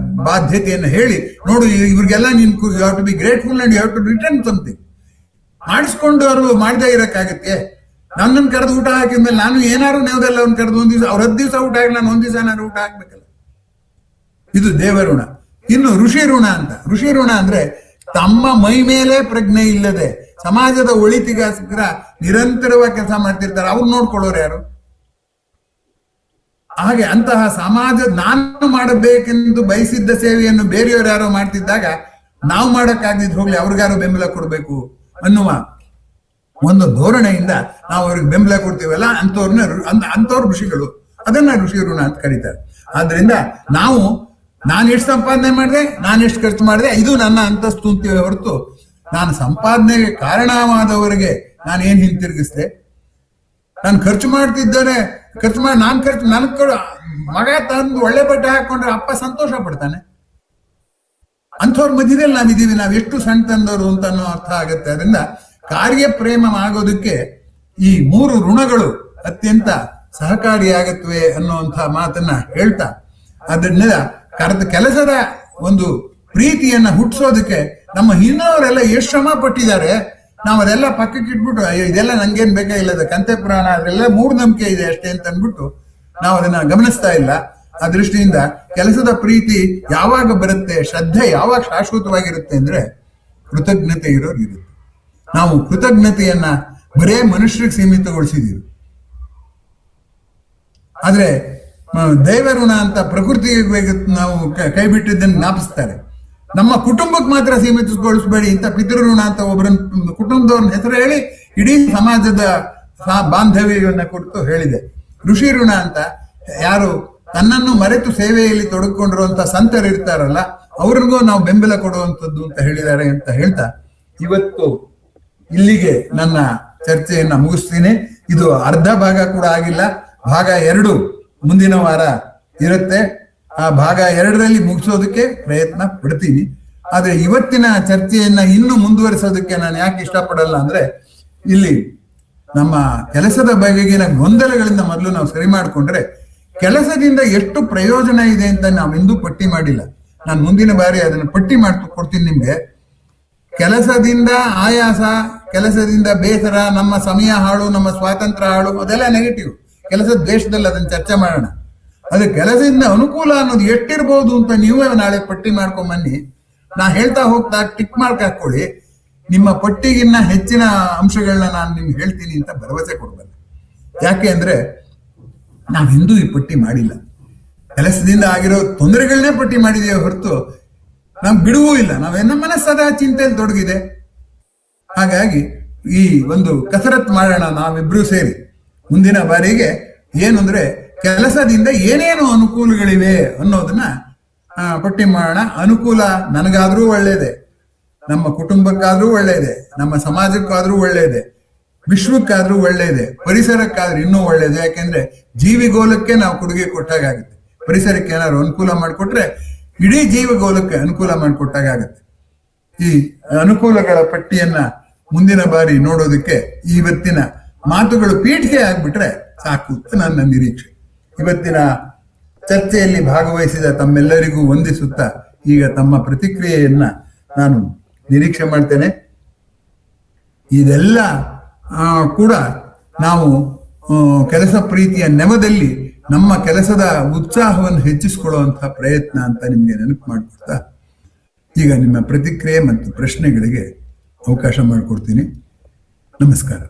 ಬಾಧ್ಯತೆಯನ್ನು ಹೇಳಿ ನೋಡು, ಇವ್ರಿಗೆಲ್ಲ ನೀನ್ you have to be grateful and you have to return something. ಮಾಡಿಸ್ಕೊಂಡು ಅವರು ಮಾಡದೇ ಇರಕ್ಕಾಗತ್ತೆ. ನನ್ನನ್ನು ಕರೆದು ಊಟ ಹಾಕಿದ್ಮೇಲೆ ನಾನು ಏನಾರು ನೆವದೆಲ್ಲ ಅವ್ನು ಕರೆದು ಒಂದ್ ದಿವಸ, ಅವ್ರ 10 ದಿವಸ ಊಟ ಆಗಿ ನಾನು 1 ದಿವಸ ನಾನು ಊಟ ಹಾಕ್ಬೇಕಲ್ಲ. ಇದು ದೇವಋಣ. ಇನ್ನು ಋಷಿ ಋಣ ಅಂತ. ಋಷಿ ಋಣ ಅಂದ್ರೆ ತಮ್ಮ ಮೈ ಮೇಲೆ ಪ್ರಜ್ಞೆ ಇಲ್ಲದೆ ಸಮಾಜದ ಒಳಿತಿಗೋಸ್ಕರ ನಿರಂತರವಾಗಿ ಕೆಲಸ ಮಾಡ್ತಿರ್ತಾರೆ. ಅವ್ರು ನೋಡ್ಕೊಳ್ಳೋರು ಯಾರು? ಹಾಗೆ ಅಂತಹ ಸಮಾಜ ನಾನು ಮಾಡಬೇಕೆಂದು ಬಯಸಿದ್ದ ಸೇವೆಯನ್ನು ಬೇರೆಯವರು ಯಾರೋ ಮಾಡ್ತಿದ್ದಾಗ ನಾವು ಮಾಡಕ್ಕಾಗದಿದ್ದು ಹೋಗ್ಲಿ, ಅವ್ರಿಗಾರು ಬೆಂಬಲ ಕೊಡಬೇಕು ಅನ್ನುವ ಒಂದು ಧೋರಣೆಯಿಂದ ನಾವು ಅವ್ರಿಗೆ ಬೆಂಬಲ ಕೊಡ್ತೀವಲ್ಲ, ಅಂಥವ್ರು ಋಷಿಗಳು. ಅದನ್ನ ಋಷಿ ಋಣ ಅಂತ ಕರೀತಾರೆ. ಆದ್ರಿಂದ ನಾನು ಎಷ್ಟು ಸಂಪಾದನೆ ಮಾಡಿದೆ, ನಾನು ಎಷ್ಟು ಖರ್ಚು ಮಾಡಿದೆ, ಇದು ನನ್ನ ಅಂತಸ್ತು ಅಂತೀವಿ ಹೊರತು ನಾನು ಸಂಪಾದನೆಗೆ ಕಾರಣವಾದವರಿಗೆ ನಾನು ಏನ್ ಹಿಂತಿರುಗಿಸ್ದೆ. ನಾನು ಖರ್ಚು ಮಾಡ್ತಿದ್ದೇನೆ, ನನಗೆ ಮಗ ತಂದು ಒಳ್ಳೆ ಬಟ್ಟೆ ಹಾಕೊಂಡ್ರೆ ಅಪ್ಪ ಸಂತೋಷ ಪಡ್ತಾನೆ. ಅಂಥವ್ರ ಮಧ್ಯದಲ್ಲಿ ನಾವಿದ್ದೀವಿ. ನಾವು ಎಷ್ಟು ಸಣ್ಣ ತಂದವರು ಅಂತ ಅನ್ನೋ ಅರ್ಥ ಆಗುತ್ತೆ. ಅದರಿಂದ ಕಾರ್ಯಪ್ರೇಮ ಆಗೋದಕ್ಕೆ ಈ 3 ಋಣಗಳು ಅತ್ಯಂತ ಸಹಕಾರಿಯಾಗತ್ವೆ ಅನ್ನುವಂಥ ಮಾತನ್ನ ಹೇಳ್ತಾ, ಅದರಿಂದ ಕೆಲಸದ ಒಂದು ಪ್ರೀತಿಯನ್ನ ಹುಟ್ಟಿಸೋದಕ್ಕೆ ನಮ್ಮ ಹಿಂದಿನವರೆಲ್ಲ ಎಷ್ಟು ಶ್ರಮ ಪಟ್ಟಿದ್ದಾರೆ. ನಾವು ಅದೆಲ್ಲ ಪಕ್ಕಕ್ಕೆ ಇಟ್ಬಿಟ್ಟು ಇದೆಲ್ಲ ನಂಗೇನ್ ಬೇಕಾಗಿಲ್ಲ, ಕಂತೆ ಪುರಾಣ ಅದೆಲ್ಲ ಮೂಢನಂಬಿಕೆ ಇದೆ ಅಷ್ಟೇ ಅಂತ ಅಂದ್ಬಿಟ್ಟು ನಾವು ಅದನ್ನ ಗಮನಿಸ್ತಾ ಇಲ್ಲ. ಆ ದೃಷ್ಟಿಯಿಂದ ಕೆಲಸದ ಪ್ರೀತಿ ಯಾವಾಗ ಬರುತ್ತೆ, ಶ್ರದ್ಧೆ ಯಾವಾಗ ಶಾಶ್ವತವಾಗಿರುತ್ತೆ ಅಂದ್ರೆ ಕೃತಜ್ಞತೆ ಇರೋರಿರುತ್ತೆ. ನಾವು ಕೃತಜ್ಞತೆಯನ್ನ ಬರೇ ಮನುಷ್ಯರಿಗೆ ಸೀಮಿತಗೊಳಿಸಿದೀವಿ. ಆದ್ರೆ ದೈವಋಣ ಅಂತ ಪ್ರಕೃತಿಗೆ ನಾವು ಕೈ ಬಿಟ್ಟಿದ್ದನ್ನು ಜ್ಞಾಪಿಸ್ತಾರೆ. ನಮ್ಮ ಕುಟುಂಬಕ್ಕೆ ಮಾತ್ರ ಸೀಮಿತಗೊಳಿಸಬೇಡಿ ಅಂತ ಪಿತೃಋಣ ಅಂತ ಒಬ್ಬರನ್ನ ಕುಟುಂಬದವ್ರನ್ನ ಹೆಸರು ಹೇಳಿ ಇಡೀ ಸಮಾಜದ ಬಾಂಧವ್ಯವನ್ನ ಕುರಿತು ಹೇಳಿದೆ. ಋಷಿ ಋಣ ಅಂತ ಯಾರು ತನ್ನನ್ನು ಮರೆತು ಸೇವೆಯಲ್ಲಿ ತೊಡಗಿಕೊಂಡಿರುವಂತ ಸಂತರು ಇರ್ತಾರಲ್ಲ, ಅವ್ರಿಗೂ ನಾವು ಬೆಂಬಲ ಕೊಡುವಂಥದ್ದು ಅಂತ ಹೇಳಿದ್ದಾರೆ ಅಂತ ಹೇಳ್ತಾ ಇವತ್ತು ಇಲ್ಲಿಗೆ ನನ್ನ ಚರ್ಚೆಯನ್ನ ಮುಗಿಸ್ತೀನಿ. ಇದು ಅರ್ಧ ಭಾಗ ಕೂಡ ಆಗಿಲ್ಲ. ಭಾಗ 2 ಮುಂದಿನ ವಾರ ಇರುತ್ತೆ. ಆ ಭಾಗ 2ರಲ್ಲಿ ಮುಗಿಸೋದಕ್ಕೆ ಪ್ರಯತ್ನ ಪಡ್ತೀನಿ. ಆದ್ರೆ ಇವತ್ತಿನ ಚರ್ಚೆಯನ್ನ ಇನ್ನೂ ಮುಂದುವರಿಸೋದಕ್ಕೆ ನಾನು ಯಾಕೆ ಇಷ್ಟಪಡಲ್ಲ ಅಂದ್ರೆ, ಇಲ್ಲಿ ನಮ್ಮ ಕೆಲಸದ ಬಗೆಗಿನ ಗೊಂದಲಗಳಿಂದ ಮೊದಲು ನಾವು ಸರಿ ಮಾಡಿಕೊಂಡ್ರೆ ಕೆಲಸದಿಂದ ಎಷ್ಟು ಪ್ರಯೋಜನ ಇದೆ ಅಂತ ನಾವೆಂದೂ ಪಟ್ಟಿ ಮಾಡಿಲ್ಲ. ನಾನು ಮುಂದಿನ ಬಾರಿ ಅದನ್ನು ಪಟ್ಟಿ ಮಾಡಿ ಕೊಡ್ತೀನಿ ನಿಮ್ಗೆ. ಕೆಲಸದಿಂದ ಆಯಾಸ, ಕೆಲಸದಿಂದ ಬೇಸರ, ನಮ್ಮ ಸಮಯ ಹಾಳು, ನಮ್ಮ ಸ್ವಾತಂತ್ರ್ಯ ಹಾಳು, ಅದೆಲ್ಲ ನೆಗೆಟಿವ್. ಕೆಲಸದ ದೇಶದಲ್ಲಿ ಅದನ್ನ ಚರ್ಚೆ ಮಾಡೋಣ. ಅದೇ ಕೆಲಸದಿಂದ ಅನುಕೂಲ ಅನ್ನೋದು ಎಷ್ಟಿರ್ಬೋದು ಅಂತ ನೀವೇ ನಾಳೆ ಪಟ್ಟಿ ಮಾಡ್ಕೊಂಡ್ ಬನ್ನಿ. ನಾ ಹೇಳ್ತಾ ಹೋಗ್ತಾ ಟಿಕ್ ಮಾರ್ಕ್ ಹಾಕೊಳ್ಳಿ. ನಿಮ್ಮ ಪಟ್ಟಿಗಿನ್ನ ಹೆಚ್ಚಿನ ಅಂಶಗಳನ್ನ ನಾನು ನಿಮ್ಗೆ ಹೇಳ್ತೀನಿ ಅಂತ ಭರವಸೆ ಕೊಡ್ಬಲ್ಲ. ಯಾಕೆ ಅಂದ್ರೆ ನಾವೆಂದೂ ಈ ಪಟ್ಟಿ ಮಾಡಿಲ್ಲ. ಕೆಲಸದಿಂದ ಆಗಿರೋ ತೊಂದರೆಗಳನ್ನೇ ಪಟ್ಟಿ ಮಾಡಿದೆಯೇ ಹೊರತು ನಾವು ಬಿಡುವೂ ಇಲ್ಲ. ನಮ್ಮ ಮನಸ್ಸದ ಚಿಂತೆಯಲ್ಲಿ ತೊಡಗಿದೆ. ಹಾಗಾಗಿ ಈ ಒಂದು ಕಸರತ್ ಮಾಡೋಣ ನಾವಿಬ್ರು ಸೇರಿ. ಮುಂದಿನ ಬಾರಿಗೆ ಏನು ಅಂದ್ರೆ ಕೆಲಸದಿಂದ ಏನೇನು ಅನುಕೂಲಗಳಿವೆ ಅನ್ನೋದನ್ನ ಪಟ್ಟಿ ಮಾಡೋಣ. ಅನುಕೂಲ ನನಗಾದ್ರೂ ಒಳ್ಳೇದೆ, ನಮ್ಮ ಕುಟುಂಬಕ್ಕಾದ್ರೂ ಒಳ್ಳೇದೆ, ನಮ್ಮ ಸಮಾಜಕ್ಕಾದ್ರೂ ಒಳ್ಳೇದೆ, ವಿಶ್ವಕ್ಕಾದ್ರೂ ಒಳ್ಳೇದೆ, ಪರಿಸರಕ್ಕಾದ್ರೂ ಇನ್ನೂ ಒಳ್ಳೇದು. ಯಾಕೆಂದ್ರೆ ಜೀವಿಗೋಲಕ್ಕೆ ನಾವು ಕೊಡುಗೆ ಕೊಟ್ಟಾಗುತ್ತೆ. ಪರಿಸರಕ್ಕೆ ಏನಾದ್ರು ಅನುಕೂಲ ಮಾಡಿಕೊಟ್ರೆ ಇಡೀ ಜೀವಗೋಲಕ್ಕೆ ಅನುಕೂಲ ಮಾಡಿಕೊಟ್ಟಾಗುತ್ತೆ. ಈ ಅನುಕೂಲಗಳ ಪಟ್ಟಿಯನ್ನ ಮುಂದಿನ ಬಾರಿ ನೋಡೋದಕ್ಕೆ ಇವತ್ತಿನ ಮಾತುಗಳು ಪೀಠಿಕೆ ಆಗ್ಬಿಟ್ರೆ ಸಾಕು ಅಂತ ನನ್ನ ನಿರೀಕ್ಷೆ. ಇವತ್ತಿನ ಚರ್ಚೆಯಲ್ಲಿ ಭಾಗವಹಿಸಿದ ತಮ್ಮೆಲ್ಲರಿಗೂ ವಂದಿಸುತ್ತಾ ಈಗ ತಮ್ಮ ಪ್ರತಿಕ್ರಿಯೆಯನ್ನ ನಾನು ನಿರೀಕ್ಷೆ ಮಾಡ್ತೇನೆ. ಇದೆಲ್ಲ ಕೂಡ ನಾವು ಕೆಲಸ ಪ್ರೀತಿಯ ನೆವದಲ್ಲಿ ನಮ್ಮ ಕೆಲಸದ ಉತ್ಸಾಹವನ್ನು ಹೆಚ್ಚಿಸಿಕೊಳ್ಳುವಂತಹ ಪ್ರಯತ್ನ ಅಂತ ನಿಮ್ಗೆ ನೆನಪು ಮಾಡಿಕೊಡ್ತಾ ಈಗ ನಿಮ್ಮ ಪ್ರತಿಕ್ರಿಯೆ ಮತ್ತು ಪ್ರಶ್ನೆಗಳಿಗೆ ಅವಕಾಶ ಮಾಡಿಕೊಡ್ತೀನಿ. ನಮಸ್ಕಾರ.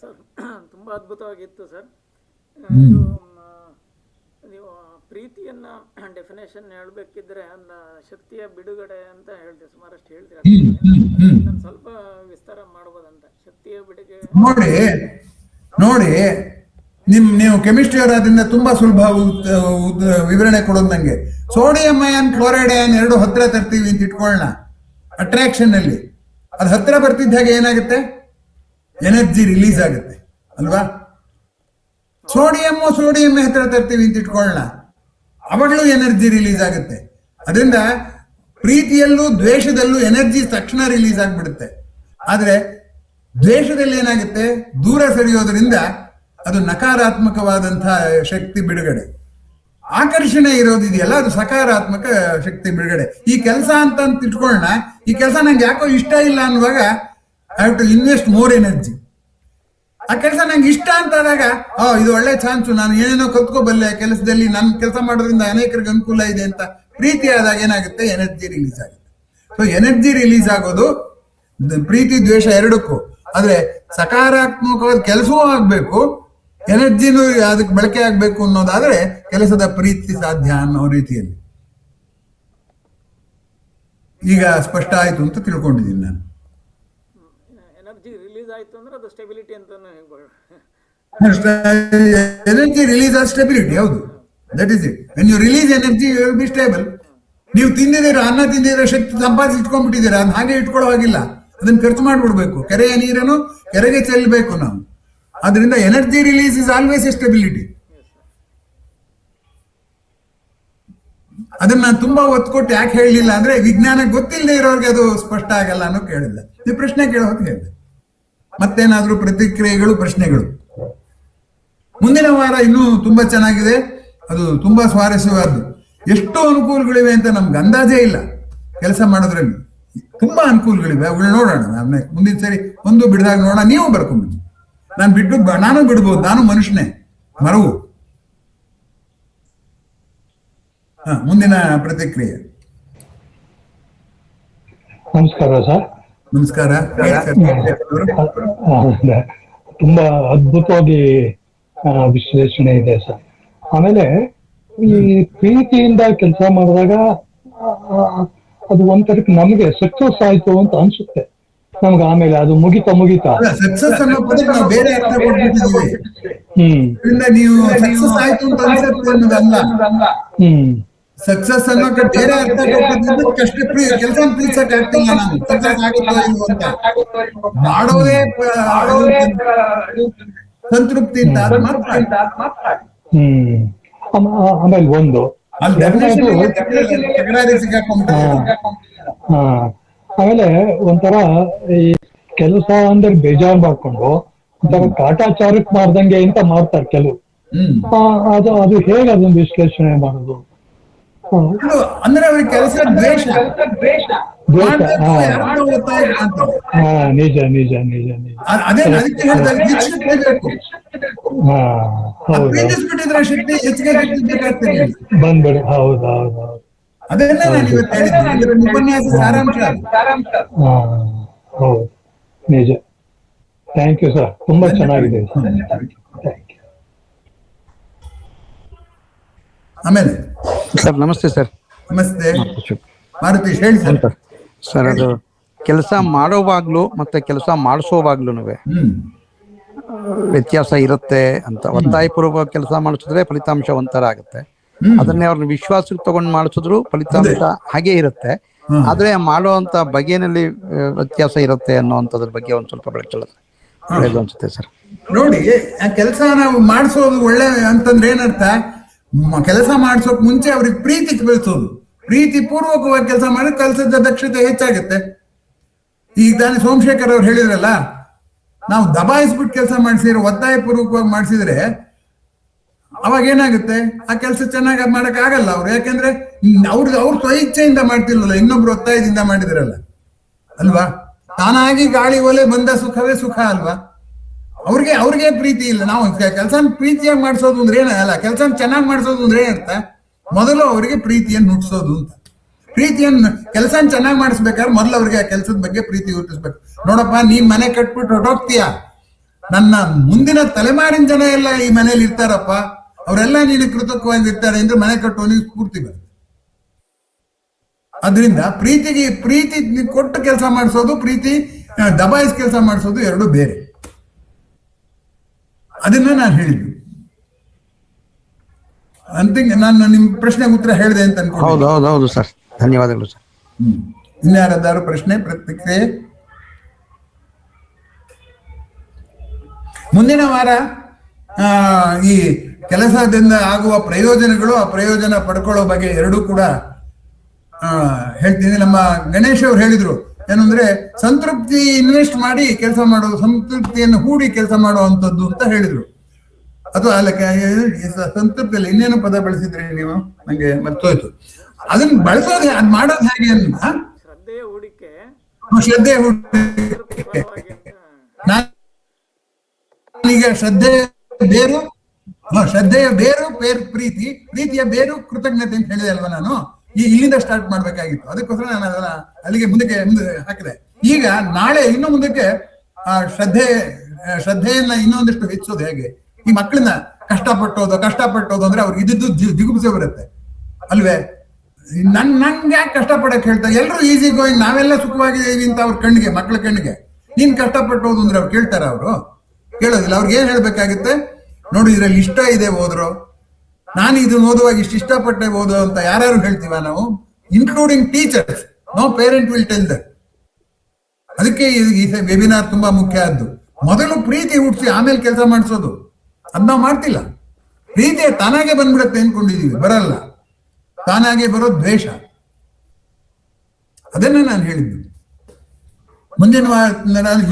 ಸರ್, ತುಂಬ ಅದ್ಭುತವಾಗಿತ್ತು ಸರ್. ನೀವು ಪ್ರೀತಿಯನ್ನ ಡೆಫಿನೇಷನ್ ಹೇಳ್ಬೇಕಿದ್ರೆ ಶಕ್ತಿಯ ಬಿಡುಗಡೆ ಅಂತ ಹೇಳ್ತೀವಿ, ಸುಮಾರಷ್ಟು ಹೇಳ್ತೀರಾ. ನಾನು ಸ್ವಲ್ಪ ವಿಸ್ತಾರ ಮಾಡ್ಬೋದಂತ. ಶಕ್ತಿಯ ಬಿಡುಗಡೆ ನೋಡಿ, ನೀವು ಕೆಮಿಸ್ಟ್ರಿ ಅವರಾದ್ರಿಂದ ತುಂಬಾ ಸುಲಭ ವಿವರಣೆ ಕೊಡೋದು ನಂಗೆ. ಸೋಡಿಯಂ ಅಯಾನ್, ಕ್ಲೋರೈಡ್ ಅಯಾನ್ ಎರಡು ಹತ್ರ ತರ್ತೀವಿ ಅಂತ ಇಟ್ಕೊಳ್ಳೋಣ. ಅಟ್ರಾಕ್ಷನ್ ಅಲ್ಲಿ ಅದು ಹತ್ರ ಬರ್ತಿದ್ದಾಗ ಏನಾಗುತ್ತೆ? ಎನರ್ಜಿ ರಿಲೀಸ್ ಆಗುತ್ತೆ ಅಲ್ವಾ? ಸೋಡಿಯಂ ಹತ್ರ ತರ್ತೀವಿ ಅಂತ ಇಟ್ಕೊಳ್ಳೋಣ, ಅವಾಗಲೂ ಎನರ್ಜಿ ರಿಲೀಸ್ ಆಗುತ್ತೆ. ಅದರಿಂದ ಪ್ರೀತಿಯಲ್ಲೂ ದ್ವೇಷದಲ್ಲೂ ಎನರ್ಜಿ ತಕ್ಷಣ ರಿಲೀಸ್ ಆಗ್ಬಿಡುತ್ತೆ. ಆದ್ರೆ ದ್ವೇಷದಲ್ಲಿ ಏನಾಗುತ್ತೆ? ದೂರ ಸರಿಯೋದ್ರಿಂದ ಅದು ನಕಾರಾತ್ಮಕವಾದಂತಹ ಶಕ್ತಿ ಬಿಡುಗಡೆ. ಆಕರ್ಷಣೆ ಇರೋದಿದೆಯಲ್ಲ, ಅದು ಸಕಾರಾತ್ಮಕ ಶಕ್ತಿ ಬಿಡುಗಡೆ. ಈ ಕೆಲಸ ಅಂತ ಇಟ್ಕೊಳ್ಳೋಣ, ಈ ಕೆಲಸ ನಂಗೆ ಯಾಕೋ ಇಷ್ಟ ಇಲ್ಲ ಅನ್ನುವಾಗ I have to invest more energy. ಆ ಕೆಲಸ ನಂಗೆ ಇಷ್ಟ ಅಂತ ಆದಾಗ ಇದು ಒಳ್ಳೆ ಚಾನ್ಸು, ನಾನು ಏನೇನೋ ಕಲ್ತ್ಕೋಬಲ್ಲೆ ಕೆಲಸದಲ್ಲಿ, ನನ್ನ ಕೆಲಸ ಮಾಡೋದ್ರಿಂದ ಅನೇಕರಿಗೆ ಅನುಕೂಲ ಇದೆ ಅಂತ ಪ್ರೀತಿ ಆದಾಗ ಏನಾಗುತ್ತೆ? ಎನರ್ಜಿ ರಿಲೀಸ್ ಆಗುತ್ತೆ. ಸೊ ಎನರ್ಜಿ ರಿಲೀಸ್ ಆಗೋದು ಪ್ರೀತಿ ದ್ವೇಷ ಎರಡಕ್ಕೂ. ಆದ್ರೆ ಸಕಾರಾತ್ಮಕವಾದ ಕೆಲಸವೂ ಆಗ್ಬೇಕು, ಎನರ್ಜಿನೂ ಅದಕ್ಕೆ ಬಳಕೆ ಆಗ್ಬೇಕು ಅನ್ನೋದಾದ್ರೆ ಕೆಲಸದ ಪ್ರೀತಿ ಸಾಧ್ಯ ಅನ್ನೋ ರೀತಿಯಲ್ಲಿ. ಈಗ ಸ್ಪಷ್ಟ ಆಯ್ತು ಅಂತ ತಿಳ್ಕೊಂಡಿದ್ದೀನಿ ನಾನು. ಎನರ್ಜಿ ರಿಲೀಸ್ ಆಯ್ತು ಅಂದ್ರೆ ಅದು ಸ್ಟೆಬಿಲಿಟಿ ಅಂತಾನು ಹೇಳ್ಬೋದು. ಎನರ್ಜಿ ರಿಲೀಸ್ ಆದ ಸ್ಟೆಬಿಲಿಟಿ, ಹೌದು, that is it. When you release energy you will be stable. ನೀವು ತಿಂದಿದ್ದೀರಾ, ಅನ್ನ ತಿಂದಿದ್ದೀರಾ, ಶಕ್ತಿ ಸಂಪಾದಿಸಿ ಇಟ್ಕೊಂಡ್ಬಿಟ್ಟಿದ್ದೀರಾ, ಅದನ್ನ ಹಾಗೆ ಇಟ್ಕೊಳ್ಳೋ ಹಾಗಿಲ್ಲ, ಅದನ್ನ ಖರ್ಚು ಮಾಡ್ಬಿಡ್ಬೇಕು. ಕೆರೆಯ ನೀರನ್ನು ಕೆರೆಗೆ ಚೆಲ್ಲಬೇಕು ನಾವು. ಆದ್ರಿಂದ energy release is always A stability. ಅದನ್ನ ತುಂಬಾ ಒತ್ತು ಕೊಟ್ಟು ಯಾಕೆ ಹೇಳಲಿಲ್ಲ ಅಂದ್ರೆ, ವಿಜ್ಞಾನ ಗೊತ್ತಿಲ್ಲದೆ ಇರೋರಿಗೆ ಅದು ಸ್ಪಷ್ಟ ಆಗಲ್ಲ ಅನ್ನೋ ಕೇಳಿಲ್ಲ. ಈ ಪ್ರಶ್ನೆ ಕೇಳೋದು ಹೇಳಿದೆ. ಮತ್ತೇನಾದ್ರೂ ಪ್ರತಿಕ್ರಿಯೆಗಳು, ಪ್ರಶ್ನೆಗಳು? ಮುಂದಿನ ವಾರ ಇನ್ನೂ ತುಂಬಾ ಚೆನ್ನಾಗಿದೆ, ಅದು ತುಂಬಾ ಸ್ವಾರಸ್ಯವಾದ್ದು. ಎಷ್ಟು ಅನುಕೂಲಗಳಿವೆ ಅಂತ ನಮ್ಗೆ ಅಂದಾಜೇ ಇಲ್ಲ. ಕೆಲಸ ಮಾಡೋದ್ರಲ್ಲಿ ತುಂಬಾ ಅನುಕೂಲಗಳಿವೆ, ಅವುಗಳು ನೋಡೋಣ. ಮುಂದಿನ ಸರಿ ಒಂದು ಬಿಡದಾಗ ನೋಡೋಣ. ನೀವು ಬರ್ಕೊಂಡ್ಬನ್ನಿ, ನಾನು ಬಿಡ್ಬೋದು, ನಾನು ಮನುಷ್ಯನೇ, ಮರವು. ಮುಂದಿನ ಪ್ರತಿಕ್ರಿಯೆ. ನಮಸ್ಕಾರ ಸರ್. ನಮಸ್ಕಾರ. ತುಂಬಾ ಅದ್ಭುತವಾಗಿ ವಿಶ್ಲೇಷಣೆ ಇದೆ ಸರ್. ಆಮೇಲೆ ಈ ಪ್ರೀತಿಯಿಂದ ಕೆಲಸ ಮಾಡಿದಾಗ ಅದು ಒಂಥರಕ್ಕೆ ನಮಗೆ ಸಕ್ಸಸ್ ಆಯ್ತು ಅಂತ ಅನ್ಸುತ್ತೆ ನಮ್ಗೆ. ಆಮೇಲೆ ಅದು ಮುಗಿತಾ ಸಕ್ಸಸ್ ಅನ್ನೋ ಪದಕ್ಕೆ ನಾವು ಬೇರೆ ಅರ್ಥ ಕೊಟ್ಬಿಟ್ಟಿದ್ದೀವಿ. ನೀವು ಸಕ್ಸಸ್ ಆಯ್ತು ಅಂತ ಅನ್ಸುತ್ತೆ ಅನ್ನೋದಲ್ಲ. ಸಕ್ಸಸ್ ಅನ್ನೋಕೆ ಬೇರೆ ಅರ್ಥ ಕೊಟ್ಟಿದ್ದು ಕಷ್ಟ ಕೆಲಸ ಪ್ರೀತಿಸಕ್ ಆಗ್ತಿಲ್ಲ, ನಾವು ಸಕ್ಸಸ್ ಆಗುತ್ತೋ ಇಲ್ವೋ ಅಂತ ಮಾಡೋದೇ ಸಂತೃಪ್ತಿ ಅಂತ ಆದ್ ಮಾತ್ರ. ಆಮೇಲೆ ಒಂದು ಅಲ್ಲಿ ತಕರಾರಿ ಸಿಕ್ಕಾಕೊಂಡ್ಬಿಟ್ಟು. ಆಮೇಲೆ ಒಂಥರ ಈ ಕೆಲಸ ಅಂದ್ರೆ ಬೇಜಾರ್ ಮಾಡ್ಕೊಂಡು ಒಂಥರ ಕಾಟಾಚಾರಕ್ ಮಾಡ್ದಂಗೆ ಅಂತ ಮಾಡ್ತಾರೆ ಕೆಲವು. ಅದು ಹೇಗೆ ಅದನ್ನ ವಿಶ್ಲೇಷಣೆ ಮಾಡೋದು? ಅಂದ್ರೆ ಅವ್ರಿಗೆ ಕೆಲಸ ದ್ವೇಷ. ನಿಜ ನಿಜ ನಿಜ ನಿಜ. ಅದೇ ಅದಕ್ಕೆ ಶಕ್ತಿ ಹೆಚ್ಚಿಗೆ ಬಂದ್ಬಿಡಿ. ಹೌದು ಹೌದು ಹೌದು. ಅದನ್ನ ನಾನು ಇವತ್ತು ಹೇಳಿದ್ದೆ ಉಪನ್ಯಾಸ ಸಾರಾಂಶ. ಹೌದು ನಿಜ. ಥ್ಯಾಂಕ್ ಯು ಸರ್, ತುಂಬಾ ಚೆನ್ನಾಗಿದೆ. ಆಮೇಲೆ ಸರ್ ನಮಸ್ತೆ ಸರ್. ನಮಸ್ತೆ ಮಾರುತೀಶ್, ಹೇಳಿ ಸರ್. ಸರ್ ಅದು ಕೆಲಸ ಮಾಡೋವಾಗ್ಲೂ ಮತ್ತೆ ಕೆಲಸ ಮಾಡಿಸೋವಾಗ್ಲೂ ವ್ಯತ್ಯಾಸ ಇರುತ್ತೆ ಅಂತ. ಒತ್ತಾಯಪೂರ್ವಕ ಕೆಲಸ ಮಾಡಿಸಿದ್ರೆ ಫಲಿತಾಂಶ ಒಂಥರ ಆಗುತ್ತೆ, ಅದನ್ನೇ ಅವ್ರನ್ನ ವಿಶ್ವಾಸಕ್ಕೆ ತಗೊಂಡು ಮಾಡಿಸಿದ್ರು ಫಲಿತಾಂಶ ಹಾಗೆ ಇರುತ್ತೆ. ಆದ್ರೆ ಮಾಡುವಂತ ಬಗೆನಲ್ಲಿ ವ್ಯತ್ಯಾಸ ಇರುತ್ತೆ ಅನ್ನೋಂಥದ್ರ ಬಗ್ಗೆ ಒಂದ್ ಸ್ವಲ್ಪ ಬೆಳಕಿಲ್ಲ ಅನ್ಸುತ್ತೆ ಸರ್. ನೋಡಿ, ಆ ಕೆಲಸ ನಾವು ಮಾಡಿಸೋದು ಒಳ್ಳೆ ಅಂತಂದ್ರೆ ಏನರ್ಥ, ಕೆಲಸ ಮಾಡಿಸೋಕ್ ಮುಂಚೆ ಅವ್ರಿಗೆ ಪ್ರೀತಿ ಬೆಳೆಸೋದು. ಪ್ರೀತಿ ಪೂರ್ವಕವಾಗಿ ಕೆಲಸ ಮಾಡಿ ಕೆಲಸದ ದಕ್ಷತೆ ಹೆಚ್ಚಾಗುತ್ತೆ. ಈಗ ತಾನೇ ಸೋಮಶೇಖರ್ ಅವ್ರು ಹೇಳಿದ್ರಲ್ಲ, ನಾವು ದಬಾಯಿಸ್ಬಿಟ್ಟು ಕೆಲಸ ಮಾಡಿಸಿದ್ರೆ, ಒತ್ತಾಯ ಪೂರ್ವಕವಾಗಿ ಮಾಡಿಸಿದ್ರೆ ಅವಾಗ ಏನಾಗುತ್ತೆ, ಆ ಕೆಲಸ ಚೆನ್ನಾಗಿ ಮಾಡಕ್ ಆಗಲ್ಲ ಅವ್ರು. ಯಾಕಂದ್ರೆ ಅವ್ರು ಸ್ವಇಚ್ಛೆಯಿಂದ ಮಾಡ್ತಿಲ್ವಲ್ಲ, ಇನ್ನೊಬ್ರು ಒತ್ತಾಯದಿಂದ ಮಾಡಿದ್ರಲ್ಲ ಅಲ್ವಾ. ತಾನಾಗಿ ಗಾಳಿ ಒಲೆ ಬಂದ ಸುಖವೇ ಸುಖ ಅಲ್ವಾ. ಅವ್ರಿಗೆ ಪ್ರೀತಿ ಇಲ್ಲ. ನಾವು ಕೆಲಸ ಪ್ರೀತಿಯಾಗಿ ಮಾಡಿಸೋದು ಅಂದ್ರೆ ಏನಲ್ಲ, ಕೆಲಸ ಚೆನ್ನಾಗಿ ಮಾಡಿಸೋದು ಅಂದ್ರೆ ಏನರ್ಥ, ಮೊದಲು ಅವರಿಗೆ ಪ್ರೀತಿಯನ್ನು ಹುಟ್ಟಿಸೋದು ಅಂತ. ಪ್ರೀತಿಯನ್ನು ಕೆಲಸ ಚೆನ್ನಾಗಿ ಮಾಡಿಸ್ಬೇಕಾದ್ರೆ ಮೊದಲು ಅವ್ರಿಗೆ ಆ ಕೆಲಸದ ಬಗ್ಗೆ ಪ್ರೀತಿ ಹುಟ್ಟಿಸ್ಬೇಕು. ನೋಡಪ್ಪ, ನೀನ್ ಮನೆ ಕಟ್ಬಿಟ್ಟು ಹೊರಟೋಗ್ತೀಯ, ನನ್ನ ಮುಂದಿನ ತಲೆಮಾರಿನ ಜನ ಎಲ್ಲ ಈ ಮನೇಲಿ ಇರ್ತಾರಪ್ಪ, ಅವರೆಲ್ಲ ನೀನು ಕೃತಜ್ಞವಾಗಿರ್ತಾರೆ ಅಂದ್ರೆ ಮನೆ ಕಟ್ಟುವನಿಗೆ ಸ್ಫೂರ್ತಿ ಬರುತ್ತೆ. ಅದರಿಂದ ಪ್ರೀತಿ ಕೊಟ್ಟು ಕೆಲಸ ಮಾಡಿಸೋದು, ಪ್ರೀತಿ ದಬಾಯಿಸಿ ಕೆಲಸ ಮಾಡಿಸೋದು ಎರಡು ಬೇರೆ. ಅದನ್ನ ನಾನು ಹೇಳಿದ್ದು. ನಾನು ನಿಮ್ ಪ್ರಶ್ನೆಗೆ ಉತ್ತರ ಹೇಳಿದೆ ಅಂತ ಅನ್ಕೊಂಡು. ಹೌದು ಹೌದು ಹೌದು ಸರ್, ಧನ್ಯವಾದಗಳು ಸರ್. ಇನ್ಯಾರದಾರು ಪ್ರಶ್ನೆ, ಪ್ರತಿಕ್ರಿಯೆ? ಮುಂದಿನ ವಾರ ಈ ಕೆಲಸದಿಂದ ಆಗುವ ಪ್ರಯೋಜನಗಳು, ಆ ಪ್ರಯೋಜನ ಪಡ್ಕೊಳ್ಳೋ ಬಗ್ಗೆ ಎರಡೂ ಕೂಡ ಹೇಳ್ತೀನಿ. ನಮ್ಮ ಗಣೇಶ್ ಅವ್ರು ಹೇಳಿದ್ರು ಏನಂದ್ರೆ, ಸಂತೃಪ್ತಿ ಇನ್ವೆಸ್ಟ್ ಮಾಡಿ ಕೆಲಸ ಮಾಡೋದು, ಸಂತೃಪ್ತಿಯನ್ನು ಹೂಡಿ ಕೆಲಸ ಮಾಡುವಂಥದ್ದು ಅಂತ ಹೇಳಿದ್ರು. ಅದು ಅಲ್ಲ, ಸಂತೃಪ್ತಿಯಲ್ಲಿ ಇನ್ನೇನು ಪದ ಬಳಸಿದ್ರಿ ನೀವು, ನಂಗೆ ಮರ್ತೋಯ್ತು. ಅದನ್ನ ಬಳಸೋದು, ಅದ್ ಮಾಡೋದು ಹೇಗೆ ಅಂತ. ಶ್ರದ್ಧೆಯ ಹೂಡಿಕೆ, ಶ್ರದ್ಧೆ ಹೂಡಿಕೆ. ನಾನೀಗ ಶ್ರದ್ಧೆಯ ಬೇರು ಪ್ರೀತಿ, ಪ್ರೀತಿಯ ಬೇರು ಕೃತಜ್ಞತೆ ಅಂತ ಹೇಳಿದೆ ಅಲ್ವಾ. ನಾನು ಇಲ್ಲಿಂದ ಸ್ಟಾರ್ಟ್ ಮಾಡ್ಬೇಕಾಗಿತ್ತು, ಅದಕ್ಕೋಸ್ಕರ ನಾನು ಅದನ್ನ ಅಲ್ಲಿಗೆ ಮುಂದೆ ಹಾಕಿದೆ. ಈಗ ನಾಳೆ ಇನ್ನು ಮುಂದಕ್ಕೆ ಆ ಶ್ರದ್ಧೆಯನ್ನ ಇನ್ನೊಂದಿಷ್ಟು ಹೆಚ್ಚೋದು ಹೇಗೆ. ಈ ಮಕ್ಕಳನ್ನ ಕಷ್ಟಪಟ್ಟೋದು ಅಂದ್ರೆ ಅವ್ರಿಗೆ ಇದ್ದು ಜಿಗುಪ್ಸೆ ಬರುತ್ತೆ ಅಲ್ವೇ. ನಂಗೆ ಯಾಕೆ ಕಷ್ಟಪಡಕ್ ಹೇಳ್ತಾರೆ, ಎಲ್ರು ಈಸಿ ಗೋಯಿಂಗ್, ನಾವೆಲ್ಲ ಸುಖವಾಗಿದ್ದೀವಿ ಅಂತ ಅವ್ರ ಕಣ್ಣಿಗೆ, ಮಕ್ಕಳ ಕಣ್ಣಿಗೆ ನೀನ್ ಕಷ್ಟಪಟ್ಟೋದು ಅಂದ್ರೆ ಅವ್ರು ಕೇಳ್ತಾರ? ಅವರು ಕೇಳೋದಿಲ್ಲ. ಅವ್ರಿಗೆ ಏನ್ ಹೇಳ್ಬೇಕಾಗುತ್ತೆ, ನೋಡಿ ಇದ್ರಲ್ಲಿ ಇಷ್ಟ ಇದೆ ಓದ್ರು, ನಾನು ಇದನ್ನ ಓದುವಾಗ ಇಷ್ಟಪಟ್ಟೆ ಓದು ಅಂತ ಯಾರು ಹೇಳ್ತೀವ ನಾವು, including teachers. No parent will tell that. ಅದಕ್ಕೆ ಈ ವೆಬಿನಾರ್ ತುಂಬಾ ಮುಖ್ಯ ಆದ್ದು. ಮೊದಲು ಪ್ರೀತಿ ಹುಟ್ಟಿಸಿ ಆಮೇಲೆ ಕೆಲಸ ಮಾಡಿಸೋದು, ಅದ್ ನಾವು ಮಾಡ್ತಿಲ್ಲ. ಪ್ರೀತಿ ತಾನಾಗೆ ಬಂದ್ಬಿಡತ್ತೆ ಅನ್ಕೊಂಡಿದೀವಿ, ಬರಲ್ಲ. ತಾನಾಗೆ ಬರೋ ದ್ವೇಷ. ಅದನ್ನ ನಾನು ಹೇಳಿದ್ದು. ಮುಂದಿನ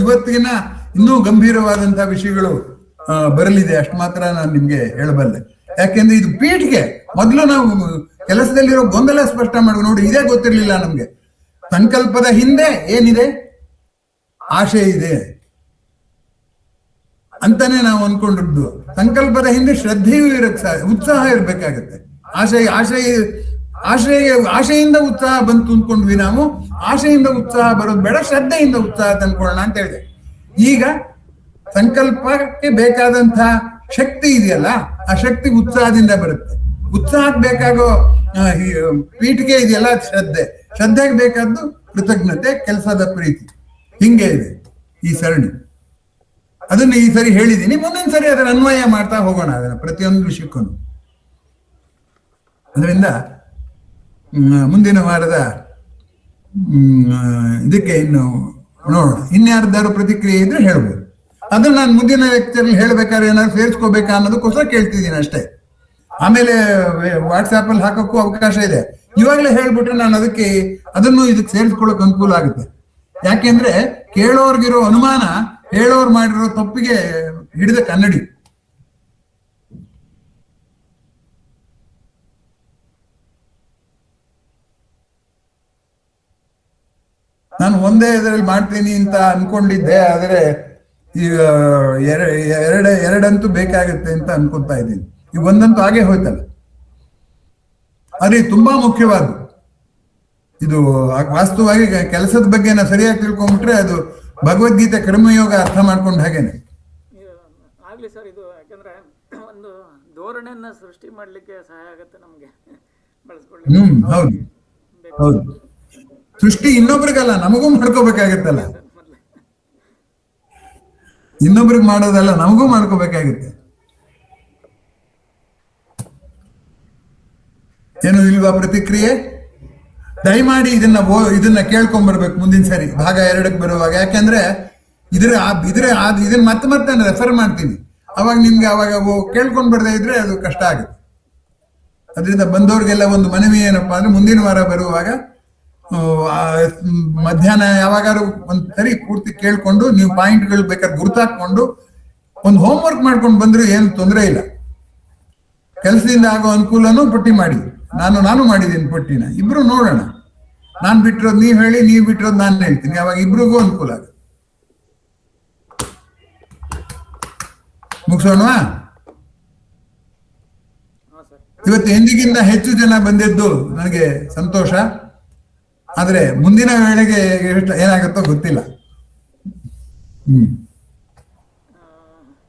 ಇವತ್ತಿನ ಇನ್ನೂ ಗಂಭೀರವಾದಂತಹ ವಿಷಯಗಳು ಬರಲಿದೆ, ಅಷ್ಟು ಮಾತ್ರ ನಾನು ನಿಮ್ಗೆ ಹೇಳಬಲ್ಲೆ. ಯಾಕೆಂದ್ರೆ ಇದು ಪೀಠಿಗೆ. ಮೊದಲು ನಾವು ಕೆಲಸದಲ್ಲಿರೋ ಗೊಂದಲ ಸ್ಪಷ್ಟ ಮಾಡುವ. ನೋಡಿ, ಇದೇ ಗೊತ್ತಿರ್ಲಿಲ್ಲ ನಮ್ಗೆ. ಸಂಕಲ್ಪದ ಹಿಂದೆ ಏನಿದೆ, ಆಶೆ ಇದೆ ಅಂತಾನೆ ನಾವು ಅನ್ಕೊಂಡಿದ್ದು. ಸಂಕಲ್ಪದ ಹಿಂದೆ ಶ್ರದ್ಧೆಯೂ ಉತ್ಸಾಹ ಇರ್ಬೇಕಾಗತ್ತೆ. ಆಶೆಯಿಂದ ಉತ್ಸಾಹ ಬಂತು ಅನ್ಕೊಂಡ್ವಿ ನಾವು. ಆಶೆಯಿಂದ ಉತ್ಸಾಹ ಬರೋದು ಬೇಡ, ಶ್ರದ್ಧೆಯಿಂದ ಉತ್ಸಾಹ ತಂದ್ಕೊಳ್ಳೋಣ ಅಂತ ಹೇಳಿದೆ. ಈಗ ಸಂಕಲ್ಪಕ್ಕೆ ಬೇಕಾದಂತಹ ಶಕ್ತಿ ಇದೆಯಲ್ಲ, ಆ ಶಕ್ತಿ ಉತ್ಸಾಹದಿಂದ ಬರುತ್ತೆ. ಉತ್ಸಾಹಕ್ಕೆ ಬೇಕಾಗೋ ಪೀಠಿಗೆ ಇದೆಯಲ್ಲ, ಶ್ರದ್ಧೆಗೆ ಬೇಕಾದ್ದು ಕೃತಜ್ಞತೆ, ಕೆಲಸದ ಪ್ರೀತಿ. ಹಿಂಗೆ ಇದೆ ಈ ಸರಣಿ. ಅದನ್ನ ಈ ಸರಿ ಹೇಳಿದ್ದೀನಿ, ಮುಂದಿನ ಸರಿ ಅದರ ಅನ್ವಯ ಮಾಡ್ತಾ ಹೋಗೋಣ ಅದನ್ನ ಪ್ರತಿಯೊಂದು ವಿಷಯಕ್ಕೂ. ಅದರಿಂದ ಮುಂದಿನ ವಾರದ ಇದಕ್ಕೆ ಇನ್ನು ನೋಡೋಣ. ಇನ್ಯಾರ್ದಾರು ಪ್ರತಿಕ್ರಿಯೆ ಇದ್ರೆ ಹೇಳ್ಬೋದು. ಅದನ್ನ ನಾನು ಮುಂದಿನ ಲೆಕ್ಚರ್ ಹೇಳ್ಬೇಕಾದ್ರೆ ಏನಾದ್ರು ಸೇರಿಸ್ಕೋಬೇಕಾ ಅನ್ನೋದಕ್ಕೋಸ್ಕರ ಕೇಳ್ತಿದ್ದೀನಿ ಅಷ್ಟೇ. ಆಮೇಲೆ ವಾಟ್ಸ್ಆಪ್ ಅಲ್ಲಿ ಹಾಕೋಕ್ಕೂ ಅವಕಾಶ ಇದೆ. ಇವಾಗಲೇ ಹೇಳ್ಬಿಟ್ರೆ ನಾನು ಅದನ್ನು ಇದಕ್ಕೆ ಸೇರಿಸ್ಕೊಳ್ಳೋಕೆ ಅನುಕೂಲ ಆಗುತ್ತೆ. ಯಾಕೆಂದ್ರೆ ಕೇಳೋರ್ಗಿರೋ ಅನುಮಾನ ಹೇಳೋರು ಮಾಡಿರೋ ತಪ್ಪಿಗೆ ಹಿಡಿದ ಕನ್ನಡಿ. ನಾನು ಒಂದೇ ಇದರಲ್ಲಿ ಮಾಡ್ತೀನಿ ಅಂತ ಅನ್ಕೊಂಡಿದ್ದೆ, ಆದ್ರೆ ಈಗ ಎರಡಂತೂ ಬೇಕಾಗುತ್ತೆ ಅಂತ ಅನ್ಕೊಂತಾ ಇದ್ದೀನಿ. ಈಗ ಒಂದಂತೂ ಹಾಗೆ ಹೋಯ್ತಲ್ಲ. ಅದೇ ತುಂಬಾ ಮುಖ್ಯವಾದ್ದು ಇದು. ವಾಸ್ತವವಾಗಿ ಕೆಲಸದ ಬಗ್ಗೆ ನಾವು ಸರಿಯಾಗಿ ತಿಳ್ಕೊಂಡ್ಬಿಟ್ರೆ ಅದು ಭಗವದ್ಗೀತೆ ಕರ್ಮಯೋಗ ಅರ್ಥ ಮಾಡ್ಕೊಂಡ ಹಾಗೇನೆ ಆಗ್ಲಿ ಸರ್. ಇದು ಯಾಕಂದ್ರೆ ಒಂದು ಧೋರಣೆಯನ್ನ ಸೃಷ್ಟಿ ಮಾಡ್ಲಿಕ್ಕೆ ಸಹಾಯ ಆಗುತ್ತೆ ನಮ್ಗೆ ಬಳಸ್ಕೊಳ್ಳಿ. ಹೌದು ಹೌದು. ಸೃಷ್ಟಿ ಇನ್ನೊಬ್ರಿಗಲ್ಲ, ನಮಗೂ ಮಾಡ್ಕೋಬೇಕಾಗತ್ತಲ್ಲ. ಇನ್ನೊಬ್ರಿಗೆ ಮಾಡೋದಲ್ಲ, ನಮಗೂ ಮಾಡ್ಕೋಬೇಕಾಗುತ್ತೆ. ಏನು ಇಲ್ವಾ ಪ್ರತಿಕ್ರಿಯೆ? ದಯಮಾಡಿ ಇದನ್ನ ಕೇಳ್ಕೊಂಡ್ಬರ್ಬೇಕು ಮುಂದಿನ ಸರಿ ಭಾಗ 2ಕ್ಕೆ ಬರುವಾಗ. ಯಾಕೆಂದ್ರೆ ಇದನ್ನ ಮತ್ತೆ ರೆಫರ್ ಮಾಡ್ತೀನಿ. ಅವಾಗ ನಿಮ್ಗೆ ಅವಾಗ ಕೇಳ್ಕೊಂಡ್ ಬರ್ದೇ ಇದ್ರೆ ಅದು ಕಷ್ಟ ಆಗುತ್ತೆ. ಅದರಿಂದ ಬಂದವ್ರಿಗೆಲ್ಲ ಒಂದು ಮನವಿ ಏನಪ್ಪಾ ಅಂದ್ರೆ, ಮುಂದಿನ ವಾರ ಬರುವಾಗ ಮಧ್ಯಾಹ್ನ ಯಾವಾಗಾರು ಒಂದ್ಸರಿ ಪೂರ್ತಿ ಕೇಳ್ಕೊಂಡು ನೀವು ಪಾಯಿಂಟ್ಗಳು ಬೇಕಾದ್ರೆ ಗುರ್ತಾಕೊಂಡು ಒಂದು ಹೋಮ್ ವರ್ಕ್ ಮಾಡ್ಕೊಂಡು ಬಂದ್ರು ಏನು ತೊಂದರೆ ಇಲ್ಲ. ಕೆಲಸದಿಂದ ಆಗೋ ಅನುಕೂಲನೂ ಪಟ್ಟಿ ಮಾಡಿ. ನಾನು ಮಾಡಿದ್ದೀನಿ ಪಟ್ಟಿನ. ಇಬ್ರು ನೋಡೋಣ. ನಾನ್ ಬಿಟ್ಟಿರೋದು ನೀವ್ ಹೇಳಿ, ನೀವ್ ಬಿಟ್ಟಿರೋದು ನಾನು ಹೇಳ್ತೀನಿ. ಅವಾಗ ಇಬ್ರಿಗೂ ಅನುಕೂಲ ಆಗುತ್ತೆ. ಮುಗಿಸೋಣವಾ? ಇವತ್ತು ಎಂದಿಗಿಂತ ಹೆಚ್ಚು ಜನ ಬಂದಿದ್ದು ನನಗೆ ಸಂತೋಷ. ಆದ್ರೆ ಮುಂದಿನ ವೇಳೆಗೆ ಏನಾಗುತ್ತೋ ಗೊತ್ತಿಲ್ಲ.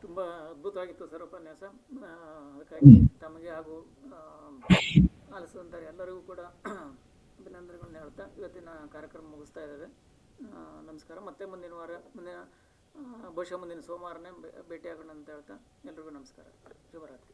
ತುಂಬಾ ಅದ್ಭುತವಾಗಿತ್ತು ಸರ್ ಉಪನ್ಯಾಸ. ಅದಕ್ಕಾಗಿ ತಮಗೆ ಹಾಗೂ ಆಲಿಸಿದಂಥ ಎಲ್ಲರಿಗೂ ಕೂಡ ಅಭಿನಂದನೆಗಳನ್ನ ಹೇಳ್ತಾ ಇವತ್ತಿನ ಕಾರ್ಯಕ್ರಮ ಮುಗಿಸ್ತಾ ಇದ್ದೇವೆ. ನಮಸ್ಕಾರ. ಮತ್ತೆ ಮುಂದಿನ ವಾರ ಬಹುಶಃ ಮುಂದಿನ ಸೋಮವಾರನೇ ಭೇಟಿಯಾಗೋಣ ಅಂತ ಹೇಳ್ತಾ ಎಲ್ರಿಗೂ ನಮಸ್ಕಾರ. ಶುಭರಾತ್ರಿ.